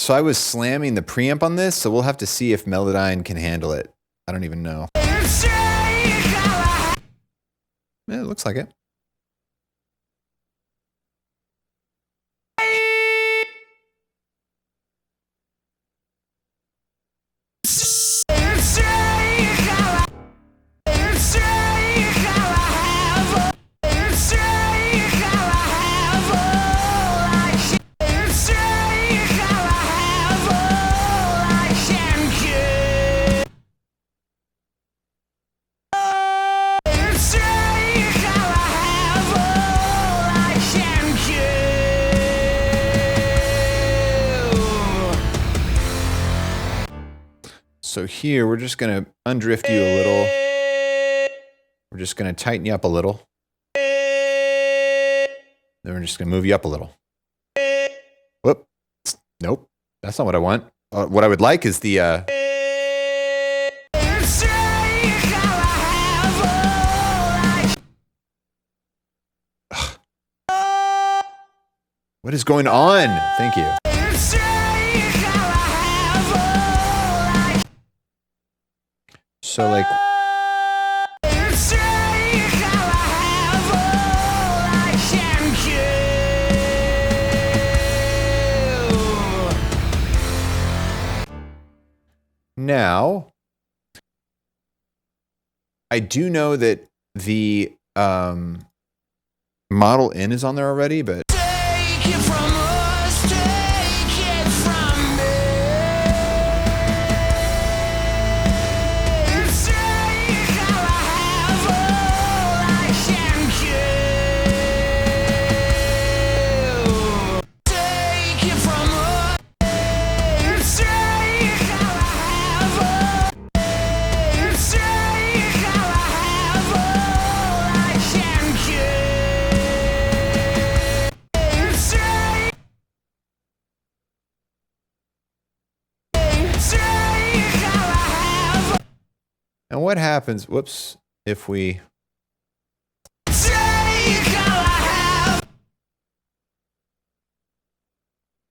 So I was slamming the preamp on this, so we'll have to see if Melodyne can handle it. I don't even know. Yeah, it looks like it. So here, we're just going to undrift you a little. We're just going to tighten you up a little. Then we're just going to move you up a little. Whoop. Nope. That's not what I want. What I would like is the... What is going on? Thank you. So like... Now, I do know that the Model N is on there already, but... Take it from us, take it from me. Take all I have, all I can give. Take it from us, take all I have, take all I have, all I can And what happens, whoops, if we...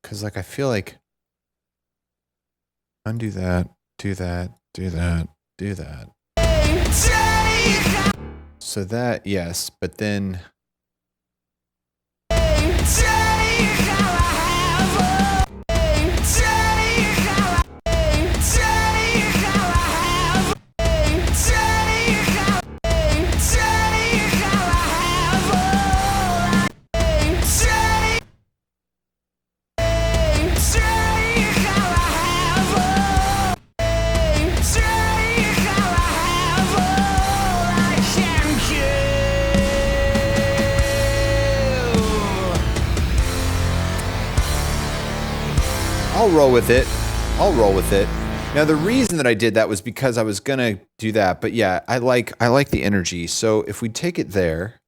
Because like I feel like... Undo that, do that, do that, do that. So that, yes, but then... I'll roll with it. I'll roll with it. Now the reason that I did that was because I was gonna do that, but yeah, I like the energy. So if we take it there.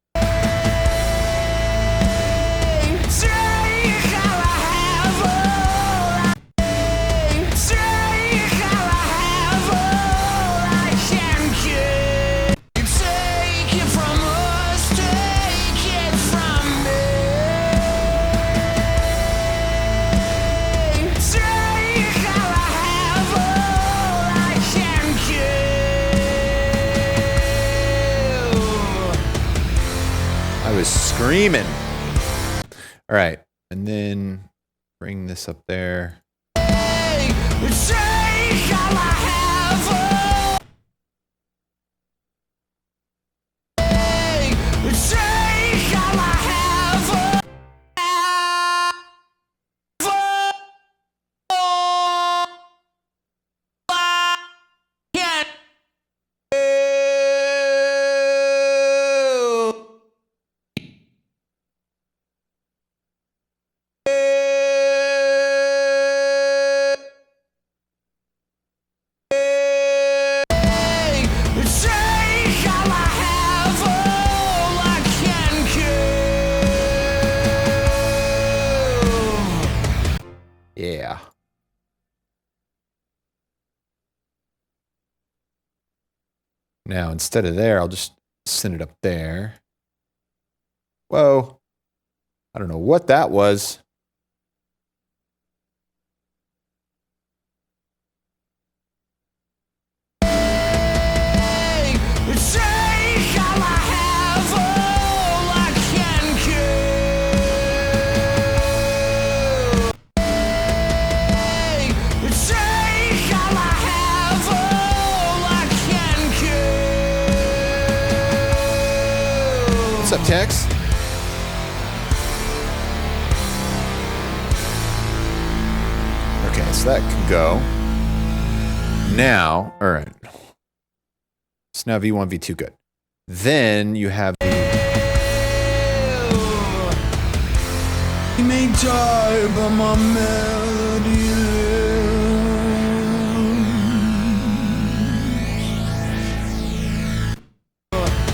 Was screaming. All right, and then bring this up there. Take all I have. Take all I have. Yeah. Now, instead of there, I'll just send it up there. Whoa. I don't know what that was. text. Okay, so that can go. Now, all right. So now V1, V2, good. Then you have the... You may die, but my melody lives.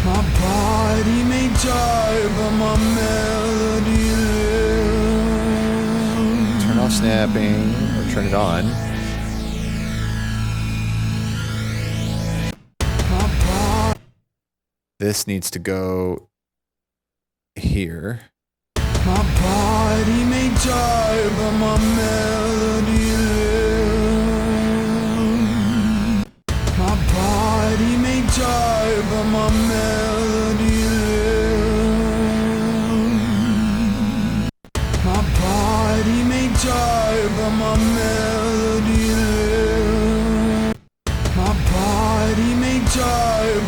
My body may die, but my melody lives. Turn off snapping, or turn it on. This needs to go here. My body may die, but my melody lives. My body may die, but my melody lives. My body may die, but my melody lives. My body may die.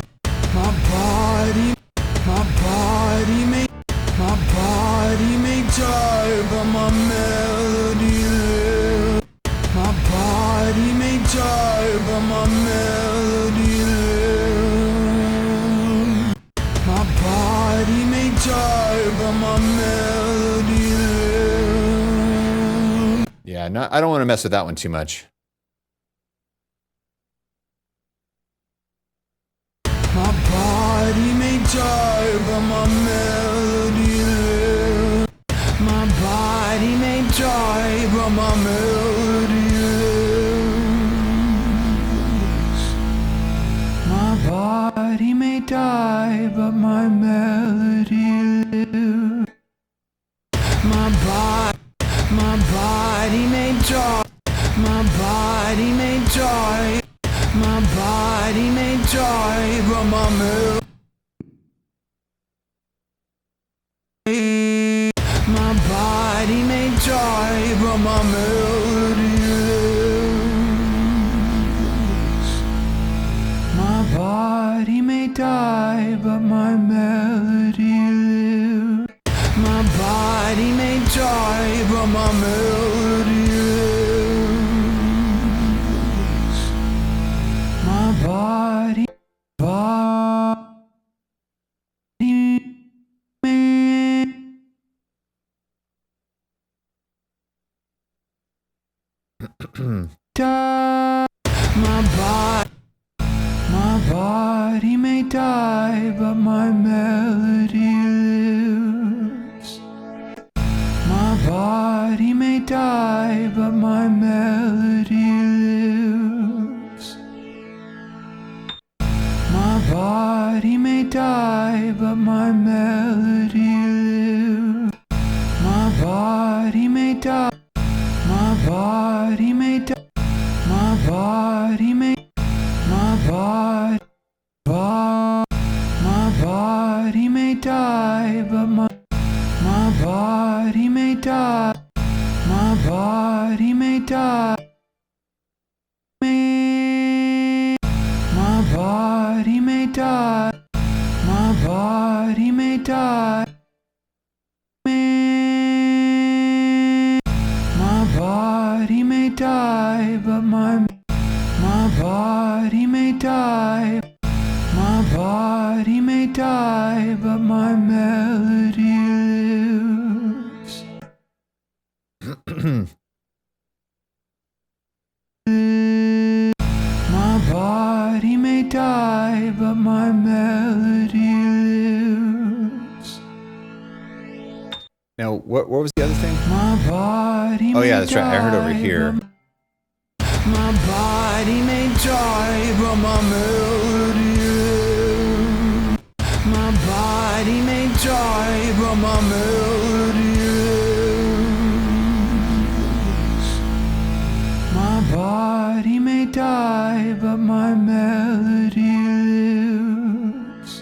My body may die, but my melody lives. My body may die, but my melody lives. My body may die, but my melody lives. Yeah, I don't want to mess with that one too much. My body may die, but my melody lives. My body may die, but my melody lives. My body may die, but my melody lives. My body may die. My body may die. My body may die, but my melody. My body may die, but my melody lives. My body may die, but my melody lives. My body may die, but my melody lives. My body die. My body may die, but my melody lives. My body may die, but my melody lives. My body may die, but my melody lives. My body may die. My body may die. My body may. My body. My body may die, but my body may die. My body may die. My body may die. My body may die. My body may die, but my body may die. My body may die, but my melody lives. My body may die, but my melody lives. Now, what was the other thing? My body Oh may yeah, that's right. I heard over die, here. but my body may die, but my melody lives. My body may die, but my melody lives. My body may die, but my melody lives.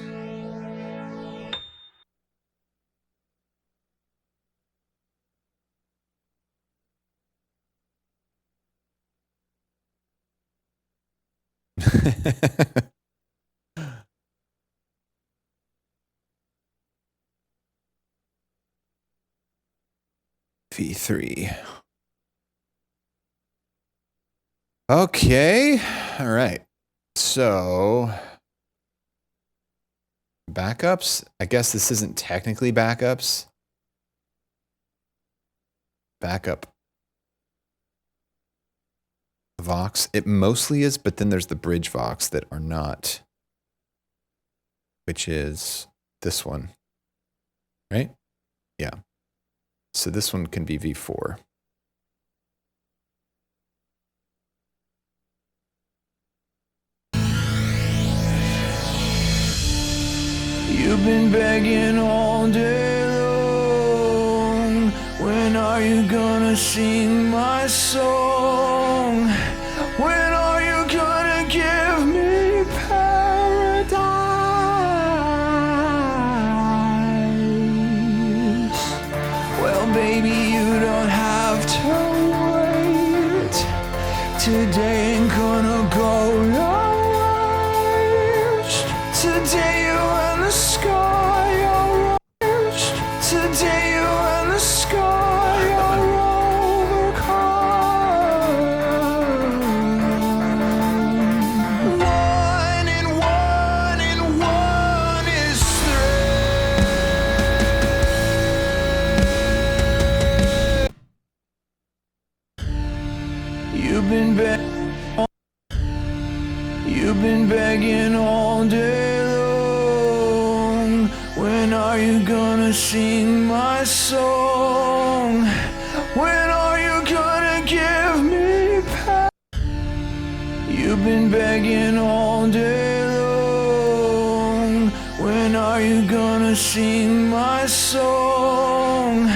V3. Okay. All right. So backups. I guess this isn't technically backups. Backup. Vox. It mostly is, but then there's the bridge Vox that are not, which is this one, right? Yeah. So this one can be V4. You've been begging all day long. When are you gonna sing my song? When are you gonna give me paradise? Well, baby, you don't have to wait. Today ain't gonna go your way. Today you and the sky are reached. Today you and the sky are overcome. One and one is three. You've been begging all day long. When are you gonna sing my song? When are you gonna give me You've been begging all day long. When are you gonna sing my song?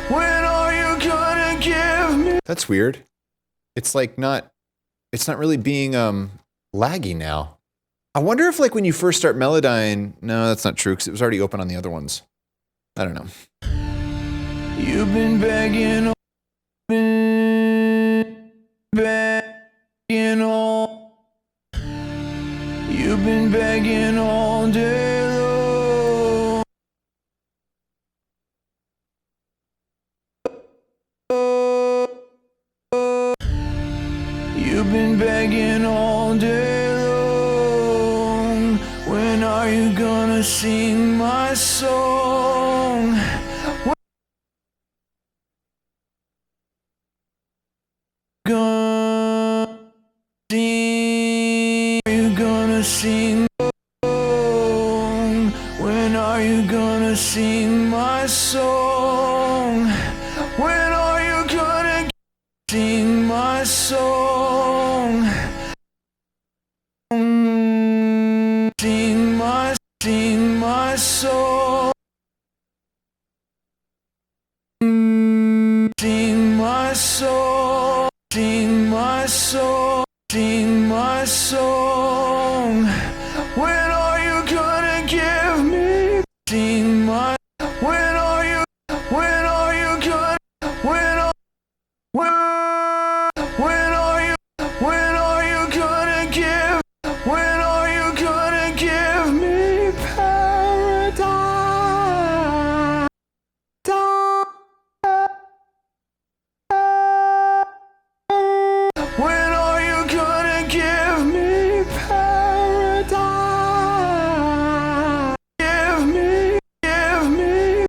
When are you gonna give me That's weird. It's like not, it's not really being laggy now. I wonder if like when you first start Melodyne, no, that's not true because it was already open on the other ones. I don't know. You've been begging all. You've been begging all day long. You've been begging all day long. When are you gonna sing my song? Gonna sing? Are you gonna sing? When are you gonna sing my song? When are you gonna sing my song? Sing my song. Sing my song. Sing my song. Sing my song. When are you gonna give me? Sing my. When are you gonna? When are you gonna give? When are you gonna give me paradise? When are you gonna give me paradise? Give me paradise.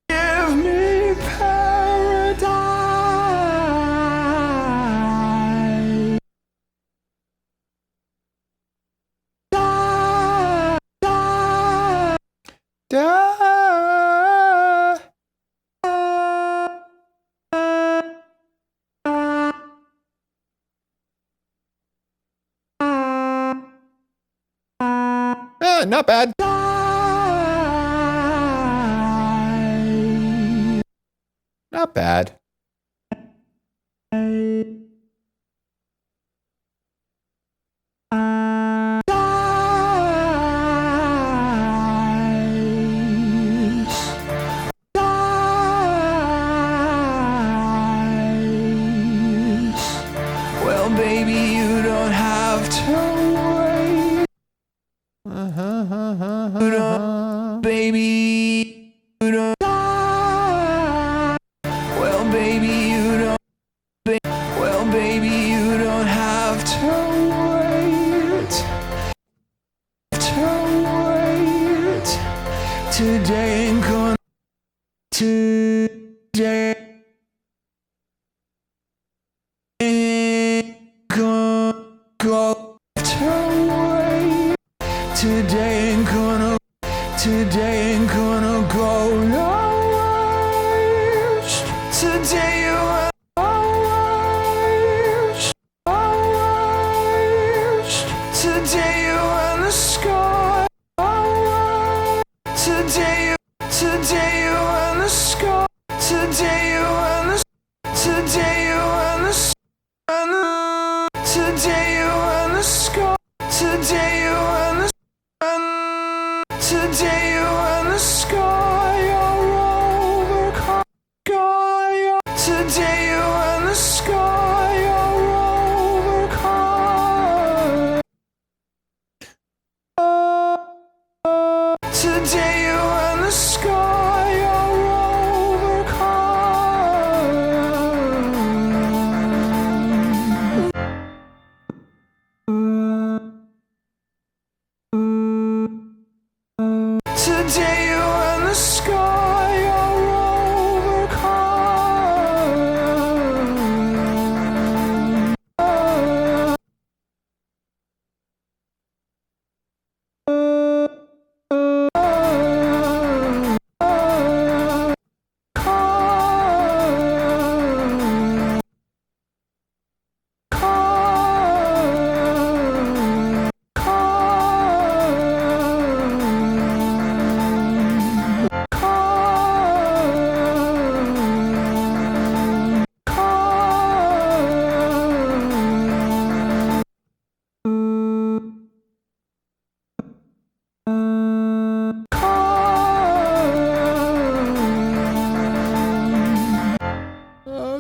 Give me paradise. Not bad. Not bad. Well, baby, you don't have to wait. baby, you don't. Well, baby, you don't have to wait. Today ain't gonna. Today ain't gonna go away. Today ain't gonna. Today ain't gonna go nowhere. Today you are always. Today you in the sky. Today you in the sky. Today you in the. Today you in the. Today you in the sky. Today you in the. Today you in the sky. You're overcome. Today you in the sky. You're overcome. Today you in the sky. You're overcome. Today you in the sky. You're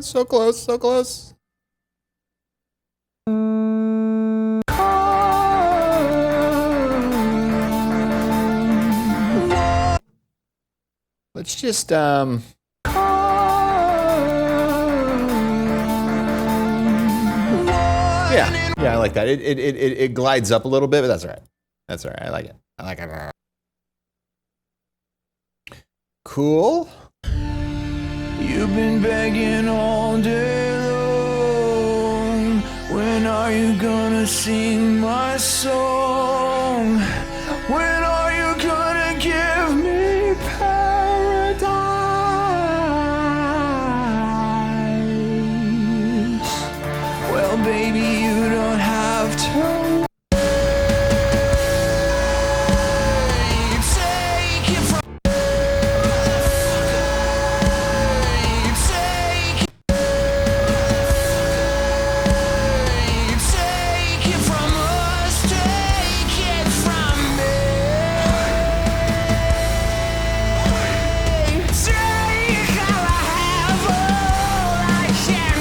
So close, so close. Let's just yeah, I like that. It glides up a little bit, but that's all right. That's all right. I like it. I like it. Cool. You've been begging all day long. When are you gonna sing my song? When are you gonna give me paradise? Well, baby, you don't have to. Take it from. Take it from us, take it from me. Take all I have, all I can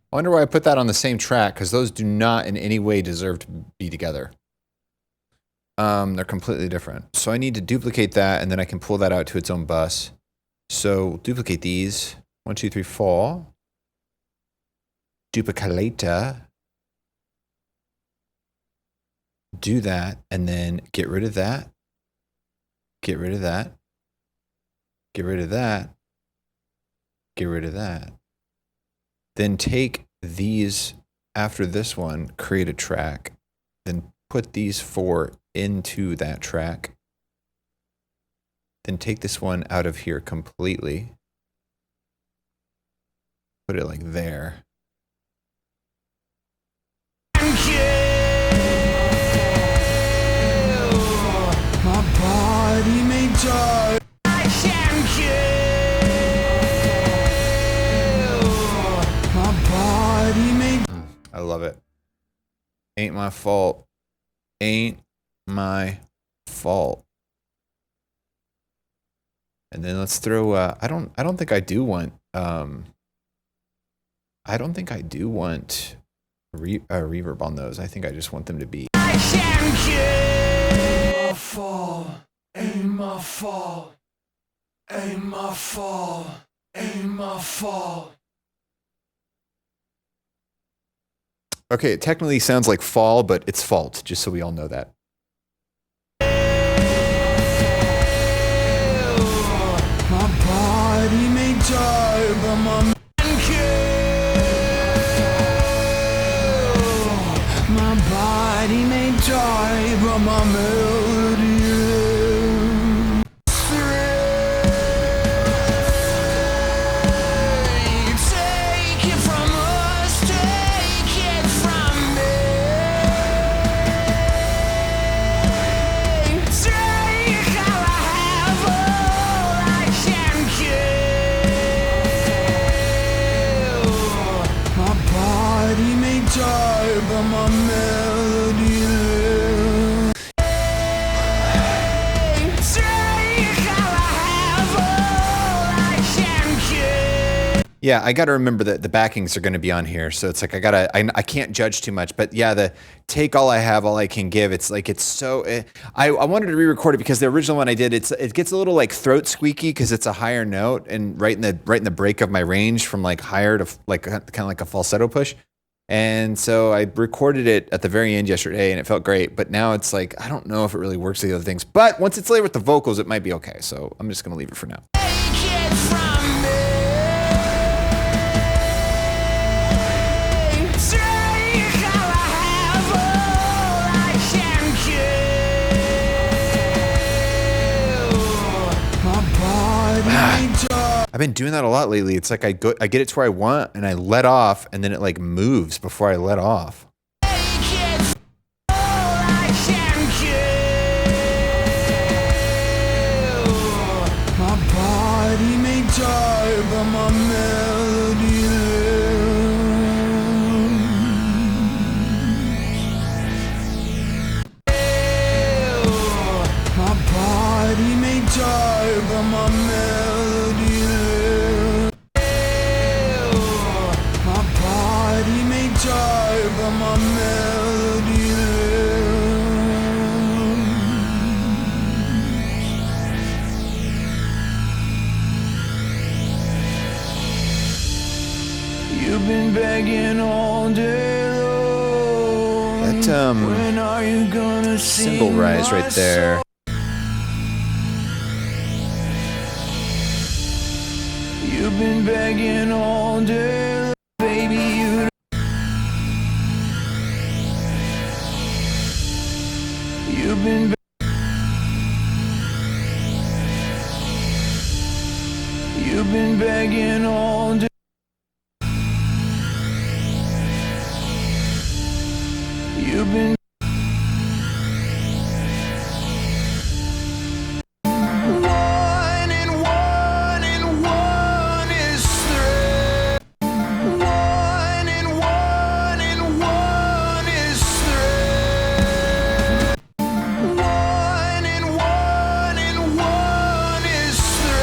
I wonder why I put that on the same track, because those do not in any way deserve to be together. They're completely different. So I need to duplicate that, and then I can pull that out to its own bus. So duplicate these. 1, 2, 3, 4. Duplicator. Do that, and then get rid of that. Get rid of that. Get rid of that. Get rid of that. Then take these after this one, create a track, then put these 4 into that track. Then take this one out of here completely. Put it like there. My body may die. I can kill. My body may. I love it. Ain't my fault. Ain't my fault. And then let's throw. I don't think I do want. I don't think I do want reverb on those. I think I just want them to be. I can kill. My fault. Ain't my fault. Ain't my fault. Ain't my fault. Okay, it technically sounds like fall, but it's fault. Just so we all know that. My body may die, but my man kill. My body may die, but my melody lives. Take it from us, take it from me. Take all I have, all I can kill. My body may die, but my melody lives. Take all I have, all I can kill. Yeah, I got to remember that the backings are going to be on here, so it's like I can't judge too much. But yeah, the take all I have, all I can give. It's like it's so. I wanted to re-record it because the original one I did, it gets a little like throat squeaky because it's a higher note and right in the break of my range from like higher to like kind of like a falsetto push. And so I recorded it at the very end yesterday, and it felt great. But now it's like I don't know if it really works with the other things. But once it's laid with the vocals, it might be okay. So I'm just going to leave it for now. Take it from me. Take all I have, all I can kill. My body may die. I've been doing that a lot lately. It's like I get it to where I want, and I let off, and then it like moves before I let off. Take it all I can kill. My body may die, but my melody lives. My body may die, but my melody lives. My body may die, but my melody lives. You've been begging all day long. That When are you gonna sing cymbal rise my right there. song? You've been begging all day, baby. You've been. You've been begging all day. You've been. One and one and one is three. One and one and one is three. One and one and one is three.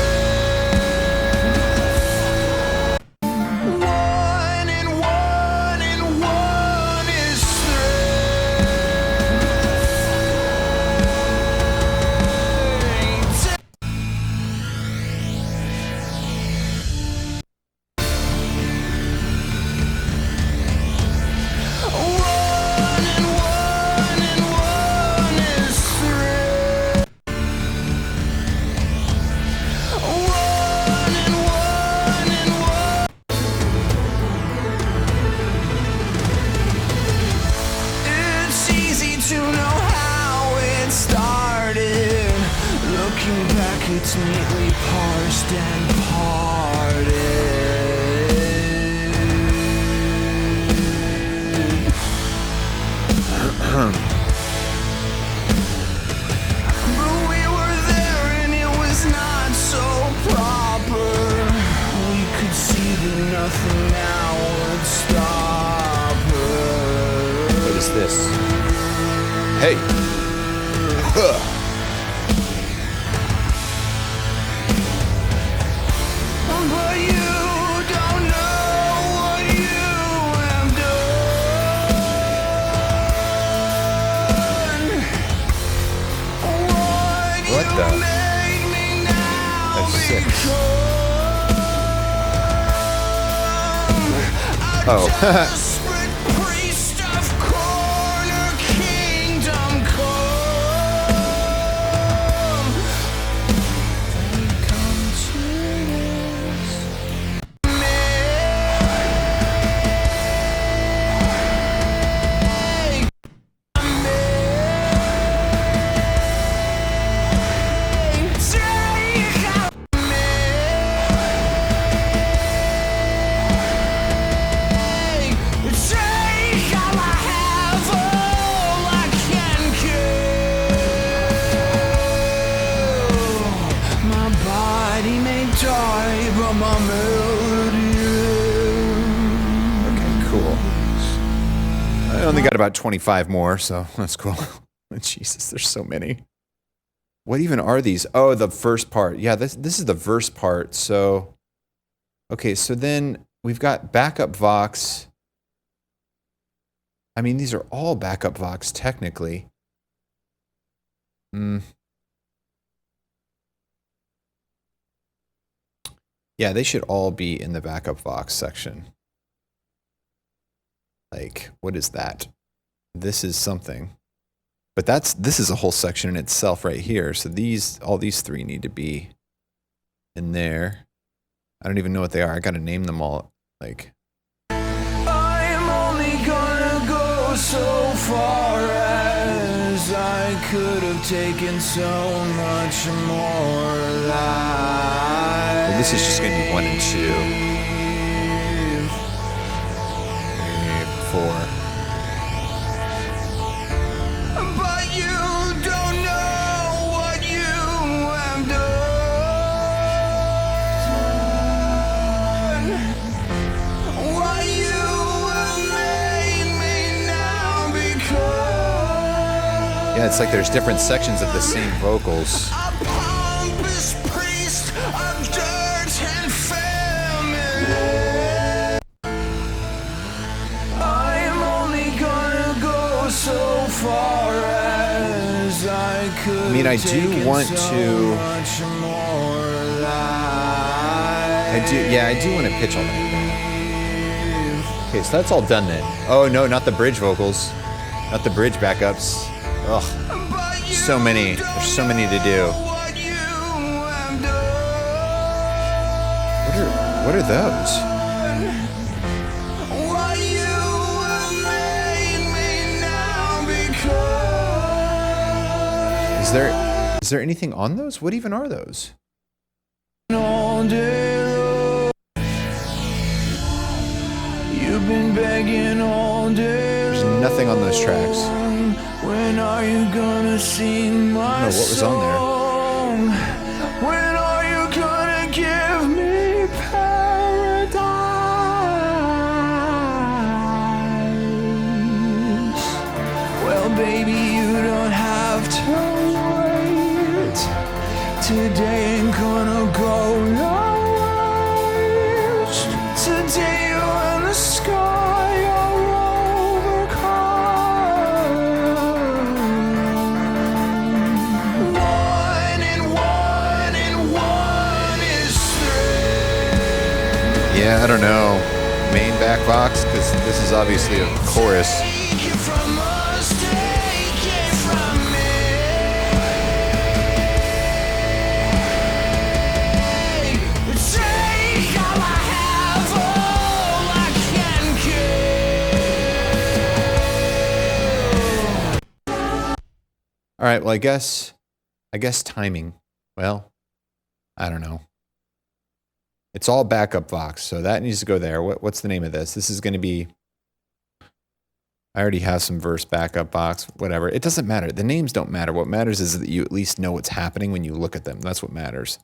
Hey. But you don't know what you have done. What You the? made me now That's sick. become Oh. desperate priest of corner kingdom come. Come to this. Okay, cool. I only got about 25 more, so that's cool. Jesus, there's so many. What even are these? Oh, the first part. Yeah, this is the verse part. So, okay, so then we've got backup Vox. I mean, these are all backup Vox, technically. Yeah, they should all be in the backup Vox section. Like, what is that? This is something. But this is a whole section in itself right here. So all these three need to be in there. I don't even know what they are. I gotta name them all. Like, I'm only gonna go so far as I could have taken so much more life. well, this is just gonna be 1 and 2. 3, 4. But you don't know what you have done. What you have made me now become. Yeah, it's like there's different sections of the same vocals. A pompous priest of dirt and famine. I'm only gonna go so far as I could. I mean, I do want to. I do want to pitch all that. Okay, so that's all done then. Oh no, not the bridge vocals, not the bridge backups. Ugh, so many. There's so many to do. What are those? What you have made me now become. Is there anything on those? What even are those? All day long. You've been begging all day. There's nothing on those tracks. When are you gonna sing my I don't know what was on there. song? When are you gonna give me paradise? Well, baby, you don't have to wait. Today ain't gonna go your waste. Today when the sky are overcome. One and one is three. Yeah, I don't know. Main back box, because this is obviously a chorus. Take it from us, take it from me. Take all I have, all I can give. All right, well, I guess timing. Well, I don't know. It's all backup Vox, so that needs to go there. What's the name of this? This is going to be. I already have some verse backup Vox, whatever. It doesn't matter. The names don't matter. What matters is that you at least know what's happening when you look at them. That's what matters.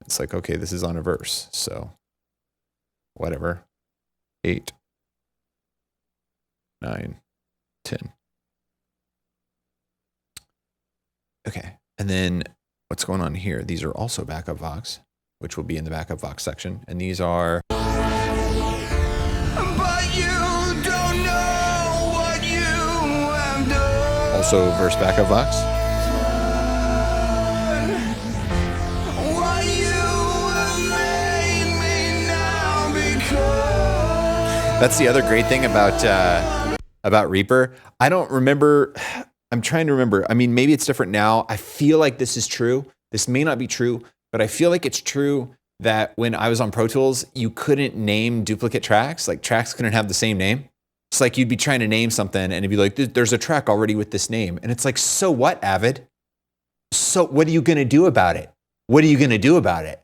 It's like, okay, this is on a verse, so whatever. 8, 9, 10. Okay. And then what's going on here? These are also backup Vox, which will be in the backup Vox section. And these are... But you don't know what you have done. also verse backup Vox. What you have made me now become. That's the other great thing about Reaper. I don't remember. I'm trying to remember. I mean, maybe it's different now. I feel like this is true. This may not be true, but I feel like it's true that when I was on Pro Tools, you couldn't name duplicate tracks. Like tracks couldn't have the same name. It's like you'd be trying to name something and it'd be like, there's a track already with this name. And it's like, so what, Avid? So what are you going to do about it? What are you going to do about it?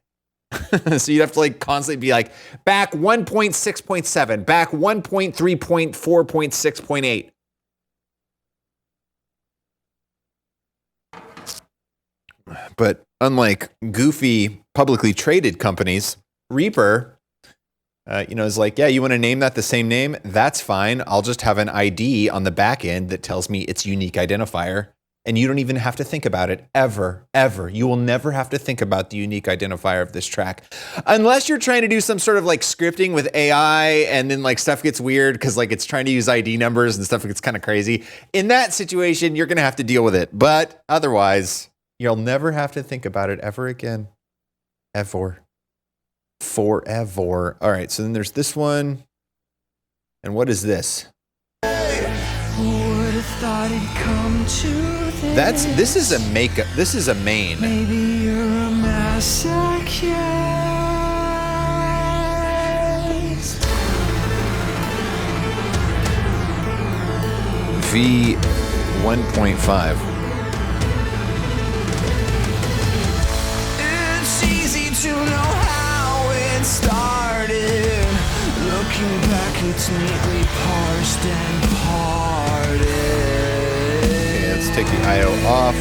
So you'd have to like constantly be like, back 1.6.7, back 1.3.4.6.8. But unlike goofy publicly traded companies, Reaper, is like, yeah, you want to name that the same name? That's fine. I'll just have an ID on the back end that tells me its unique identifier. And you don't even have to think about it ever. You will never have to think about the unique identifier of this track. Unless you're trying to do some sort of like scripting with AI and then like stuff gets weird because like it's trying to use ID numbers and stuff gets kind of crazy. In that situation, you're going to have to deal with it. But otherwise, you'll never have to think about it ever again. Ever. Forever. All right, so then there's this one. And what is this? Would have thought it'd come to this. This is a makeup. This is a main. Maybe you're a masochist. V 1.5. It's easy to know how it started. Looking back, it's neatly parsed and parted. Okay, let's take the IO off.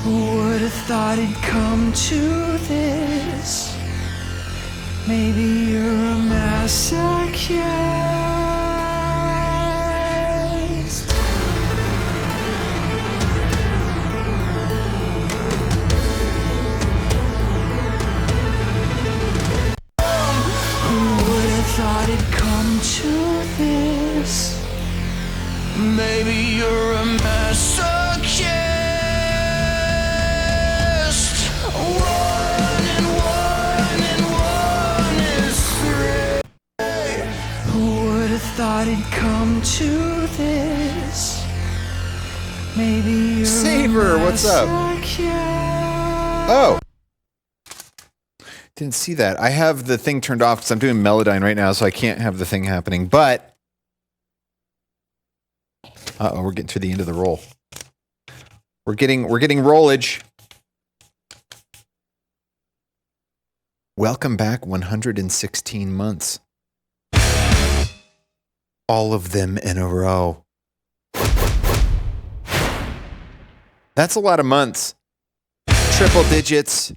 Who would have thought it'd come to this? Maybe you're a masochist. Who would have thought it'd come to this? Maybe you're a masochist. One and one is three. Who would have thought it'd come to this? Maybe you're Saver, what's up? Oh. Didn't see that. I have the thing turned off because I'm doing Melodyne right now, so I can't have the thing happening. But, we're getting to the end of the roll. We're getting rollage. Welcome back, 116 months. All of them in a row. That's a lot of months. Triple digits.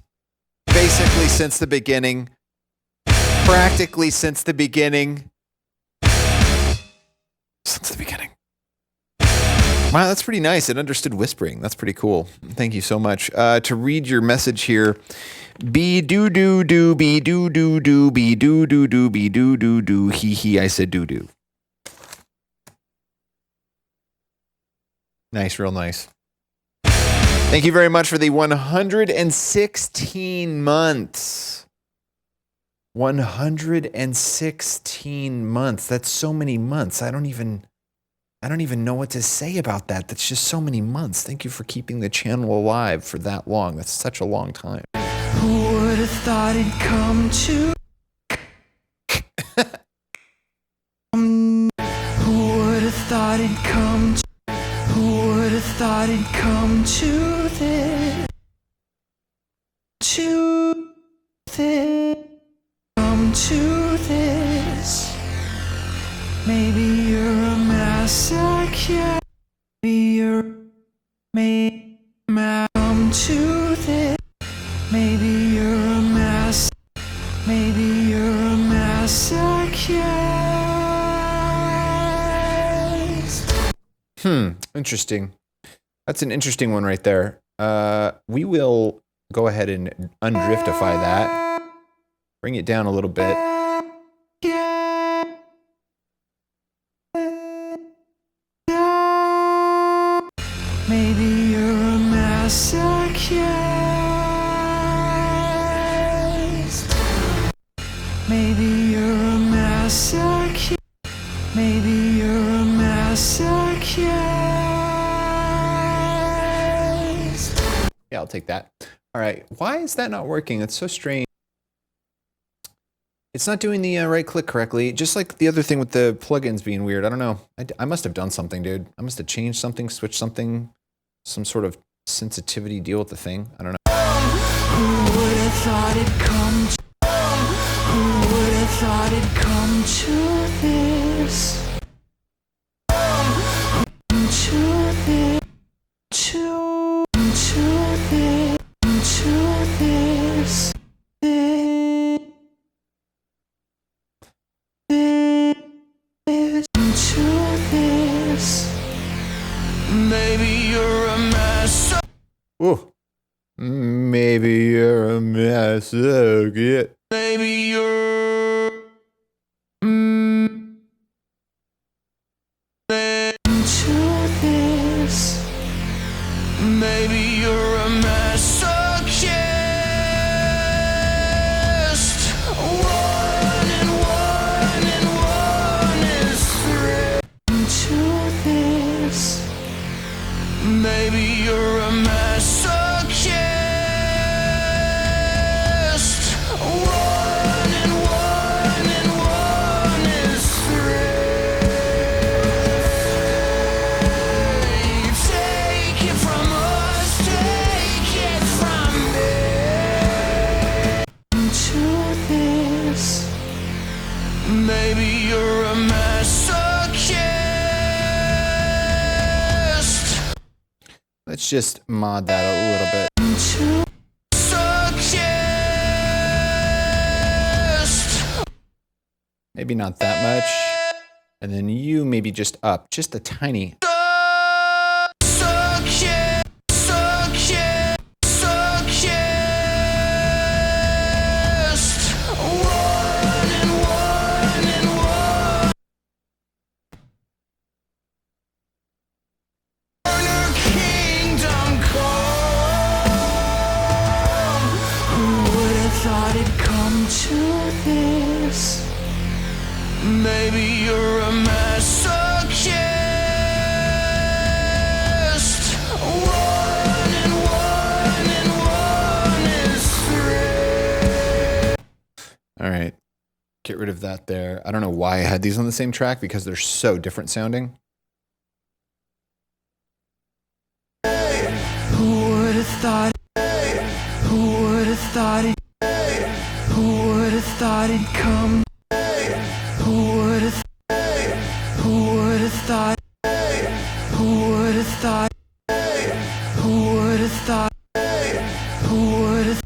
Basically since the beginning. Practically since the beginning. Since the beginning. Wow, that's pretty nice. It understood whispering. That's pretty cool. Thank you so much. To read your message here. Be doo doo doo, be doo doo doo, be doo doo doo, be doo doo doo, hee hee, I said doo doo. Nice, real nice. Thank you very much for the 116 months. 116 months. That's so many months. I don't even know what to say about that. That's just so many months. Thank you for keeping the channel alive for that long. That's such a long time. Who would have thought it'd come to? Who would have thought it'd come to? Who would have thought it'd come to this? To this? Come to this? Maybe you're a masochist. Maybe you're come to this. Maybe you're a maybe you're a masochist. Interesting. That's an interesting one right there. We will go ahead and undriftify that. Bring it down a little bit. Maybe you're a masochist. Maybe you're a masochist. Maybe you're a masochist. Yeah, I'll take that. All right. Why is that not working? It's so strange. It's not doing the right click correctly. Just like the other thing with the plugins being weird. I don't know. I must have done something, dude. I must have changed something, switched something, some sort of sensitivity deal with the thing. I don't know. Who would have thought it'd come to, who would have thought it'd come to this? To this, to this, to this. Maybe you're a mess. Ooh. Maybe you're a mess. Oh, good. Maybe you're to this. Maybe you're a masochist. One and one is three. To this. Maybe you're a masochist. One and one is three. Take it from us, take it from me. To this. Maybe you're a masochist. Let's just mod that a little bit. Maybe not that much. And then you maybe just up, just a tiny. Thought it'd come to this. Maybe you're a masochist. One and one is three. All right. Get rid of that there. I don't know why I had these on the same track because they're so different sounding. Who would have thought? Who would have thought it? Who would have thought it'd come? Who would have? Who would have thought? Who would have thought? Who would have thought? Who would have?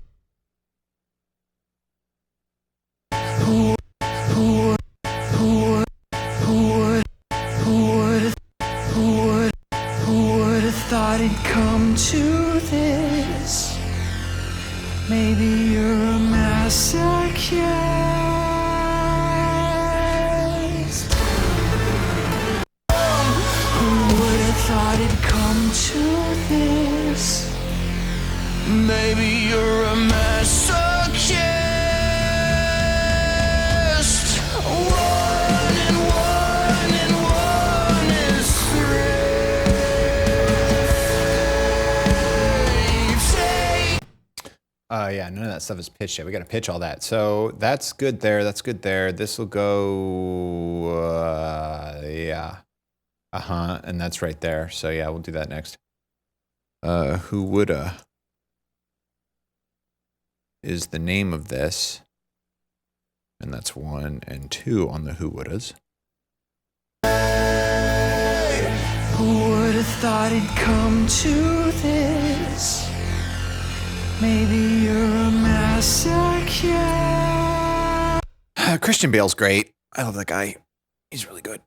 Who would? Who would? Who would? Who would? Who would? Who would have thought it'd come to this? Maybe you're a masochist. Who would have thought it'd come to this? Maybe you're a masochist. One and one is three. Yeah, none of that stuff is pitched yet. We got to pitch all that. So that's good there. That's good there. This will go, yeah. And that's right there. So yeah, we'll do that next. Who woulda is the name of this. And that's 1 and 2 on the who wouldas. Who would have thought it'd come to this? Maybe you're a masochist. Christian Bale's great. I love that guy. He's really good.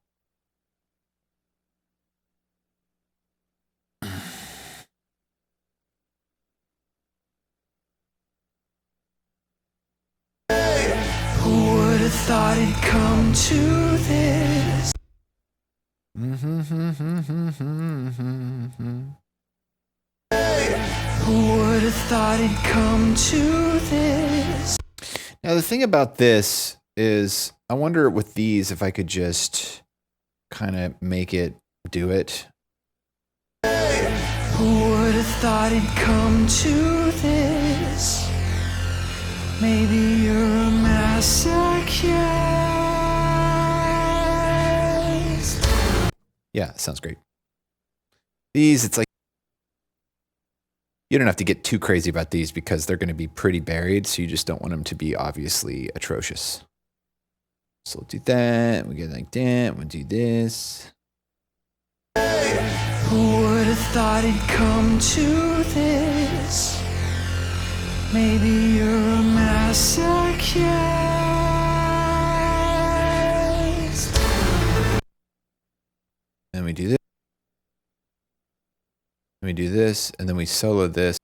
thought it'd come to this? Who would have thought it'd come to this? Now, the thing about this is, I wonder with these if I could just kind of make it do it. Who would have thought it'd come to this? Maybe you're a masochist. Yeah, sounds great. These, it's like, you don't have to get too crazy about these because they're going to be pretty buried, so you just don't want them to be obviously atrocious. So we'll do that, we get like that, we'll do this. Who would have thought it'd come to this? Maybe you're a masochist. Then we do this. Then we do this, and then we solo this.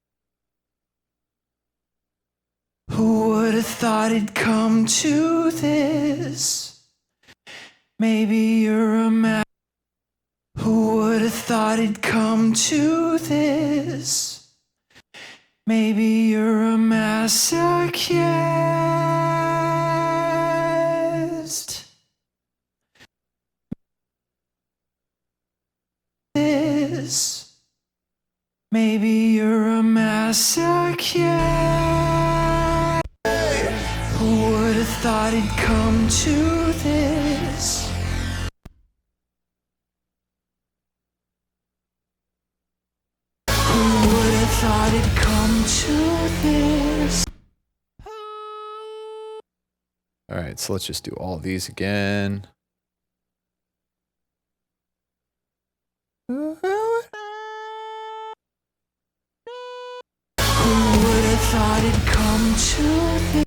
Who would have thought it'd come to this? Maybe you're a Who would have thought it'd come to this? Maybe you're a masochist. This. Maybe you're a masochist. Who would have thought it'd come to this? Thought it'd come to this. All right, so let's just do all of these again. Who would have thought it'd come to this?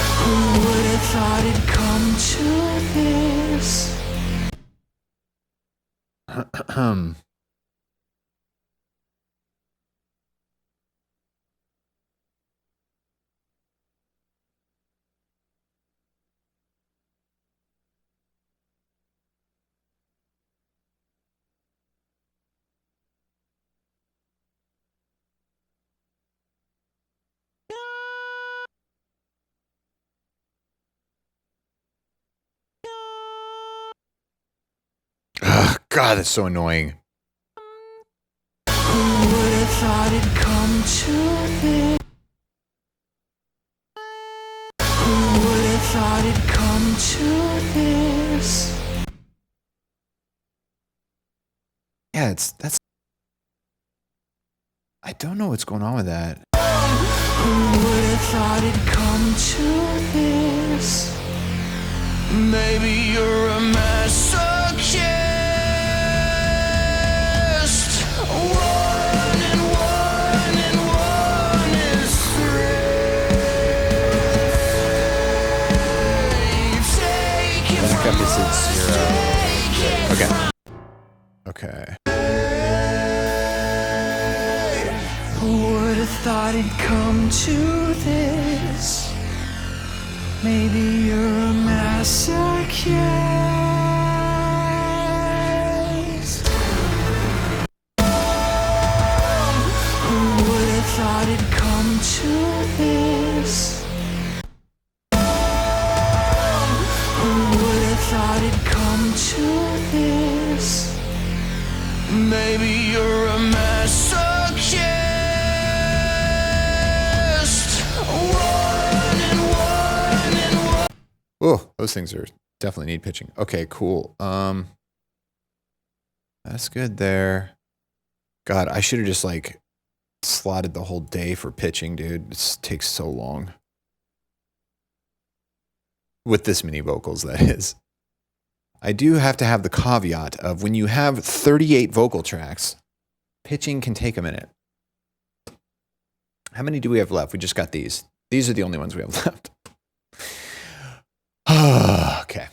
Who would have thought it'd come to this? Oh, God, that's so annoying. Who would have thought it'd come to this? Who would have thought it'd come to this? Yeah, that's. I don't know what's going on with that. Who would have thought it'd come to this? Maybe you're a masochist. One and one and one is three. Take it Back up from is at us, 0. take it. Okay. Okay. Who would have thought it'd come to this? Maybe you're a masochist. Who would have thought it'd come to this? Who would have thought it'd come to this? Maybe you're a masochist. One and one and one. Oh, those things are definitely need pitching. Okay, cool. That's good there. God, I should have just like slotted the whole day for pitching, dude. This takes so long. With this many vocals, that is. I do have to have the caveat of when you have 38 vocal tracks, pitching can take a minute. How many do we have left? We just got these. These are the only ones we have left. Okay.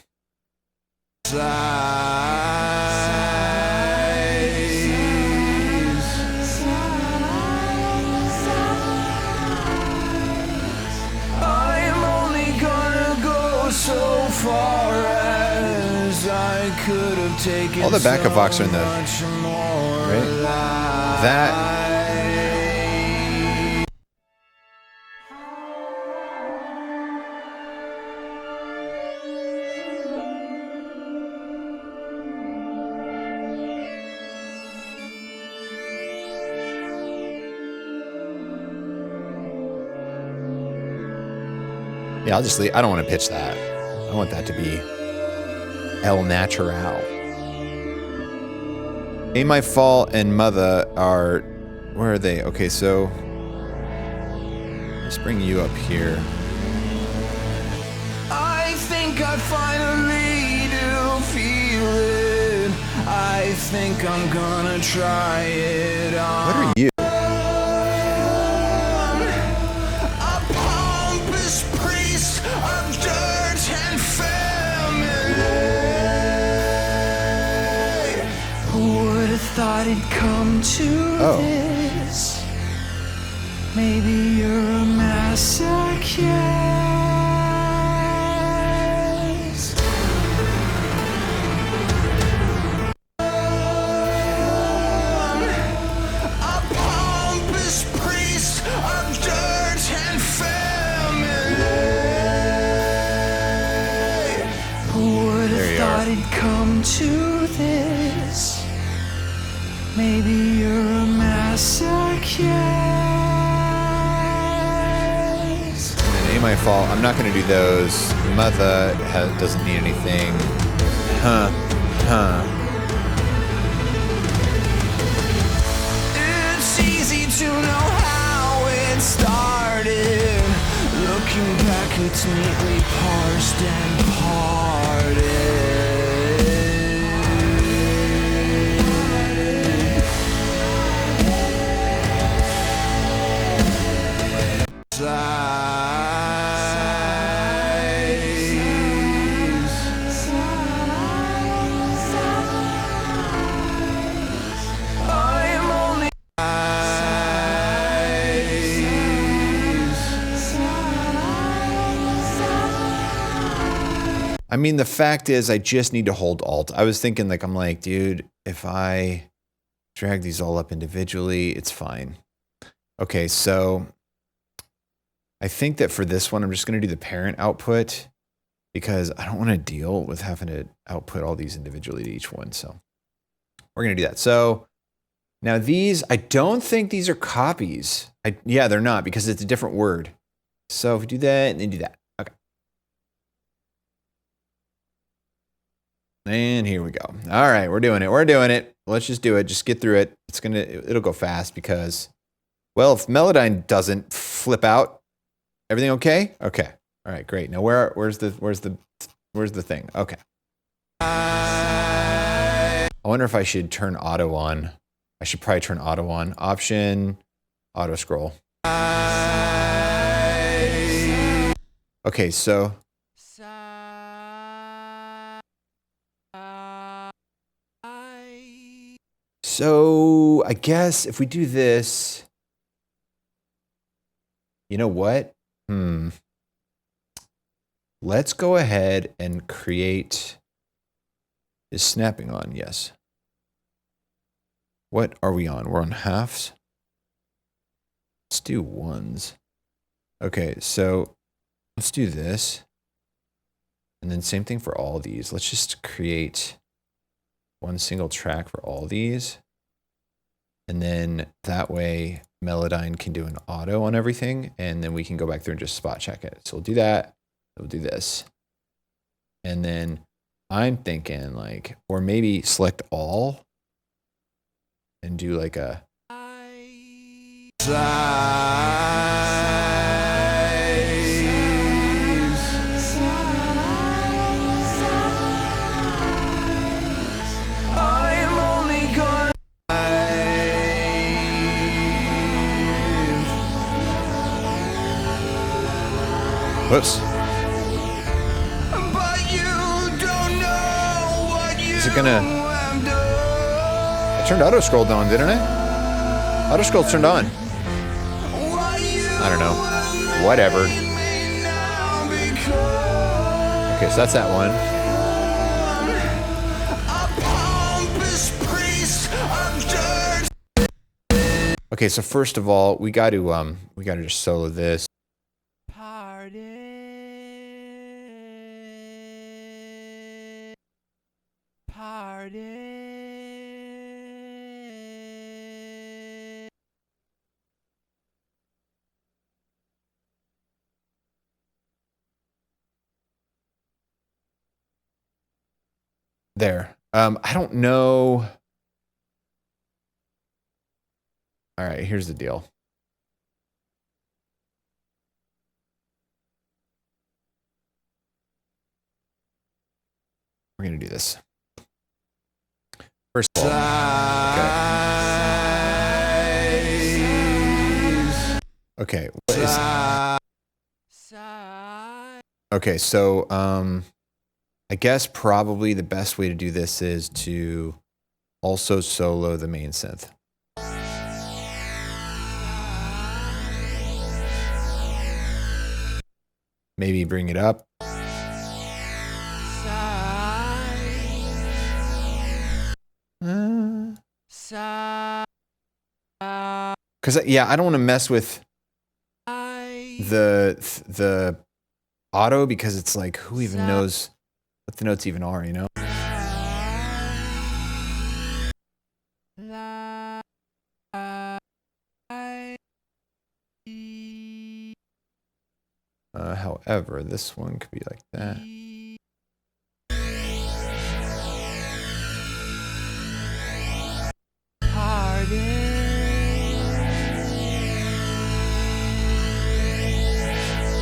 All the backup vox are in the right. That. Yeah, I'll just leave. I don't want to pitch that. I want that to be El Natural. Ain't My Fault and Mother are... Where are they? Okay, so... Let's bring you up here. I think I finally do feel it. I think I'm gonna try it on. What are you? A pompous priest of dirt and family. Who would have thought it'd come to this? Maybe you're a masochist. A pompous priest of dirt and family. Who would There have you thought are. it'd come to this? Maybe you're a masochist. Ain't My Fault. I'm not going to do those. Mother doesn't need anything. It's easy to know how it started. Looking back, it's neatly parsed and I'm only I mean, the fact is, I just need to hold Alt. I was thinking, like, I'm like, dude, if I drag these all up individually, it's fine. Okay, so I think that for this one, I'm just going to do the parent output because I don't want to deal with having to output all these individually to each one. So we're going to do that. So now these, I don't think these are copies. Yeah, they're not because it's a different word. So if we do that and then do that. Okay. And here we go. All right, we're doing it. We're doing it. Let's just do it. Just get through it. It'll go fast because, well, if Melodyne doesn't flip out, everything okay? Okay. All right, great. Now where's the thing? Okay. I wonder if I should turn auto on. I should probably turn auto on. Option, auto scroll. Okay, so I guess if we do this, you know what? Let's go ahead and create. Is snapping on? Yes. What are we on? We're on halves. Let's do ones. Okay, so let's do this. And then same thing for all these. Let's just create one single track for all these. And then that way Melodyne can do an auto on everything. And then we can go back through and just spot check it. So we'll do that. We'll do this. And then I'm thinking like, or maybe select all and do like a. I'm only gonna Whoops. but you don't know what you Is it gonna? have done. I turned auto scroll on, didn't I? Auto scroll turned on. What you I don't know. Whatever. may now become. Okay, so that's that one. A Okay, so first of all, we got to just solo this. There. I don't know. All right, here's the deal. We're gonna do this. First of all, okay. What is? Okay, so I guess probably the best way to do this is to also solo the main synth. Maybe bring it up. Because yeah, I don't want to mess with the auto because it's like who even knows what the notes even are, you know? However, this one could be like that.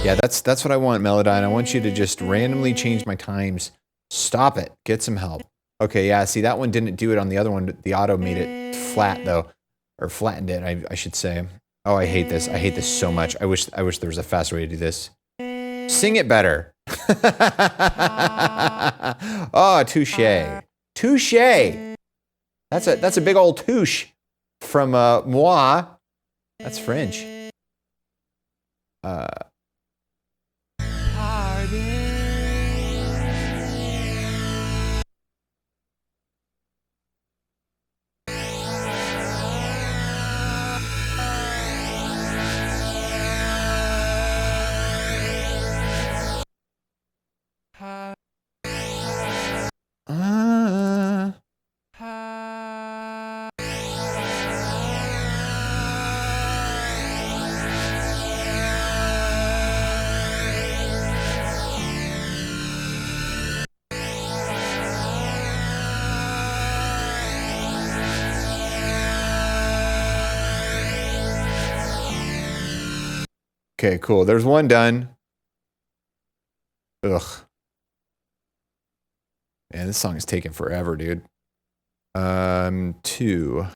Yeah, that's what I want, Melodyne. I want you to just randomly change my times. Stop it. Get some help. Okay, yeah, see, that one didn't do it on the other one. The auto made it flat, though. Or flattened it, I should say. Oh, I hate this. I hate this so much. I wish there was a faster way to do this. Sing it better. Oh, touche. Touche. That's a big old touche from moi. That's French. Okay, cool. There's one done. Ugh. Man, this song is taking forever, dude. Two.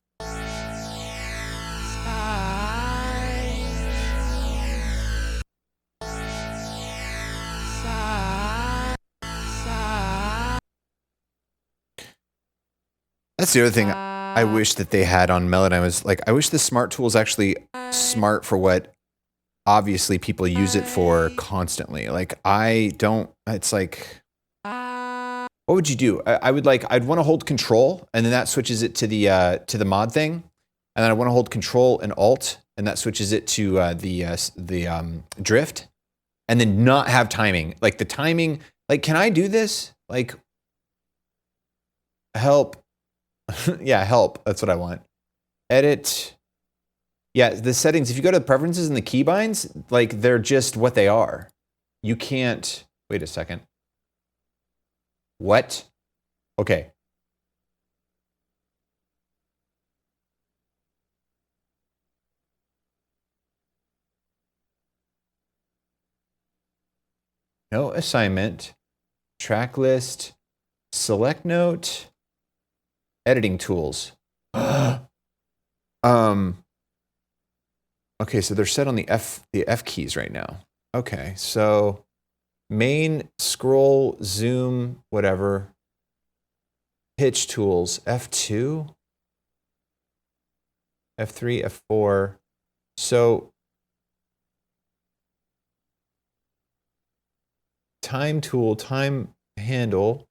That's the other thing I wish that they had on Melodyne was like, I wish the smart tool is actually smart for what obviously people use it for constantly. Like it's like, what would you do? I'd want to hold control and then that switches it to the mod thing. And then I want to hold control and alt and that switches it to the drift and then not have timing. Like the timing, like, can I do this? Like, help. Yeah, help. That's what I want. Edit. Yeah, the settings, if you go to the preferences and the keybinds, like they're just what they are. You can't, wait a second. What? Okay. No assignment, track list, select note, editing tools. Okay, so they're set on the F keys right now. Okay, so main, scroll, zoom, whatever. Pitch tools, F2, F3, F4. So time tool, time handle,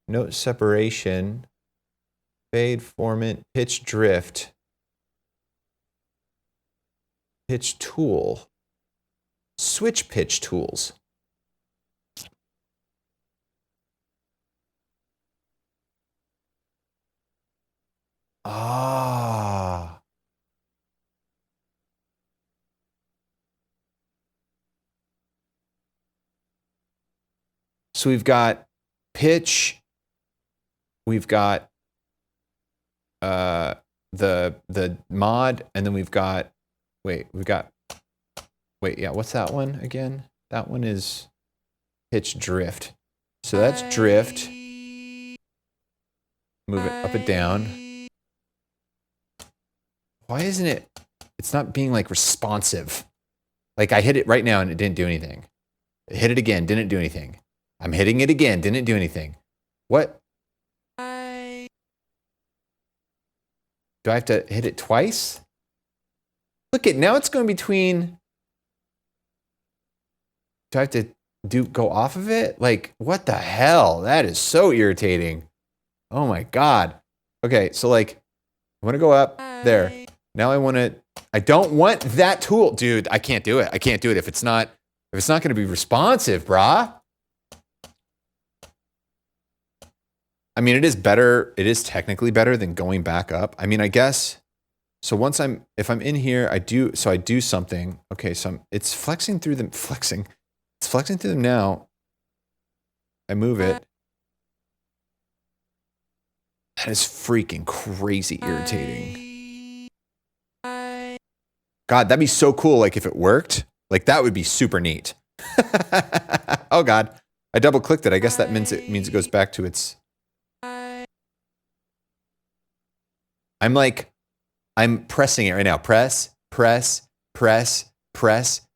note separation, fade, formant, pitch, drift. pitch tool. Switch pitch tools. Ah. So we've got pitch. We've got the mod, and then we've got wait, yeah, what's that one again? That one is pitch drift. So that's drift. Move it up and down. Why isn't it? It's not being like responsive. Like I hit it right now and it didn't do anything. I hit it again, didn't do anything. I'm hitting it again, didn't do anything. What? Do I have to hit it twice? Look at now it's going between. Do I have to go off of it? Like, what the hell? That is so irritating. Oh my God. Okay, so like, I want to go up there. Now I don't want that tool. Dude, I can't do it. I can't do it if it's not going to be responsive, brah. I mean, it is better. It is technically better than going back up. I mean, I guess. So if I'm in here, I do something. Okay, so it's flexing through them. It's flexing through them now. I move it. That is freaking crazy irritating. God, that'd be so cool. Like if it worked, like that would be super neat. Oh God, I double clicked it. I guess that means it goes back to its. I'm pressing it right now. Press.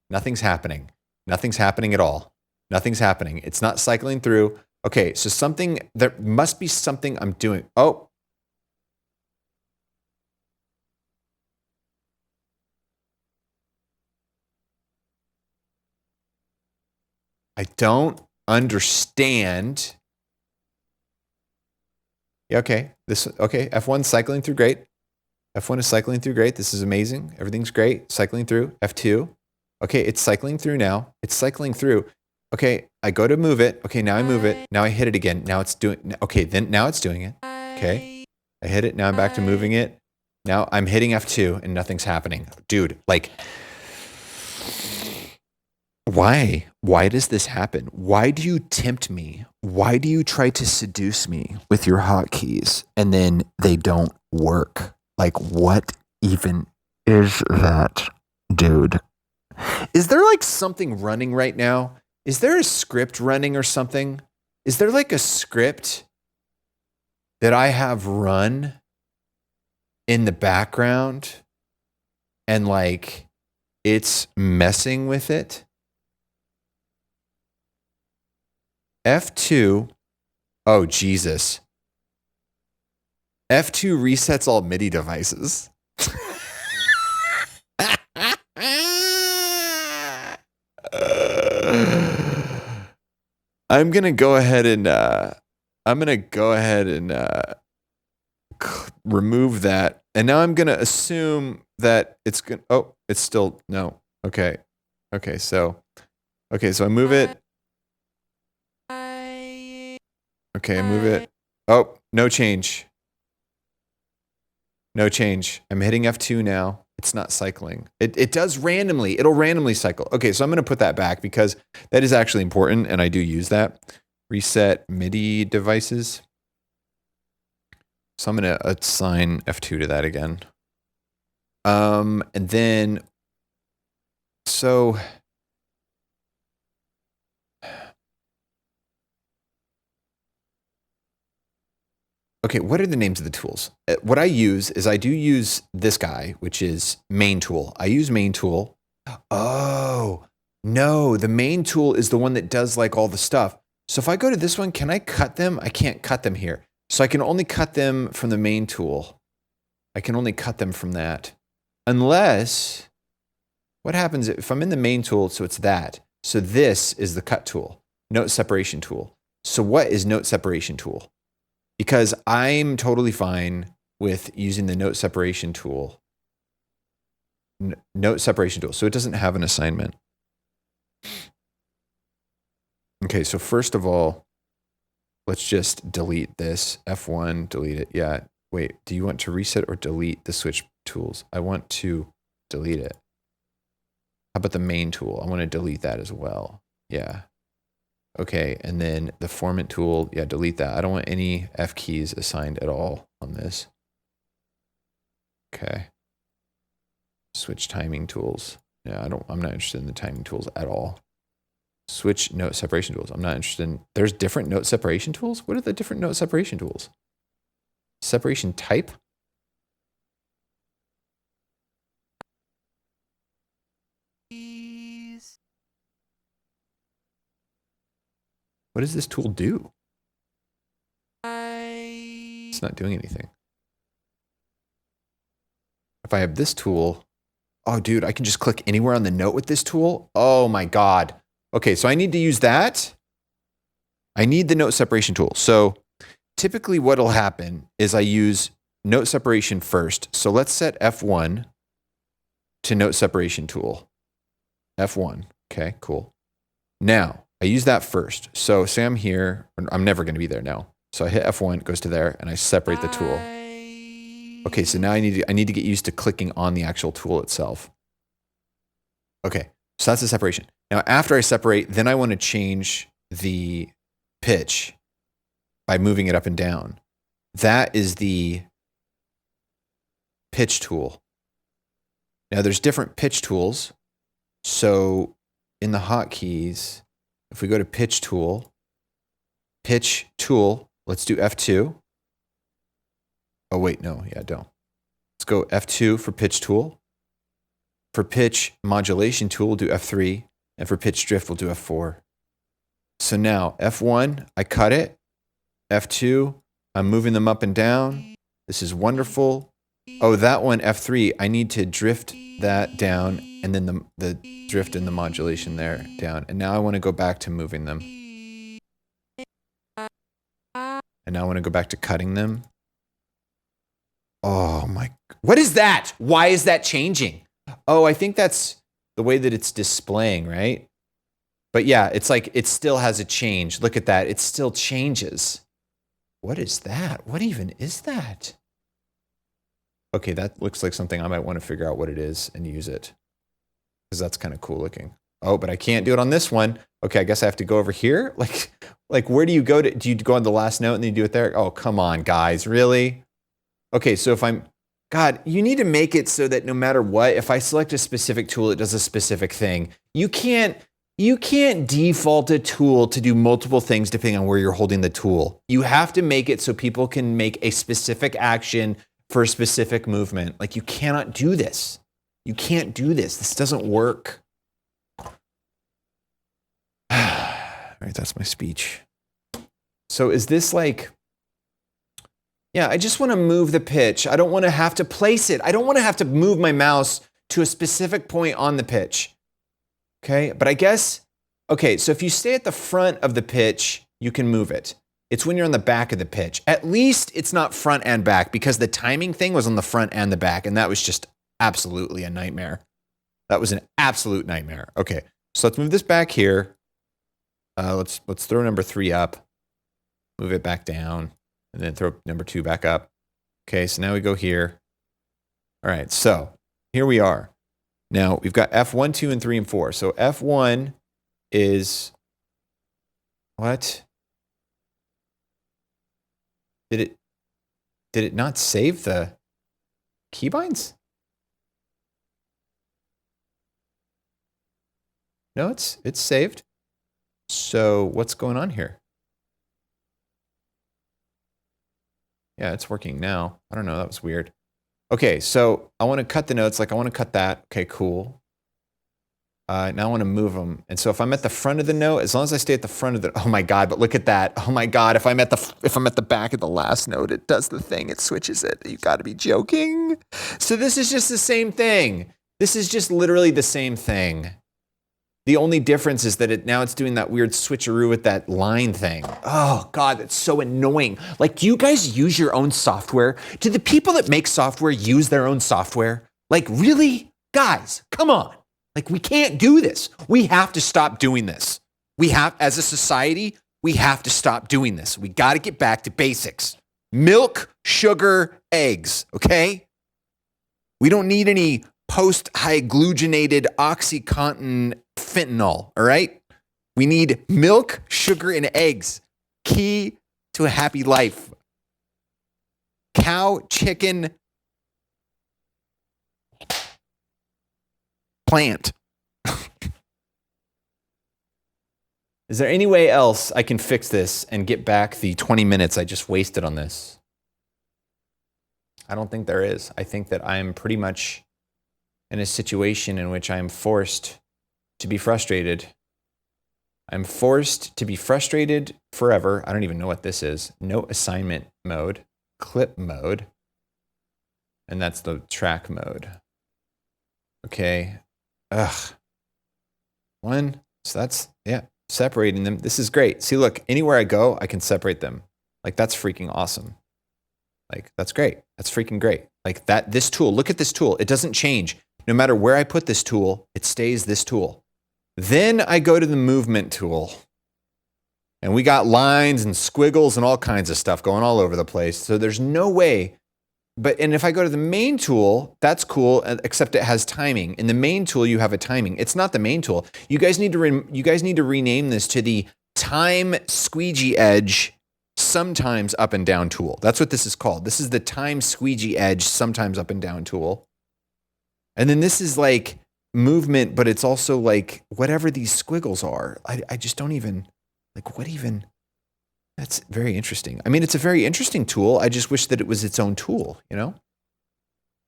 Nothing's happening. Nothing's happening at all. Nothing's happening. It's not cycling through. Okay, so there must be something I'm doing. Oh. I don't understand. Yeah, okay. F1 cycling through great. F1 is cycling through great. This is amazing. Everything's great. Cycling through. F2. Okay, it's cycling through now. It's cycling through. Okay, I go to move it. Okay, now I move it. Now I hit it again. Now it's doing. Okay, then now it's doing it. Okay, I hit it. Now I'm back to moving it. Now I'm hitting F2 and nothing's happening. Dude, like, why? Why does this happen? Why do you tempt me? Why do you try to seduce me with your hotkeys and then they don't work? Like, what even is that, dude? Is there like something running right now? Is there a script running or something? Is there like a script that I have run in the background and like it's messing with it? F2. Oh, Jesus. F2 resets all MIDI devices. I'm going to go ahead and remove that. And now I'm going to assume that it's going oh, it's still no. Okay. So I move it. Okay, I move it. Oh, no change. No change. I'm hitting F2 now. It's not cycling. It does randomly. It'll randomly cycle. Okay, so I'm going to put that back because that is actually important, and I do use that. Reset MIDI devices. So I'm going to assign F2 to that again. And then, so... Okay, what are the names of the tools? What I use is I do use this guy, which is main tool. I use main tool. Oh, no, the main tool is the one that does like all the stuff. So if I go to this one, can I cut them? I can't cut them here. So I can only cut them from the main tool. I can only cut them from that. Unless, what happens if I'm in the main tool, so it's that. So this is the cut tool, note separation tool. So what is note separation tool? Because I'm totally fine with using the note separation tool note separation tool. So it doesn't have an assignment. Okay, so first of all, let's just delete this. F1, delete it. Yeah, wait, do you want to reset or delete the switch tools? I want to delete it. How about the main tool? I want to delete that as well. Yeah. Okay, and then the formant tool, yeah, delete that. I don't want any F keys assigned at all on this. Okay. Switch timing tools. Yeah, I'm not interested in the timing tools at all. Switch note separation tools. I'm not interested in, there's different note separation tools? What are the different note separation tools? Separation type? What does this tool do? It's not doing anything. If I have this tool, oh dude, I can just click anywhere on the note with this tool. Oh my God. Okay, so I need to use that. I need the note separation tool. So typically what'll happen is I use note separation first. So let's set F1 to note separation tool. F1, okay, cool. Now, I use that first. So say I'm here, I'm never gonna be there now. So I hit F1, it goes to there, and I separate the tool. Okay, so now I need to get used to clicking on the actual tool itself. Okay, so that's the separation. Now after I separate, then I want to change the pitch by moving it up and down. That is the pitch tool. Now there's different pitch tools. So in the hotkeys, if we go to pitch tool, let's do F2. Oh wait, no, yeah, don't. Let's go F2 for pitch tool. For pitch modulation tool, we'll do F3. And for pitch drift, we'll do F4. So now F1, I cut it. F2, I'm moving them up and down. This is wonderful. Oh, that one, F3, I need to drift that down and then the drift and the modulation there down. And now I want to go back to moving them. And now I want to go back to cutting them. Oh my, what is that? Why is that changing? Oh, I think that's the way that it's displaying, right? But yeah, it's like it still has a change. Look at that, it still changes. What is that? What even is that? Okay, that looks like something I might want to figure out what it is and use it. Because that's kind of cool looking. Oh, but I can't do it on this one. Okay, I guess I have to go over here. Like where do you go to, do you go on the last note and then you do it there? Oh, come on, guys, really? Okay, so if I'm, God, you need to make it so that no matter what, if I select a specific tool, it does a specific thing. You can't default a tool to do multiple things depending on where you're holding the tool. You have to make it so people can make a specific action for a specific movement. Like you cannot do this. You can't do this. This doesn't work. All right, that's my speech. So is this like, yeah, I just want to move the pitch. I don't want to have to place it. I don't want to have to move my mouse to a specific point on the pitch. Okay, but I guess, okay, so if you stay at the front of the pitch, you can move it. It's when you're on the back of the pitch. At least it's not front and back because the timing thing was on the front and the back, and that was just absolutely a nightmare. That was an absolute nightmare. Okay, so let's move this back here. Let's throw number 3 up, move it back down, and then throw number 2 back up. Okay, so now we go here. All right, so here we are. Now we've got F1, 2, and 3, and 4. So F1 is what? Did it not save the keybinds? No, it's saved. So what's going on here? Yeah, it's working now. I don't know, that was weird. Okay, so I want to cut the notes, like I want to cut that. Okay, cool. Now I want to move them. And so if I'm at the front of the note, as long as I stay at the front of the, oh my God, but look at that. Oh my God, if I'm at the back of the last note, it does the thing, it switches it. You got to be joking. So this is just the same thing. This is just literally the same thing. The only difference is that now it's doing that weird switcheroo with that line thing. Oh God, that's so annoying. Like, do you guys use your own software? Do the people that make software use their own software? Like, really? Guys, come on. Like, we can't do this. We have to stop doing this. We have, as a society, we have to stop doing this. We got to get back to basics. Milk, sugar, eggs, okay? We don't need any post-hydrogenated OxyContin fentanyl, all right? We need milk, sugar, and eggs. Key to a happy life. Cow, chicken, plant. Is there any way else I can fix this and get back the 20 minutes I just wasted on this? I don't think there is. I think that I am pretty much in a situation in which I am forced to be frustrated. I'm forced to be frustrated forever. I don't even know what this is. No assignment mode, clip mode, and that's the track mode. Okay. Ugh. One. So that's, yeah, separating them. This is great. See, look, anywhere I go, I can separate them. Like, that's freaking awesome. Like, that's great. That's freaking great. Like that, this tool, look at this tool. It doesn't change. No matter where I put this tool, it stays this tool. Then I go to the movement tool. And we got lines and squiggles and all kinds of stuff going all over the place. So there's no way. And if I go to the main tool, that's cool, except it has timing. In the main tool, you have a timing. It's not the main tool. You guys need to rename this to the time squeegee edge sometimes up and down tool. That's what this is called. This is the time squeegee edge sometimes up and down tool. And then this is like movement, but it's also like whatever these squiggles are. I just don't even, like, what even? That's very interesting. I mean, it's a very interesting tool. I just wish that it was its own tool, you know?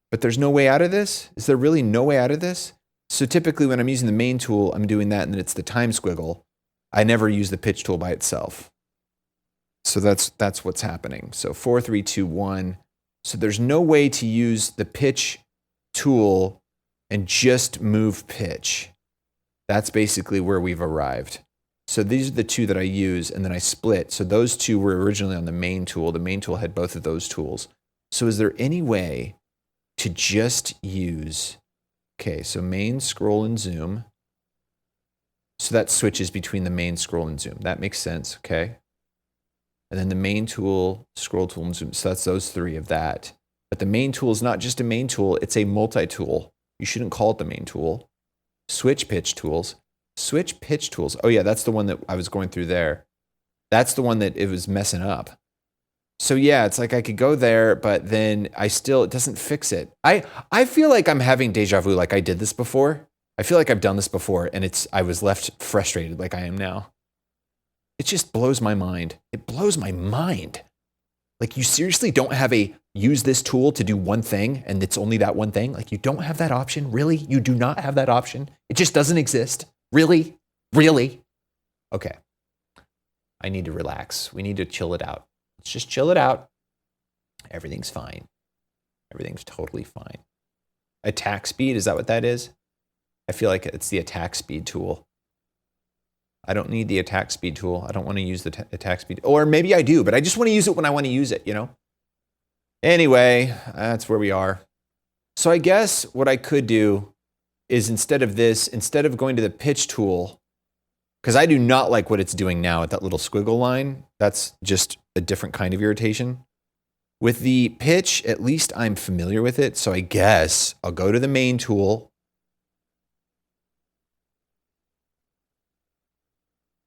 But there's no way out of this? Is there really no way out of this? So typically when I'm using the main tool, I'm doing that and then it's the time squiggle. I never use the pitch tool by itself. So that's what's happening. So 4, 3, 2, 1. So there's no way to use the pitch tool and just move pitch. That's basically where we've arrived. So these are the two that I use, and then I split. So those two were originally on the main tool. The main tool had both of those tools. So is there any way to just use, okay, so main, scroll, and zoom. So that switches between the main, scroll, and zoom. That makes sense, okay? And then the main tool, scroll tool, and zoom. So that's those three of that. But the main tool is not just a main tool, it's a multi-tool. You shouldn't call it the main tool. Switch pitch tools. Switch pitch tools. Oh yeah, that's the one that I was going through there. That's the one that it was messing up. So yeah, it's like I could go there, but then it doesn't fix it. I feel like I'm having deja vu, like I did this before. I feel like I've done this before and I was left frustrated like I am now. It just blows my mind. It blows my mind. Like, you seriously don't have use this tool to do one thing and it's only that one thing? Like, you don't have that option? Really? You do not have that option? It just doesn't exist? Really? Really? Okay. I need to relax. We need to chill it out. Let's just chill it out. Everything's fine. Everything's totally fine. Attack speed, is that what that is? I feel like it's the attack speed tool. I don't need the attack speed tool. I don't want to use the attack speed. Or maybe I do, but I just want to use it when I want to use it, you know? Anyway, that's where we are. So I guess what I could do is instead of going to the pitch tool, because I do not like what it's doing now at that little squiggle line. That's just a different kind of irritation. With the pitch, at least I'm familiar with it. So I guess I'll go to the main tool.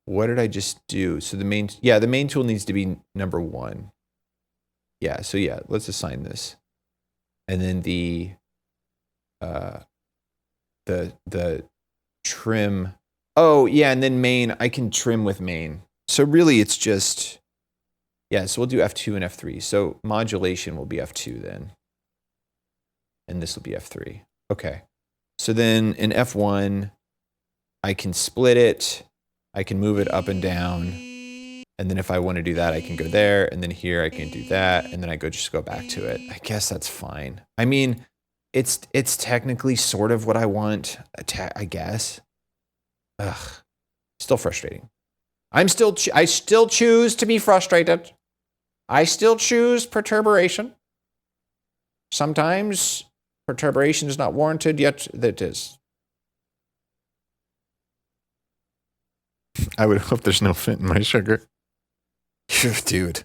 What did I just do? So the main tool needs to be number 1. Yeah, so yeah, let's assign this. And then the trim. Oh, yeah, and then main, I can trim with main. So really it's just, yeah, so we'll do F2 and F3. So modulation will be F2 then. And this will be F3. Okay. So then in F1, I can split it. I can move it up and down. And then if I want to do that, I can go there. And then here I can do that. And then I just go back to it. I guess that's fine. I mean, it's technically sort of what I want, I guess. Ugh, still frustrating. I still choose to be frustrated. I still choose perturbation. Sometimes perturbation is not warranted, yet it is. I would hope there's no fit in my sugar. Dude.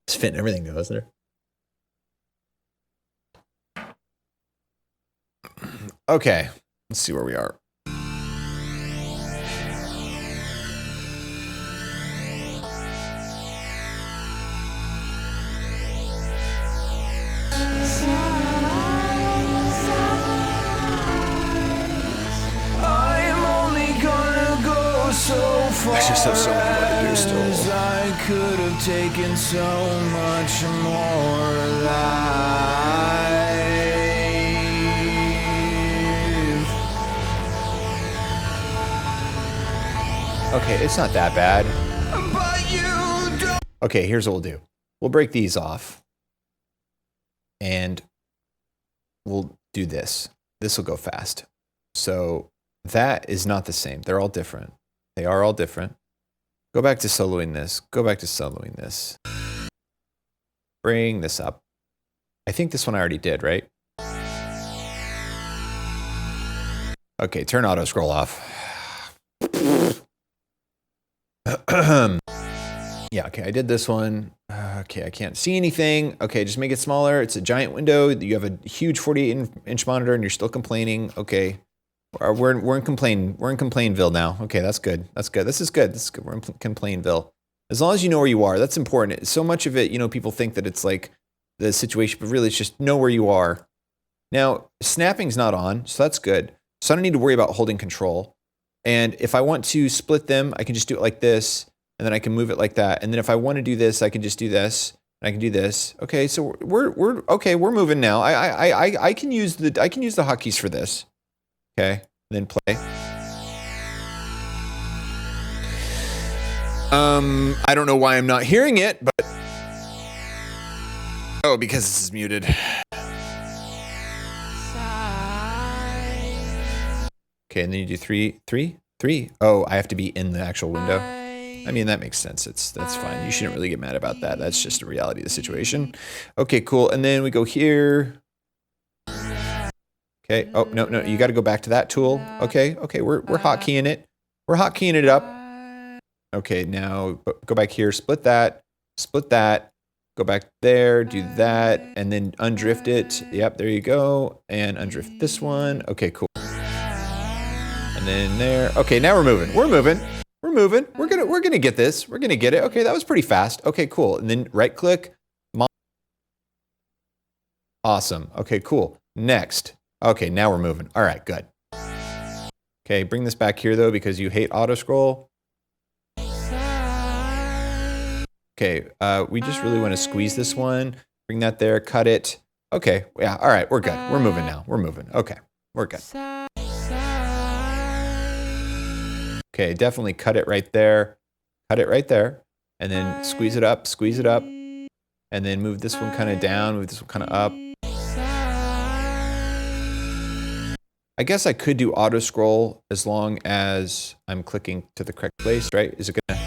There's fit in everything though, isn't there? Okay. Let's see where we are. I'm only gonna go so far. I just have so many more to do still. as I could have taken so much more life. Okay, it's not that bad. But you don't. Okay, here's what we'll do. We'll break these off. And we'll do this. This will go fast. So that is not the same. They're all different. They are all different. Go back to soloing this. Go back to soloing this. Bring this up. I think this one I already did, right? Okay, turn auto scroll off. Yeah, okay, I did this one. Okay, I can't see anything. Okay, just make it smaller. It's a giant window. You have a huge 48-inch monitor, and you're still complaining. Okay, we're in Complainville now. Okay, that's good. That's good. This is good. This is good. We're in Complainville. As long as you know where you are, that's important. So much of it, you know, people think that it's like the situation, but really, it's just know where you are. Now, snapping's not on, so that's good. So I don't need to worry about holding control. And if I want to split them, I can just do it like this. And then I can move it like that. And then if I want to do this, I can just do this. And I can do this. Okay, so we're okay. We're moving now. I can use the hotkeys for this. Okay, and then play. I don't know why I'm not hearing it, but oh, because this is muted. Okay, and then you do three. Oh, I have to be in the actual window. I mean, that makes sense. That's fine. You shouldn't really get mad about that. That's just the reality of the situation. Okay, cool. And then we go here. Okay. Oh, no. You got to go back to that tool. Okay. We're hotkeying it. We're hotkeying it up. Okay, now go back here. Split that. Go back there. Do that. And then undrift it. Yep, there you go. And undrift this one. Okay, cool. And then there. Okay, now we're moving. We're moving. We're gonna get this. We're gonna get it. Okay, that was pretty fast. Okay, cool. And then right click. Awesome. Okay, cool. Next. Okay, now we're moving. All right, good. Okay, bring this back here though because you hate auto scroll. Okay, we just really want to squeeze this one. Bring that there. Cut it. Okay. Yeah. All right. We're good. We're moving now. We're moving. Okay. We're good. Okay, definitely cut it right there. Cut it right there. And then squeeze it up, and then move this one kind of down, move this one kind of up. I guess I could do auto scroll as long as I'm clicking to the correct place, right? Is it gonna?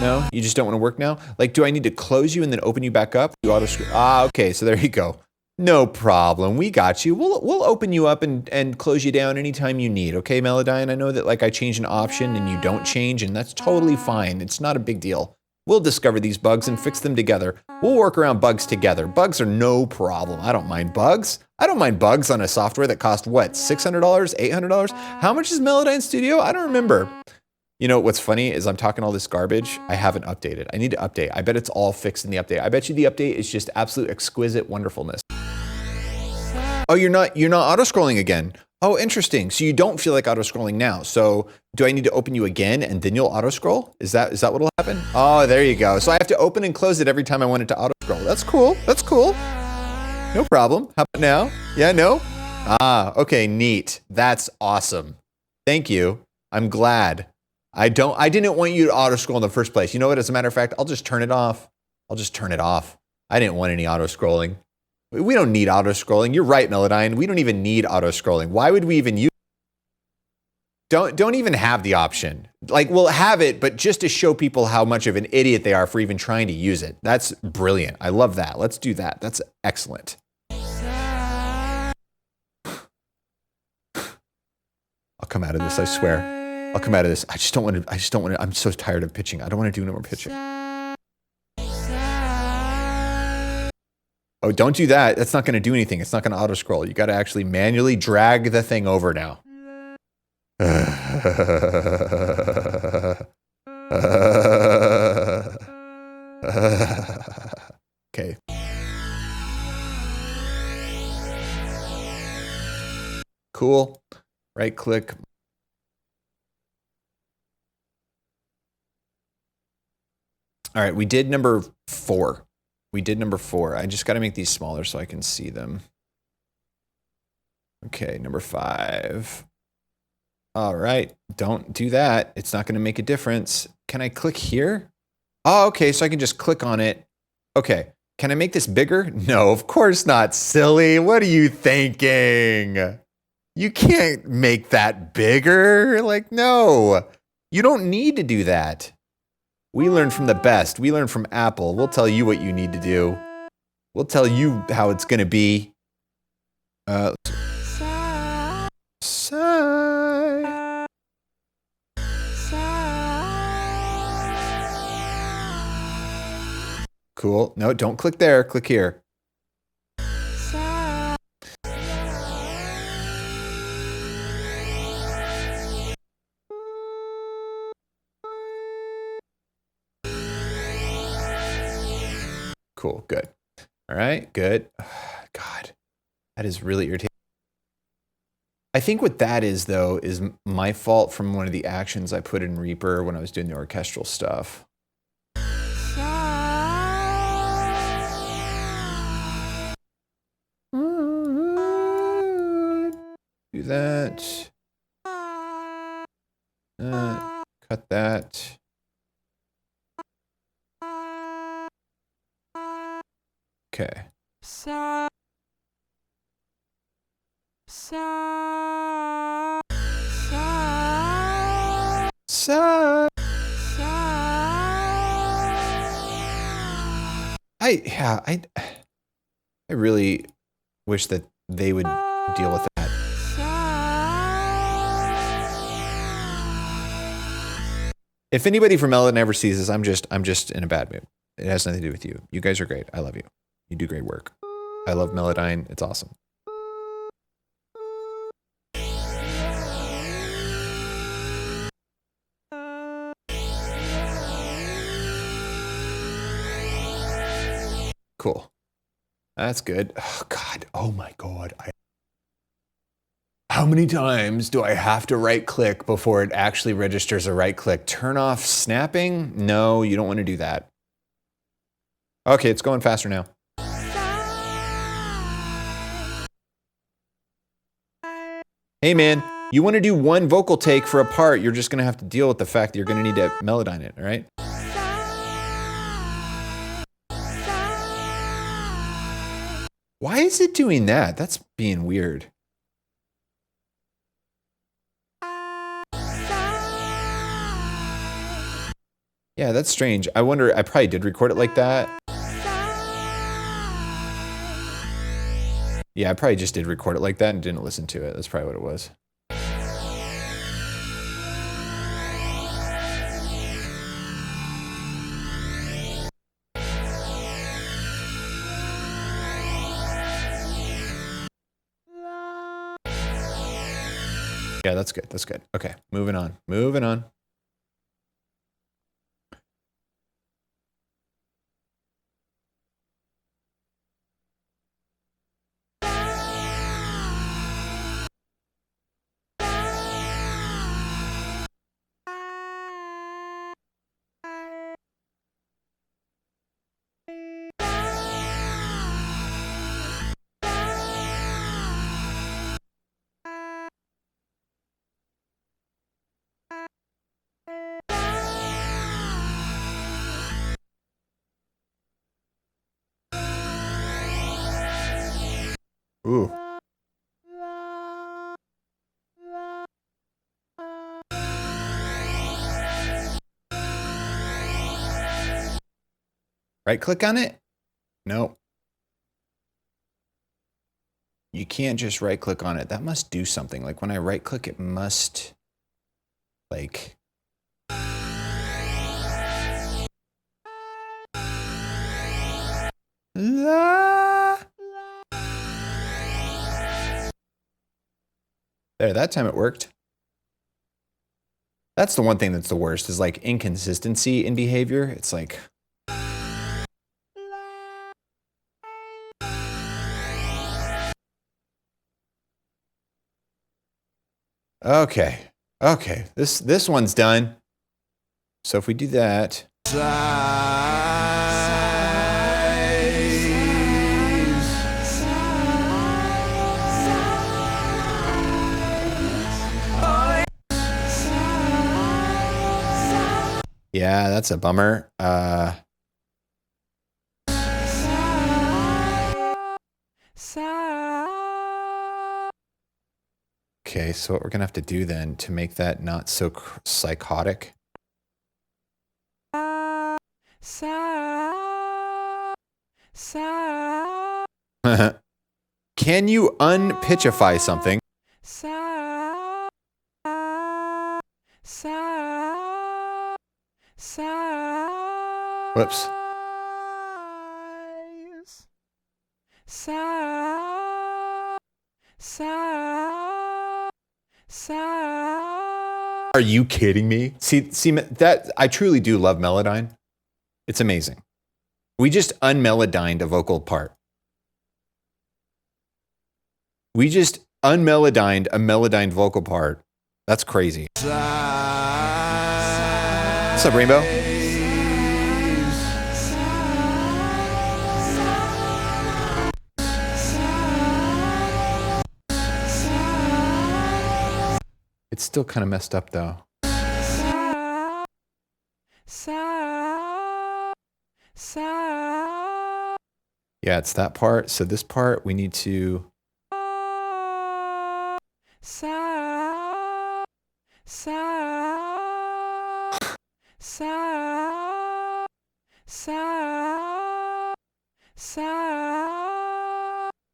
No, you just don't want to work now? Like, do I need to close you and then open you back up? Do auto scroll? Ah, okay, so there you go. No problem. We got you. We'll open you up and close you down anytime you need. Okay, Melodyne? I know that like I changed an option and you don't change, and that's totally fine. It's not a big deal. We'll discover these bugs and fix them together. We'll work around bugs together. Bugs are no problem. I don't mind bugs. I don't mind bugs on a software that cost what, $600, $800? How much is Melodyne Studio? I don't remember. You know, what's funny is I'm talking all this garbage. I haven't updated. I need to update. I bet it's all fixed in the update. I bet you the update is just absolute exquisite wonderfulness. Oh, you're not auto-scrolling again. Oh, interesting. So you don't feel like auto-scrolling now. So do I need to open you again and then you'll auto-scroll? Is that what'll happen? Oh, there you go. So I have to open and close it every time I want it to auto-scroll. That's cool. That's cool. No problem. How about now? Yeah, no? Ah, okay, neat. That's awesome. Thank you. I'm glad. I didn't want you to auto-scroll in the first place. You know what? As a matter of fact, I'll just turn it off. I didn't want any auto-scrolling. We don't need auto-scrolling. You're right, Melodyne. We don't even need auto-scrolling. Why would we even use it? Don't even have the option. Like, we'll have it, but just to show people how much of an idiot they are for even trying to use it. That's brilliant. I love that. Let's do that. That's excellent. come out of this, I swear. I'll come out of this. I just don't want to, I'm so tired of pitching. I don't want to do no more pitching. Oh, don't do that. That's not going to do anything. It's not going to auto scroll. You got to actually manually drag the thing over now. Okay. Cool. Right click. All right, we did number 4. I just got to make these smaller so I can see them. Okay, number 5. All right, don't do that. It's not going to make a difference. Can I click here? Oh, okay, so I can just click on it. Okay, can I make this bigger? No, of course not, silly. What are you thinking? You can't make that bigger. Like, no, you don't need to do that. We learn from the best. We learn from Apple. We'll tell you what you need to do. We'll tell you how it's going to be. Cool. No, don't click there. Click here. Cool. Good. All right. Good. God, that is really irritating. I think what that is, though, is my fault from one of the actions I put in Reaper when I was doing the orchestral stuff. Do that. Cut that. Okay. I really wish that they would deal with that. If anybody from Melon ever sees this, I'm just in a bad mood. It has nothing to do with you. You guys are great. I love you. You do great work. I love Melodyne. It's awesome. Cool. That's good. Oh, God. Oh, my God. How many times do I have to right click before it actually registers a right click? Turn off snapping? No, you don't want to do that. Okay, it's going faster now. Hey, man, you want to do one vocal take for a part, you're just going to have to deal with the fact that you're going to need to Melodyne it, all right? Why is it doing that? That's being weird. Yeah, that's strange. I wonder, I probably did record it like that. Yeah, I probably just did record it like that and didn't listen to it. That's probably what it was. Yeah, that's good. That's good. Okay, moving on. Moving on. Ooh. Right click on it? No. you can't just right click on it. That must do something. Like when I right click, it must like. La. There, that time it worked. That's the one thing that's the worst is like inconsistency in behavior. It's like. Okay. Okay. This one's done. So if we do that. Yeah, that's a bummer. Okay, so what we're gonna have to do then to make that not so psychotic. Can you unpitchify something? Whoops. Are you kidding me? See that I truly do love Melodyne. It's amazing. We just unmelodyned a vocal part. We just unmelodyned a melodyned vocal part. That's crazy. What's up, Rainbow? It's still kind of messed up though. Yeah, it's that part. So this part we need to.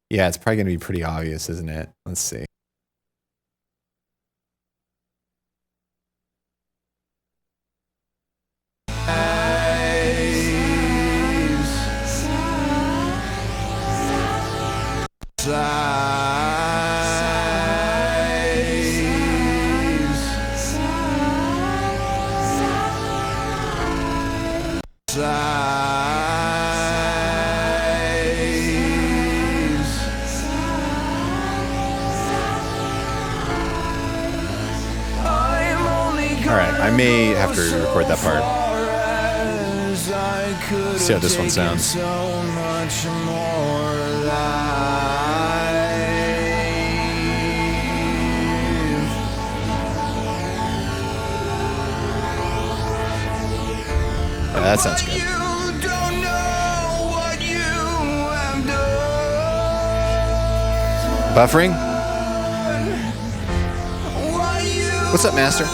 Yeah, it's probably gonna be pretty obvious, isn't it? Let's see. Alright, I may have to re-record that part. See how this one sounds. Yeah, that sounds good. Buffering? What's up, Master?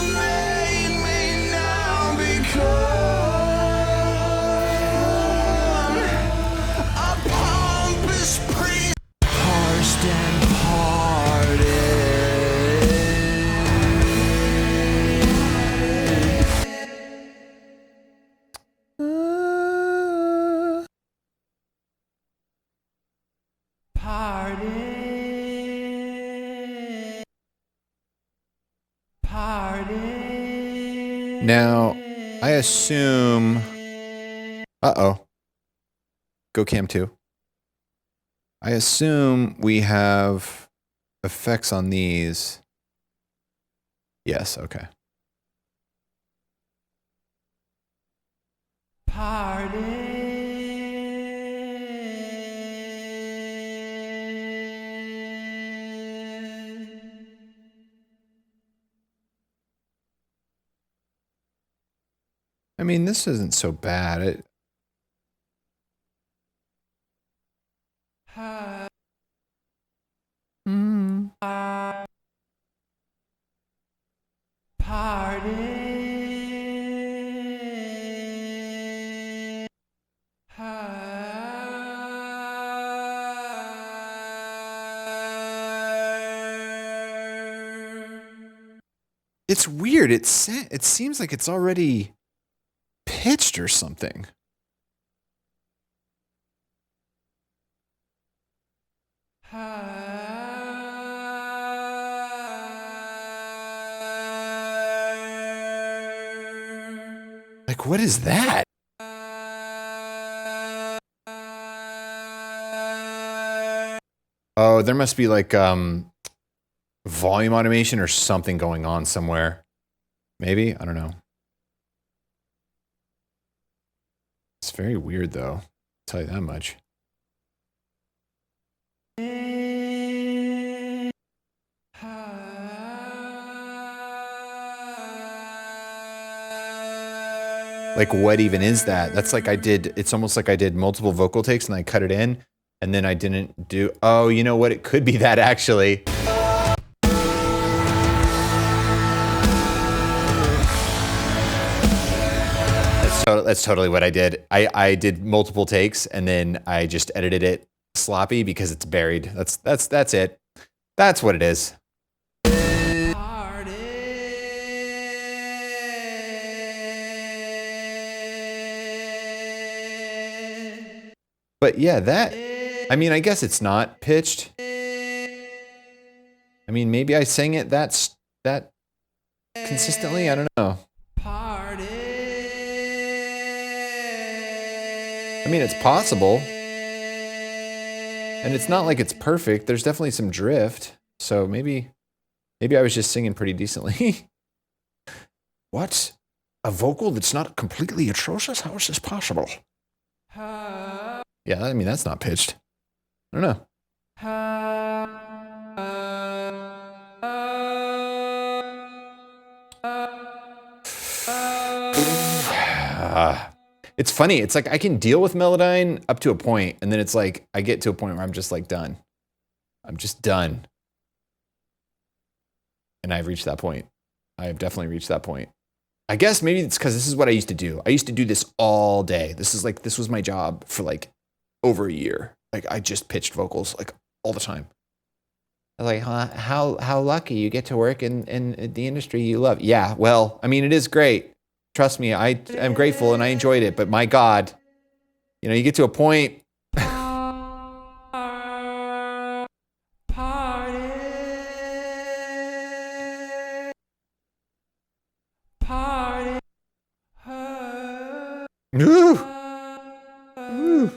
Now, I assume. Uh-oh. Go cam 2. I assume we have effects on these. Yes, okay. I mean, this isn't so bad. It's weird. It seems like it's already pitched or something. Like, what is that? Oh, there must be like volume automation or something going on somewhere. Maybe? I don't know. It's very weird though. I'll tell you that much. Like, what even is that? That's like it's almost like I did multiple vocal takes and I cut it in and then I didn't do, oh, you know what? It could be that actually. That's totally what I did. I did multiple takes and then I just edited it sloppy because it's buried. That's it. That's what it is. But yeah, I mean, I guess it's not pitched. I mean, maybe I sang it that consistently. I don't know. I mean, it's possible. And it's not like it's perfect. There's definitely some drift. So maybe I was just singing pretty decently. What? A vocal that's not completely atrocious? How is this possible? Yeah, I mean, that's not pitched. I don't know. It's funny. It's like I can deal with Melodyne up to a point, and then it's like I get to a point where I'm just like done. I'm just done. And I've reached that point. I have definitely reached that point. I guess maybe it's because this is what I used to do. I used to do this all day. This was my job for like over a year. Like I just pitched vocals like all the time. Like, how lucky you get to work in the industry you love. Yeah, well, I mean, it is great. Trust me, I am grateful and I enjoyed it. But my God, you know, you get to a point. Ooh. Ooh.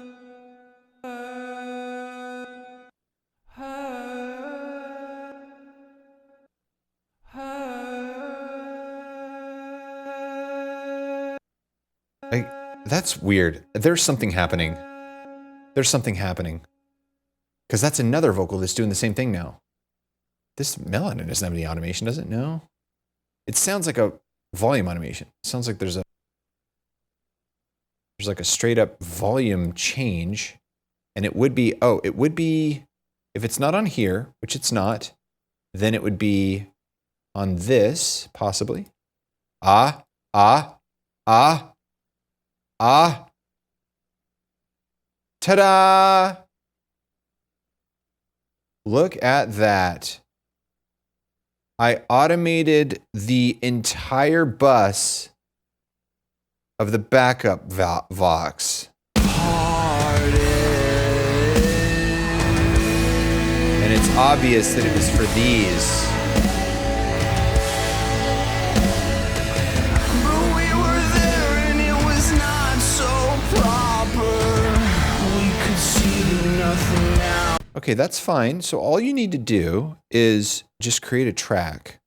Like, that's weird. There's something happening. There's something happening. Because that's another vocal that's doing the same thing now. This Melody doesn't have any automation, does it? No. It sounds like a volume automation. It sounds like there's like a straight up volume change. And it would be, if it's not on here, which it's not, then it would be on this, possibly. Ah. Ta-da! Look at that. I automated the entire bus of the backup Vox. And it's obvious that it was for these. But we were there and it was not so proper. We could see nothing now. Okay, that's fine. So all you need to do is just create a track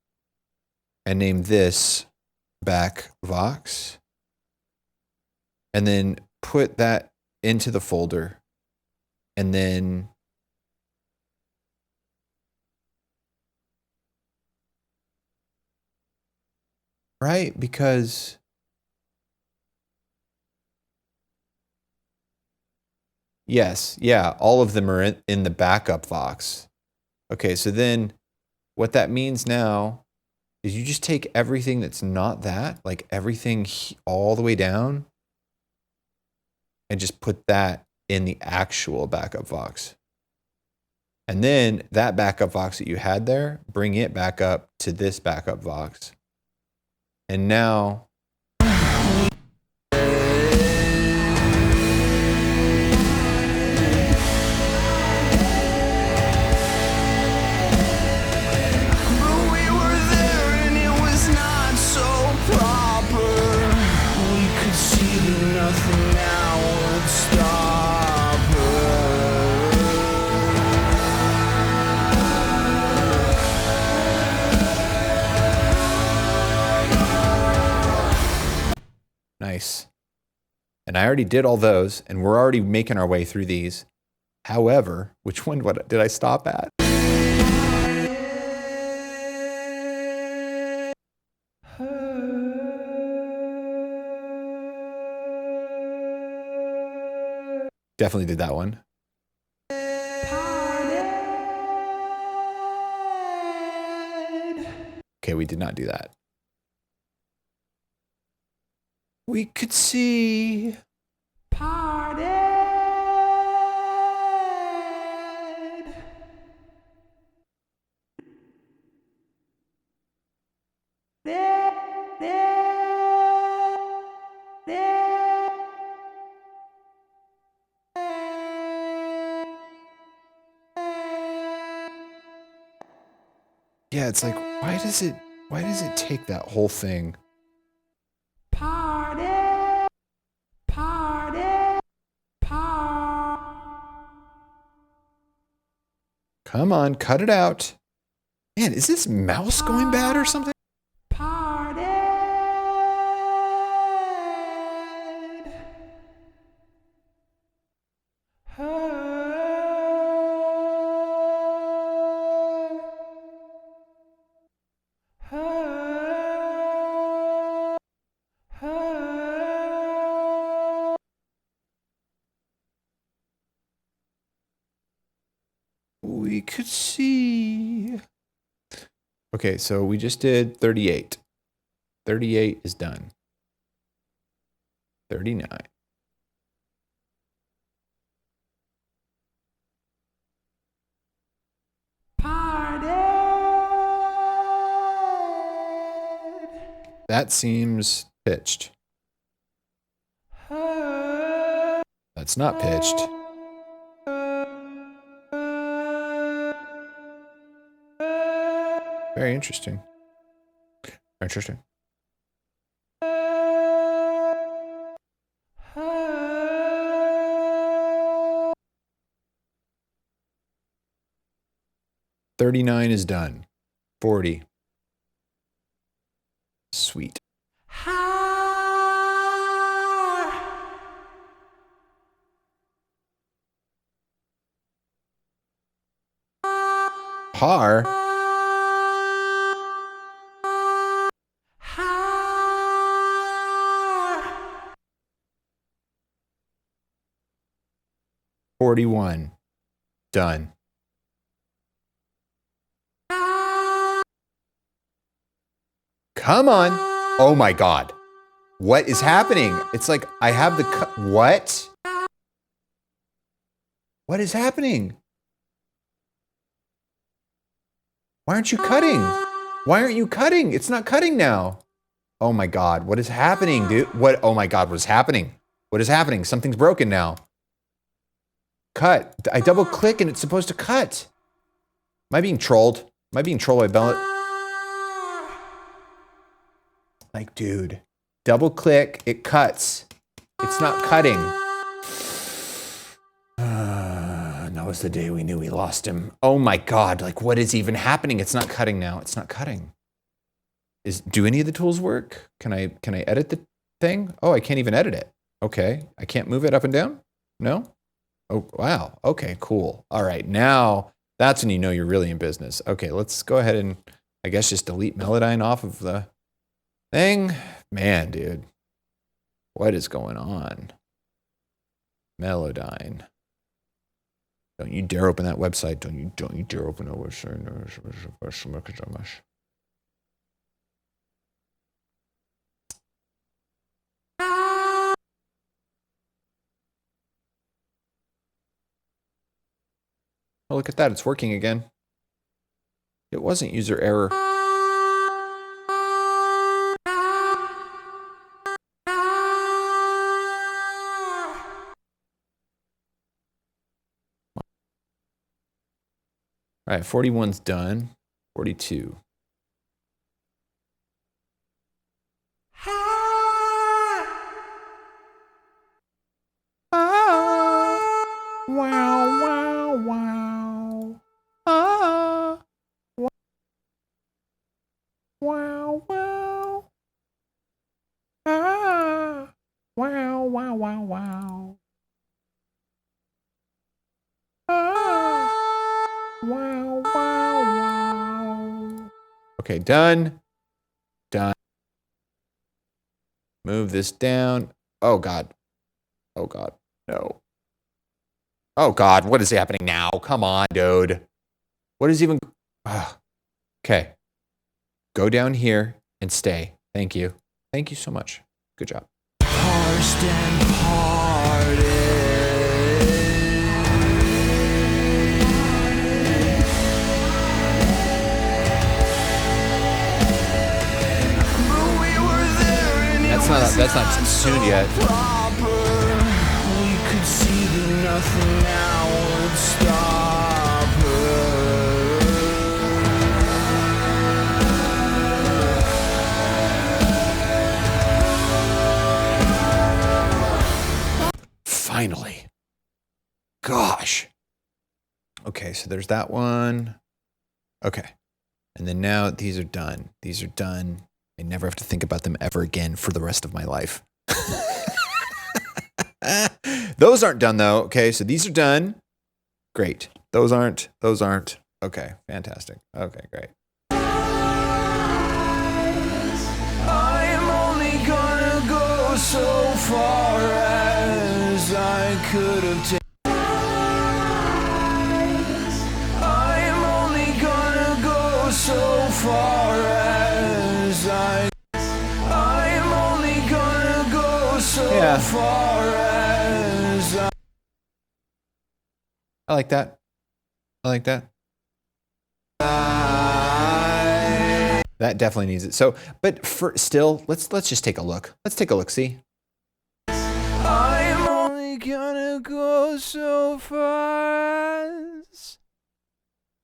and name this back Vox. And then put that into the folder. And then right? Because yes, yeah, all of them are in the backup Vox. Okay, so then what that means now is you just take everything that's not that, like everything all the way down, and just put that in the actual backup Vox. And then that backup Vox that you had there, bring it back up to this backup Vox. And now. But we were there and it was not so proper. We could see that nothing now would stop Nice. And I already did all those, and we're already making our way through these. However, which one did I stop at? Definitely did that one. Okay, we did not do that. We could see. Yeah, it's like, why does it take that whole thing? Come on, cut it out. Man, is this mouse going bad or something? We could see. Okay, so we just did 38. 38 is done. 39. That seems pitched. That's not pitched. Very interesting. Interesting. $39 is done. 40. Sweet. Har. $41. Done. Come on. Oh my God. What is happening? It's like I have the what? What is happening? Why aren't you cutting? Why aren't you cutting? It's not cutting now. Oh my God. What is happening, dude? What? Oh my God. What is happening? What is happening? Something's broken now. Cut. I double click and it's supposed to cut. Am I being trolled? Am I being trolled by Bella? Like, dude, double click, it cuts. It's not cutting. That was the day we knew we lost him. Oh my God, like what is even happening? It's not cutting now. It's not cutting. Do any of the tools work? Can I edit the thing? Oh, I can't even edit it. Okay, I can't move it up and down? No? Oh, wow. Okay, cool. All right, now that's when you know you're really in business. Okay, let's go ahead and I guess just delete Melodyne off of the thing. Man, dude, what is going on? Melodyne. Don't you dare open that website. Don't you dare open that website. Oh, look at that. It's working again. It wasn't user error. All right, 41's done. 42. Wow, wow, wow. Wow, wow. Wow, wow, wow, wow. Wow, wow, wow. Okay, done. Done. Move this down. Oh, God. Oh, God. No. Oh, God. What is happening now? Come on, dude. What is even... Okay. Go down here and stay. Thank you. Thank you so much. Good job. Parsed and parted. But we were there and That's not soon yet. proper. We could see that nothing now would stop her. Finally. Gosh. Okay, so there's that one. Okay. And then now these are done. These are done. I never have to think about them ever again for the rest of my life. Those aren't done though. Okay, so these are done. Great. Those aren't. Those aren't. Okay, fantastic. Okay, great. I'm only gonna go so far as I could have taken. I'm only gonna go so far as I'm only gonna go so Yeah. far as I like that. I like that. That definitely needs it. So, but for still, let's just take a look. Let's take a look. See. I'm only gonna go so far as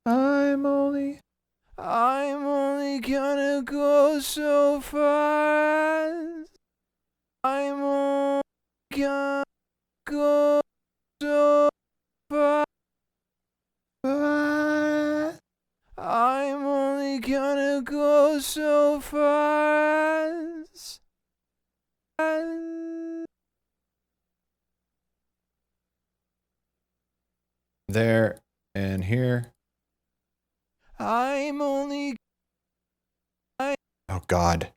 I'm only gonna go so far as I'm only gonna go so far. I'm only gonna go so far as There and here. I'm only Oh God.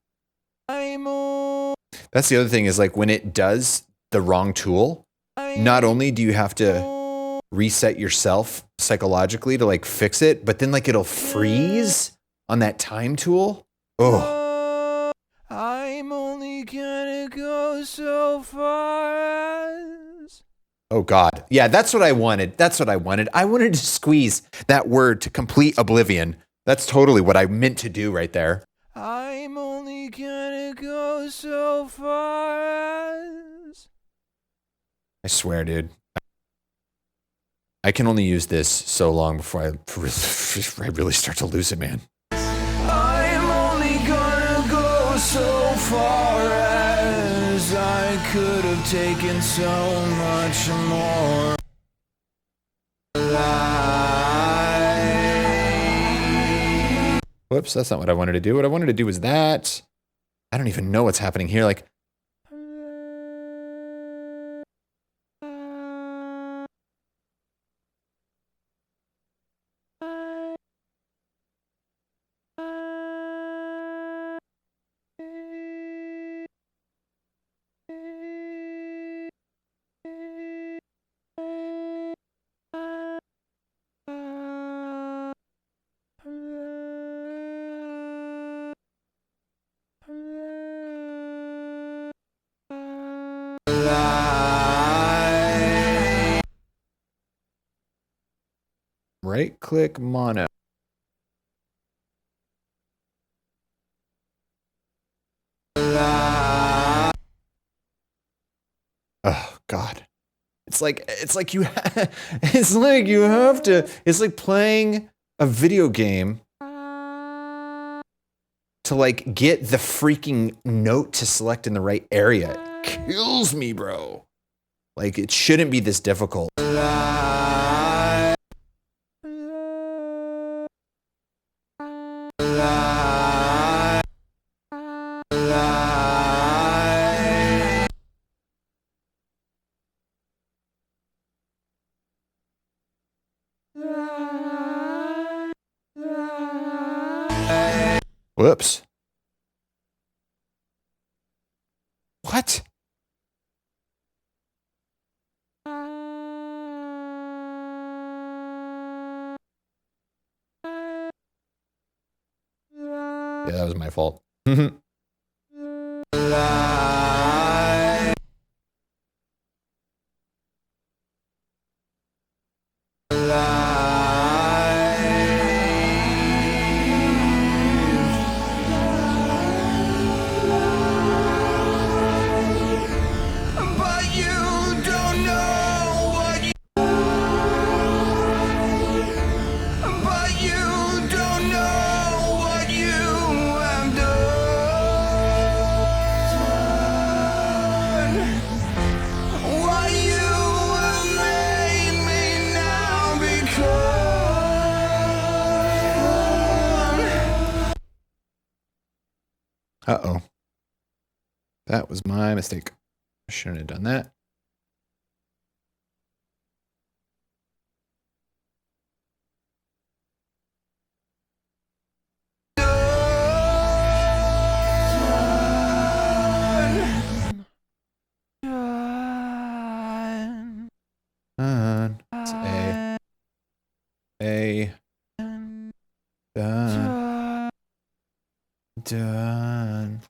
I'm only That's the other thing is like when it does the wrong tool, not only do you have to reset yourself psychologically to like fix it, but then like it'll freeze on that time tool. Oh, I'm only gonna go so far as oh God. Yeah, that's what I wanted. That's what I wanted. I wanted to squeeze that word to complete oblivion. That's totally what I meant to do right there. I'm only gonna go so far as I swear, dude. I can only use this so long before I really start to lose it, man. I'm only gonna go so far as I could have taken so much more life. Whoops, that's not what I wanted to do. What I wanted to do was that. I don't even know what's happening here. Like, right click mono. Oh God. It's like you it's like you have to, it's like playing a video game to like get the freaking note to select in the right area. It kills me, bro. Like, it shouldn't be this difficult. Whoops. What? Yeah, that was my fault. But you don't know what you. But you don't know what you have done. What you have made me now become. Uh-oh. That was my mistake. I shouldn't have done that. It's A. Done.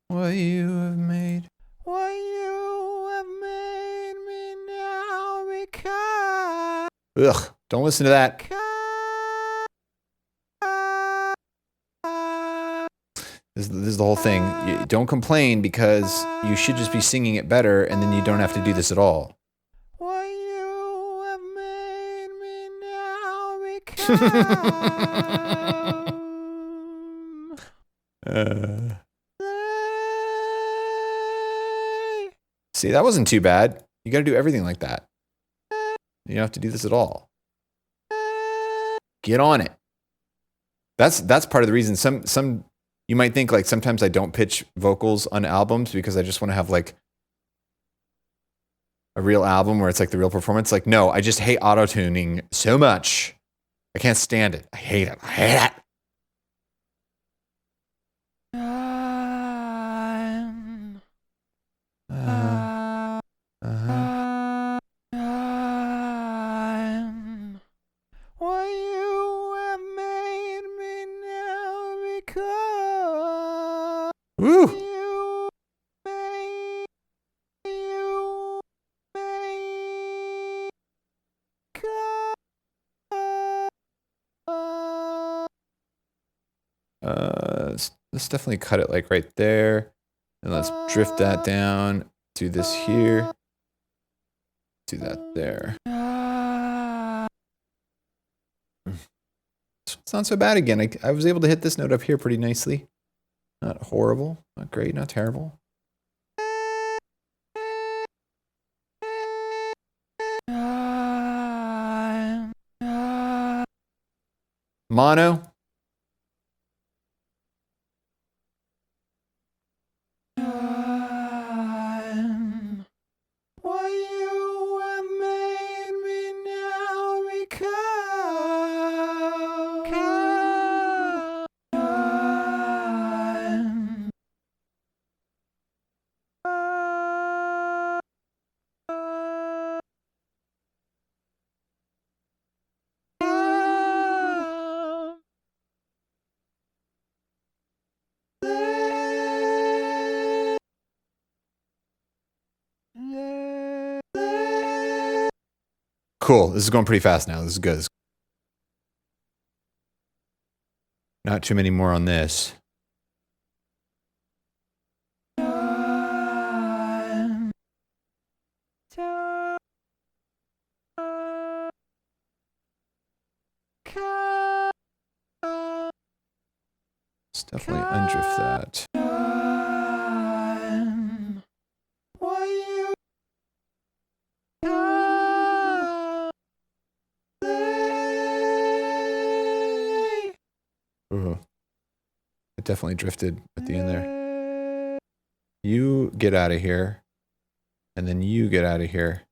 What you have made. What you have made me now become. Ugh, don't listen to that. This is the whole thing. You don't complain because you should just be singing it better and then you don't have to do this at all. What you have made me now become. See, that wasn't too bad. You got to do everything like that. You don't have to do this at all. Get on it. That's part of the reason some you might think like sometimes I don't pitch vocals on albums because I just want to have like a real album where it's like the real performance. Like, no, I just hate auto-tuning so much. I can't stand it. I hate it. I hate it. What you have made me now become. Woo! You made Let's definitely cut it like right there. And let's drift that down. Do this here. Do that there. It's not so bad again. I was able to hit this note up here pretty nicely. Not horrible. Not great. Not terrible. Mono. what you have made me now become. Cool. This is going pretty fast now. This is good. Not too many more on this. Come. Let's definitely undrift that. Ooh. It definitely drifted at the end there. You get out of here. And then you get out of here.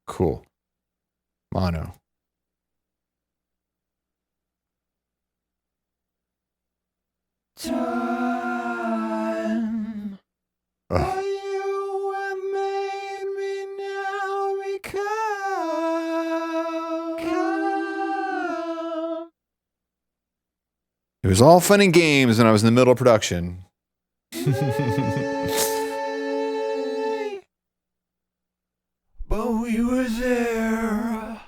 Cool. Mono. Time. Ugh. You have made me now become. It was all fun and games when I was in the middle of production. But we were there.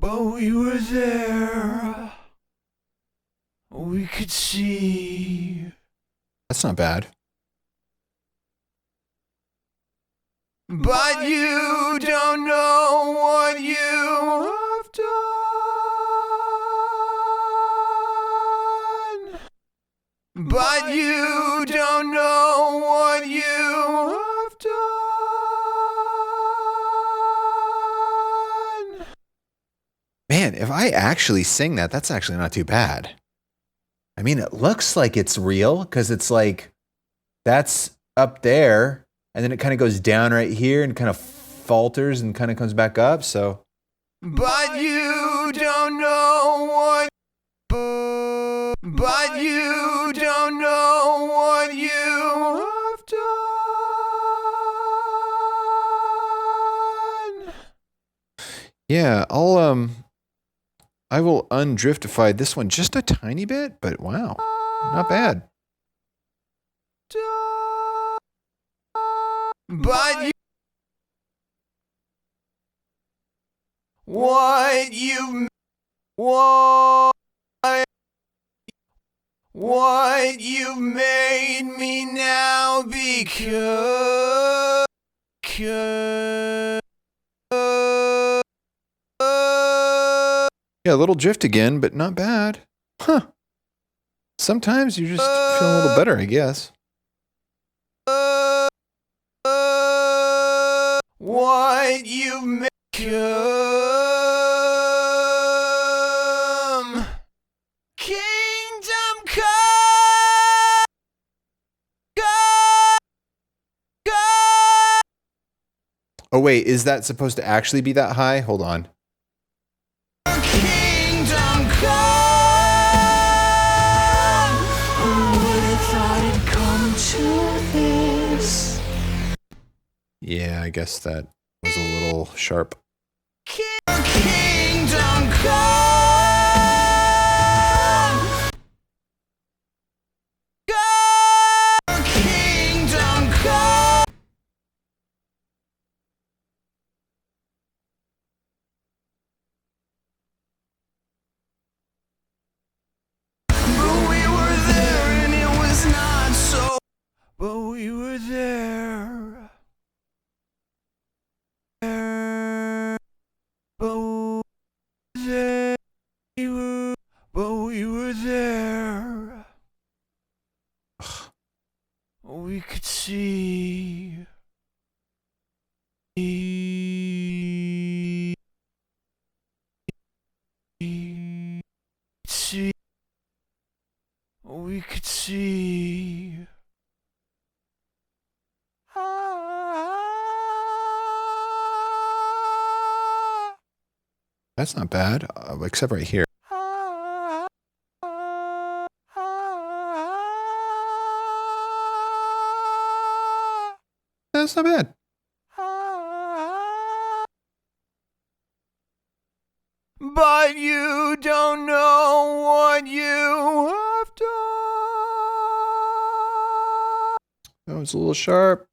But we were there. We could see. That's not bad. But you don't know what you have done. But you don't know what you have done. Man, if I actually sing that, that's actually not too bad. I mean, it looks like it's real because it's like that's up there and then it kind of goes down right here and kind of falters and kind of comes back up. So, But you don't know what. But you don't know what you have done. yeah, I will undriftify this one just a tiny bit, but wow, not bad. But you. What you. What you made me now become. Yeah, a little drift again, but not bad. Huh. Sometimes you just feel a little better, I guess. What you make kingdom come, Oh wait, is that supposed to actually be that high? Hold on. kingdom come. Who would have thought it'd come to this? Yeah, I guess that was a little sharp. Kingdom come. Kingdom come. But we were there and it was not so. But we were there. But we were there. We could see. See. We could see. That's not bad, except right here. That's not bad. But you don't know what you have done. That was a little sharp.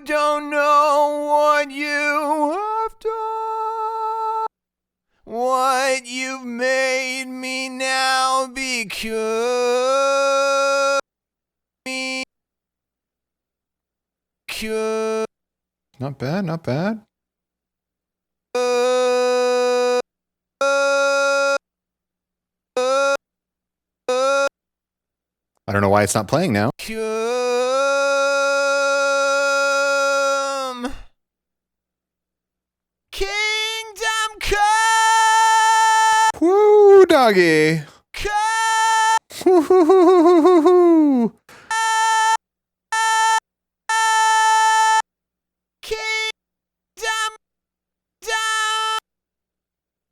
don't know what you have done, what you've made me now become. Not bad, not bad. I don't know why it's not playing now. Kingdom come. Woo, doggy. Woo-hoo-hoo-hoo-hoo-hoo.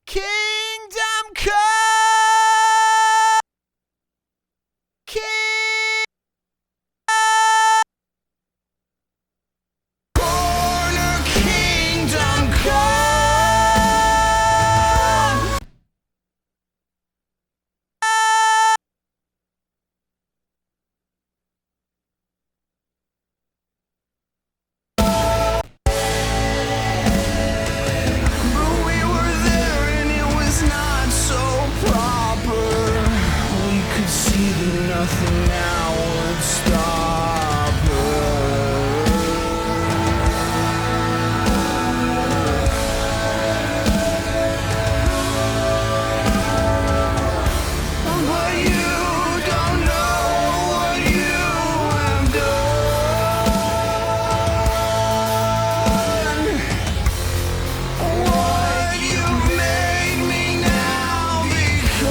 Kingdom come. Corner kingdom come. But we were there and it was not so proper. We could see that nothing now would stop But you don't know what you have done, what you've made me now become.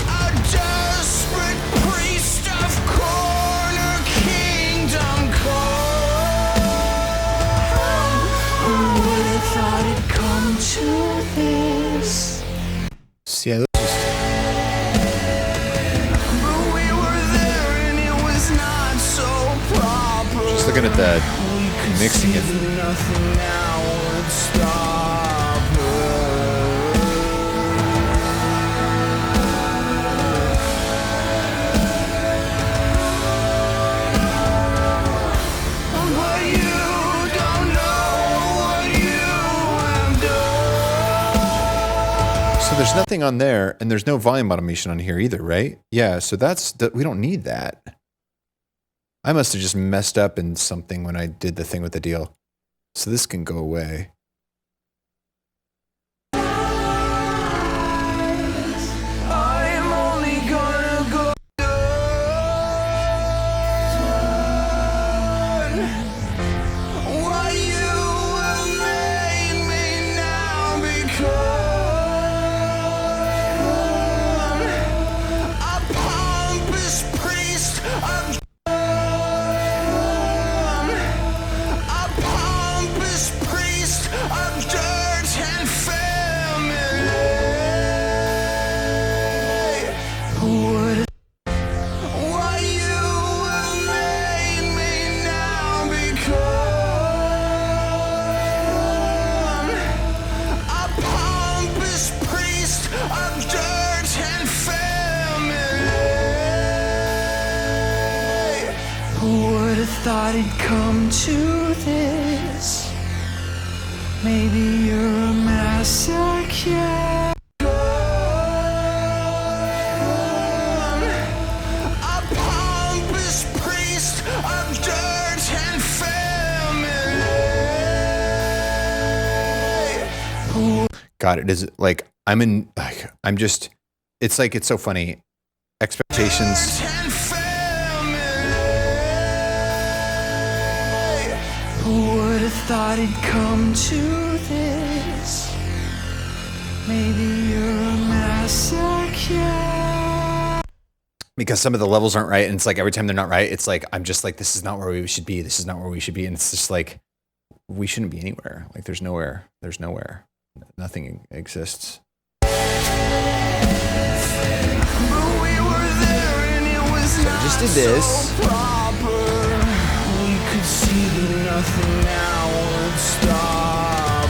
A desperate priest of corner kingdom come. Who would have thought it'd come to this? See, I But we were there and it was not so proper. just looking at the mixing it. Nothing now would stop But you don't know what you have done. So there's nothing on there, and there's no volume automation on here either, right? Yeah, so we don't need that. I must have just messed up in something when I did the thing with the deal. So this can go away. I'm only gonna go done. What you have made me now become. A pompous priest of a pompous priest of dirt and family. Who would what you have made me now become. A pompous priest of dirt and family. Who would have thought it'd come to this? Maybe you're a masochist. A pompous priest of dirt and family. God, it is like it's like it's so funny. Expectations. And family. Who would have thought it'd come to this? Maybe you're a masochist. Because some of the levels aren't right, and it's like every time they're not right, it's like I'm just like, this is not where we should be. This is not where we should be, and it's just like we shouldn't be anywhere. Like there's nowhere. Nothing exists. But we were there and it was So I just did this. so proper. We could see that nothing now would stop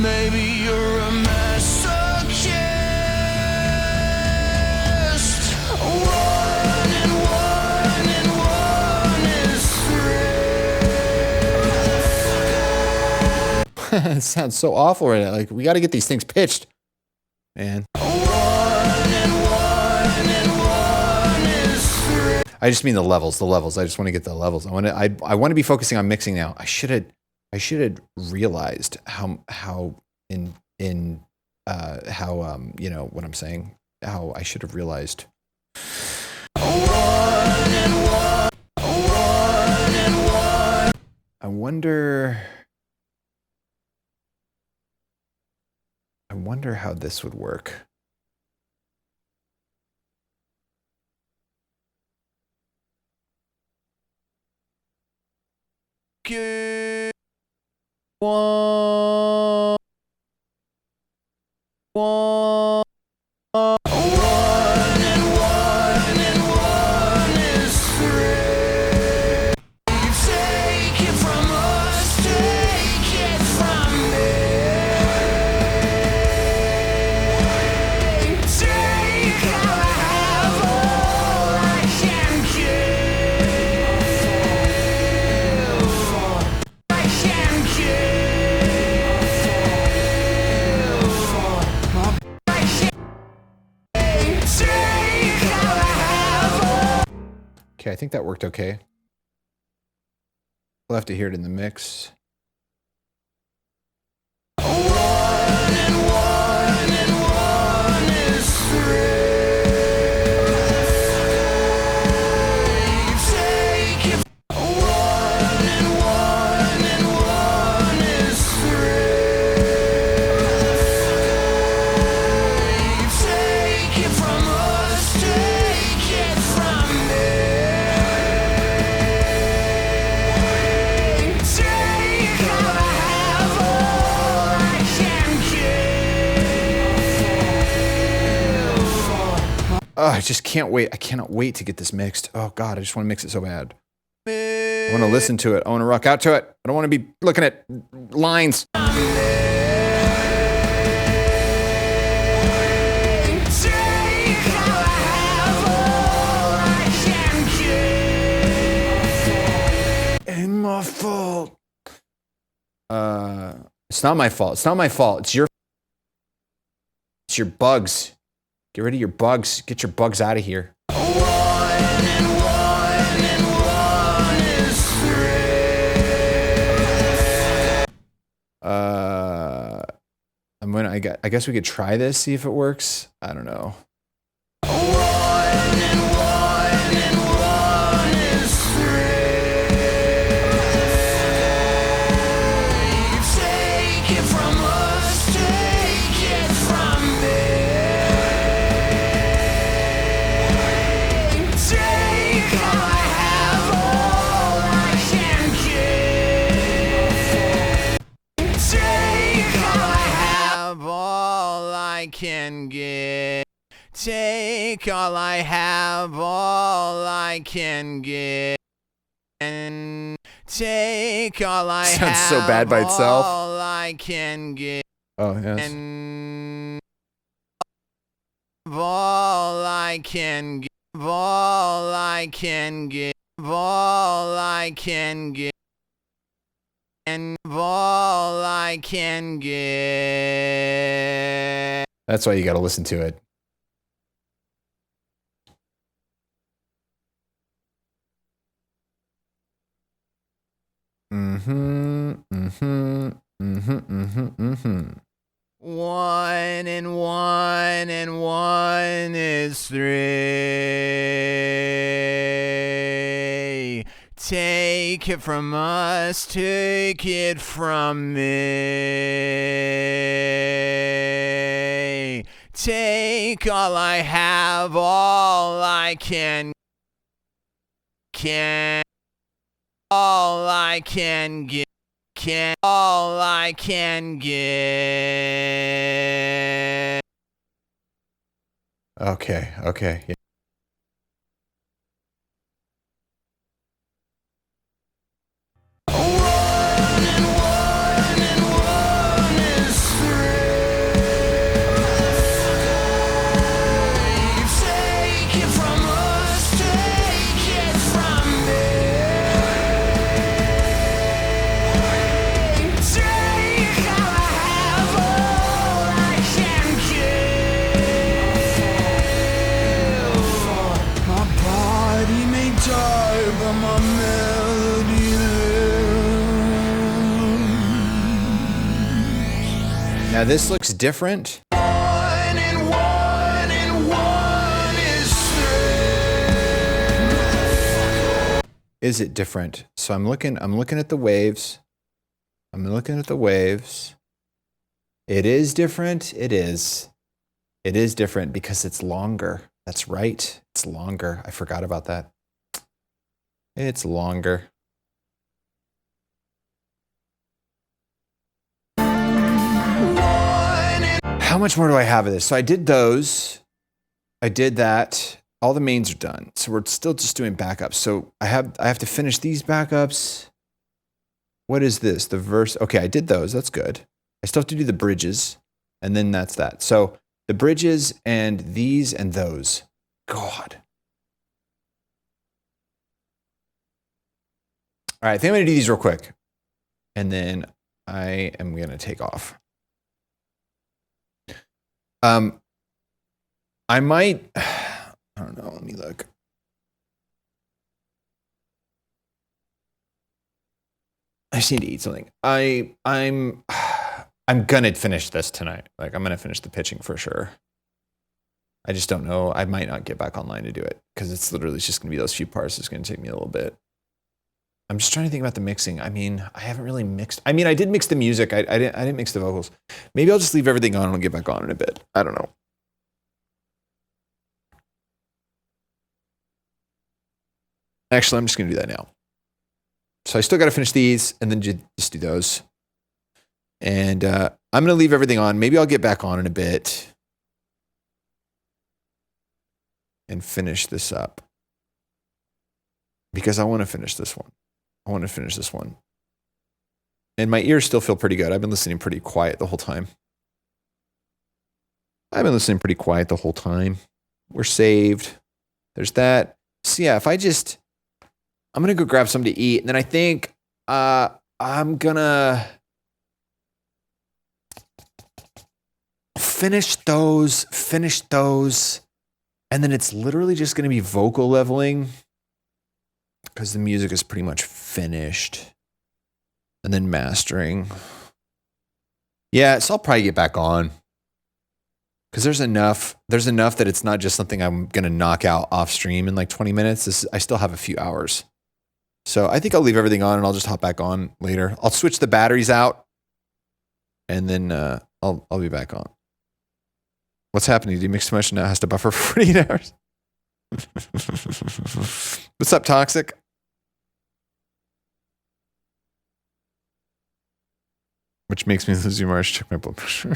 Maybe you're a masochist. One and one is three. It sounds so awful right now. Like, we got to get these things pitched, man. I just mean the levels. I just want to get the levels. I want to be focusing on mixing now. I should have realized how you know what I'm saying. How I should have realized. I wonder how this would work. Okay, I think that worked okay. We'll have to hear it in the mix. Oh, I just can't wait. I cannot wait to get this mixed. Oh, God, I just want to mix it so bad. I want to listen to it. I want to rock out to it. I don't want to be looking at lines. Ain't my fault. It's not my fault. It's not my fault. It's your bugs. Get rid of your bugs. Get your bugs out of here. I guess we could try this, see if it works. I don't know. Can get. Take all I have, all I can get. And take all I have. Sounds so bad by itself. All I can get. Oh, yes. And all I can get. All I can get. All I can get. And all I can get. That's why you got to listen to it. One and one is three. Take it from us, take it from me. Take all I have, all I can. All I can get. All I can get. Okay, yeah. One and one is three. Now this looks different. One and one and one is three. Is it different? So I'm looking at the waves. I'm looking at the waves. It is different. It is. It is different because it's longer. That's right. It's longer. I forgot about that. It's longer. How much more do I have of this? So I did those. I did that. All the mains are done. So we're still just doing backups. So I have to finish these backups. What is this? The verse. Okay, I did those. That's good. I still have to do the bridges. And then that's that. So the bridges and these and those. God. All right, I think I'm going to do these real quick. And then I am going to take off. I might, I don't know, let me look. I just need to eat something. I'm gonna finish this tonight. Like I'm gonna finish the pitching for sure. I just don't know. I might not get back online to do it because it's literally just gonna be those few parts. It's gonna take me a little bit. I'm just trying to think about the mixing. I mean, I haven't really mixed. I mean, I did mix the music. I didn't mix the vocals. Maybe I'll just leave everything on and I'll get back on in a bit. I don't know. Actually, I'm just gonna do that now. So I still got to finish these and then just do those. And I'm going to leave everything on. Maybe I'll get back on in a bit and finish this up. Because I want to finish this one. I want to finish this one. And my ears still feel pretty good. I've been listening pretty quiet the whole time. We're saved. There's that. So yeah, I'm going to go grab something to eat. And then I think I'm going to finish those. And then it's literally just going to be vocal leveling because the music is pretty much finished. And then mastering. Yeah, so I'll probably get back on. Because there's enough that it's not just something I'm going to knock out off stream in like 20 minutes. I still have a few hours. So I think I'll leave everything on and I'll just hop back on later. I'll switch the batteries out and then I'll be back on. What's happening? Did you mix too much and now it has to buffer for 48 hours? What's up, Toxic? Which makes me lose your march. Check my blood pressure.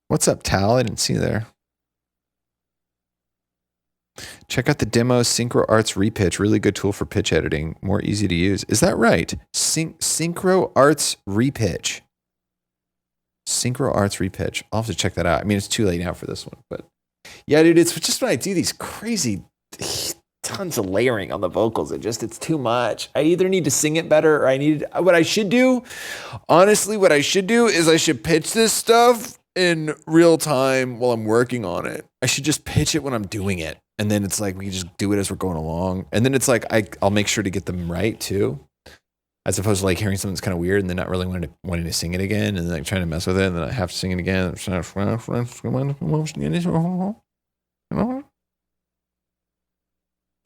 What's up, Tal? I didn't see you there. Check out the demo, Synchro Arts Repitch. Really good tool for pitch editing. More easy to use. Is that right? Synchro Arts Repitch. Synchro Arts Repitch. I'll have to check that out. I mean, it's too late now for this one. But yeah, dude, it's just when I do these crazy tons of layering on the vocals. It's too much. I either need to sing it better or what I should do is I should pitch this stuff in real time while I'm working on it. I should just pitch it when I'm doing it. And then it's like, we can just do it as we're going along. And then it's like, I'll make sure to get them right too. As opposed to like hearing something that's kind of weird and then not really wanting to sing it again. And then like trying to mess with it. And then I have to sing it again.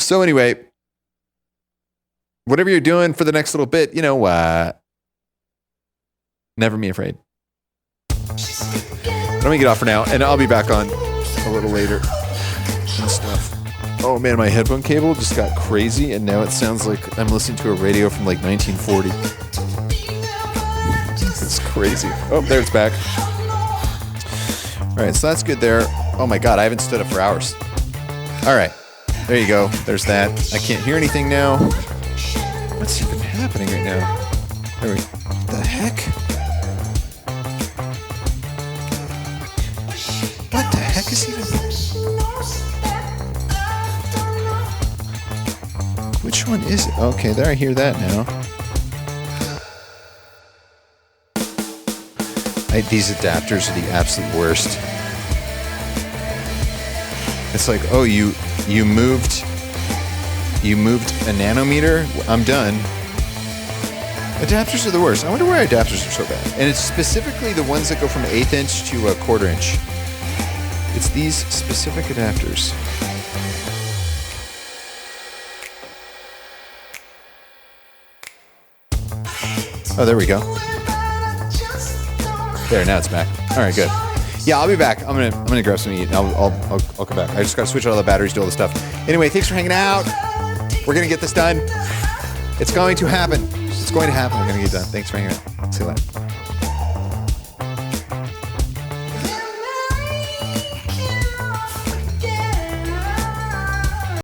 So anyway, whatever you're doing for the next little bit, you know what? Never be afraid. Let me get off for now, and I'll be back on a little later and stuff. Oh man, my headphone cable just got crazy, and now it sounds like I'm listening to a radio from like 1940. It's crazy. Oh, there it's back. All right, so that's good there. Oh my God, I haven't stood up for hours. All right, there you go. There's that. I can't hear anything now. What's even happening right now? There we go. What the heck? What the heck is even? Which one is it? Okay, there, I hear that now. These adapters are the absolute worst. It's like, oh, you moved You moved a nanometer? I'm done. Adapters are the worst. I wonder why adapters are so bad. And it's specifically the ones that go from 1/8 inch to a 1/4 inch. It's these specific adapters. Oh, there we go. There, now it's back. All right, good. Yeah, I'll be back. I'm gonna grab some to eat. And I'll come back. I just gotta switch out all the batteries, do all the stuff. Anyway, thanks for hanging out. We're gonna get this done. It's going to happen. It's going to happen. We're gonna get it done. Thanks for hanging out. See you later.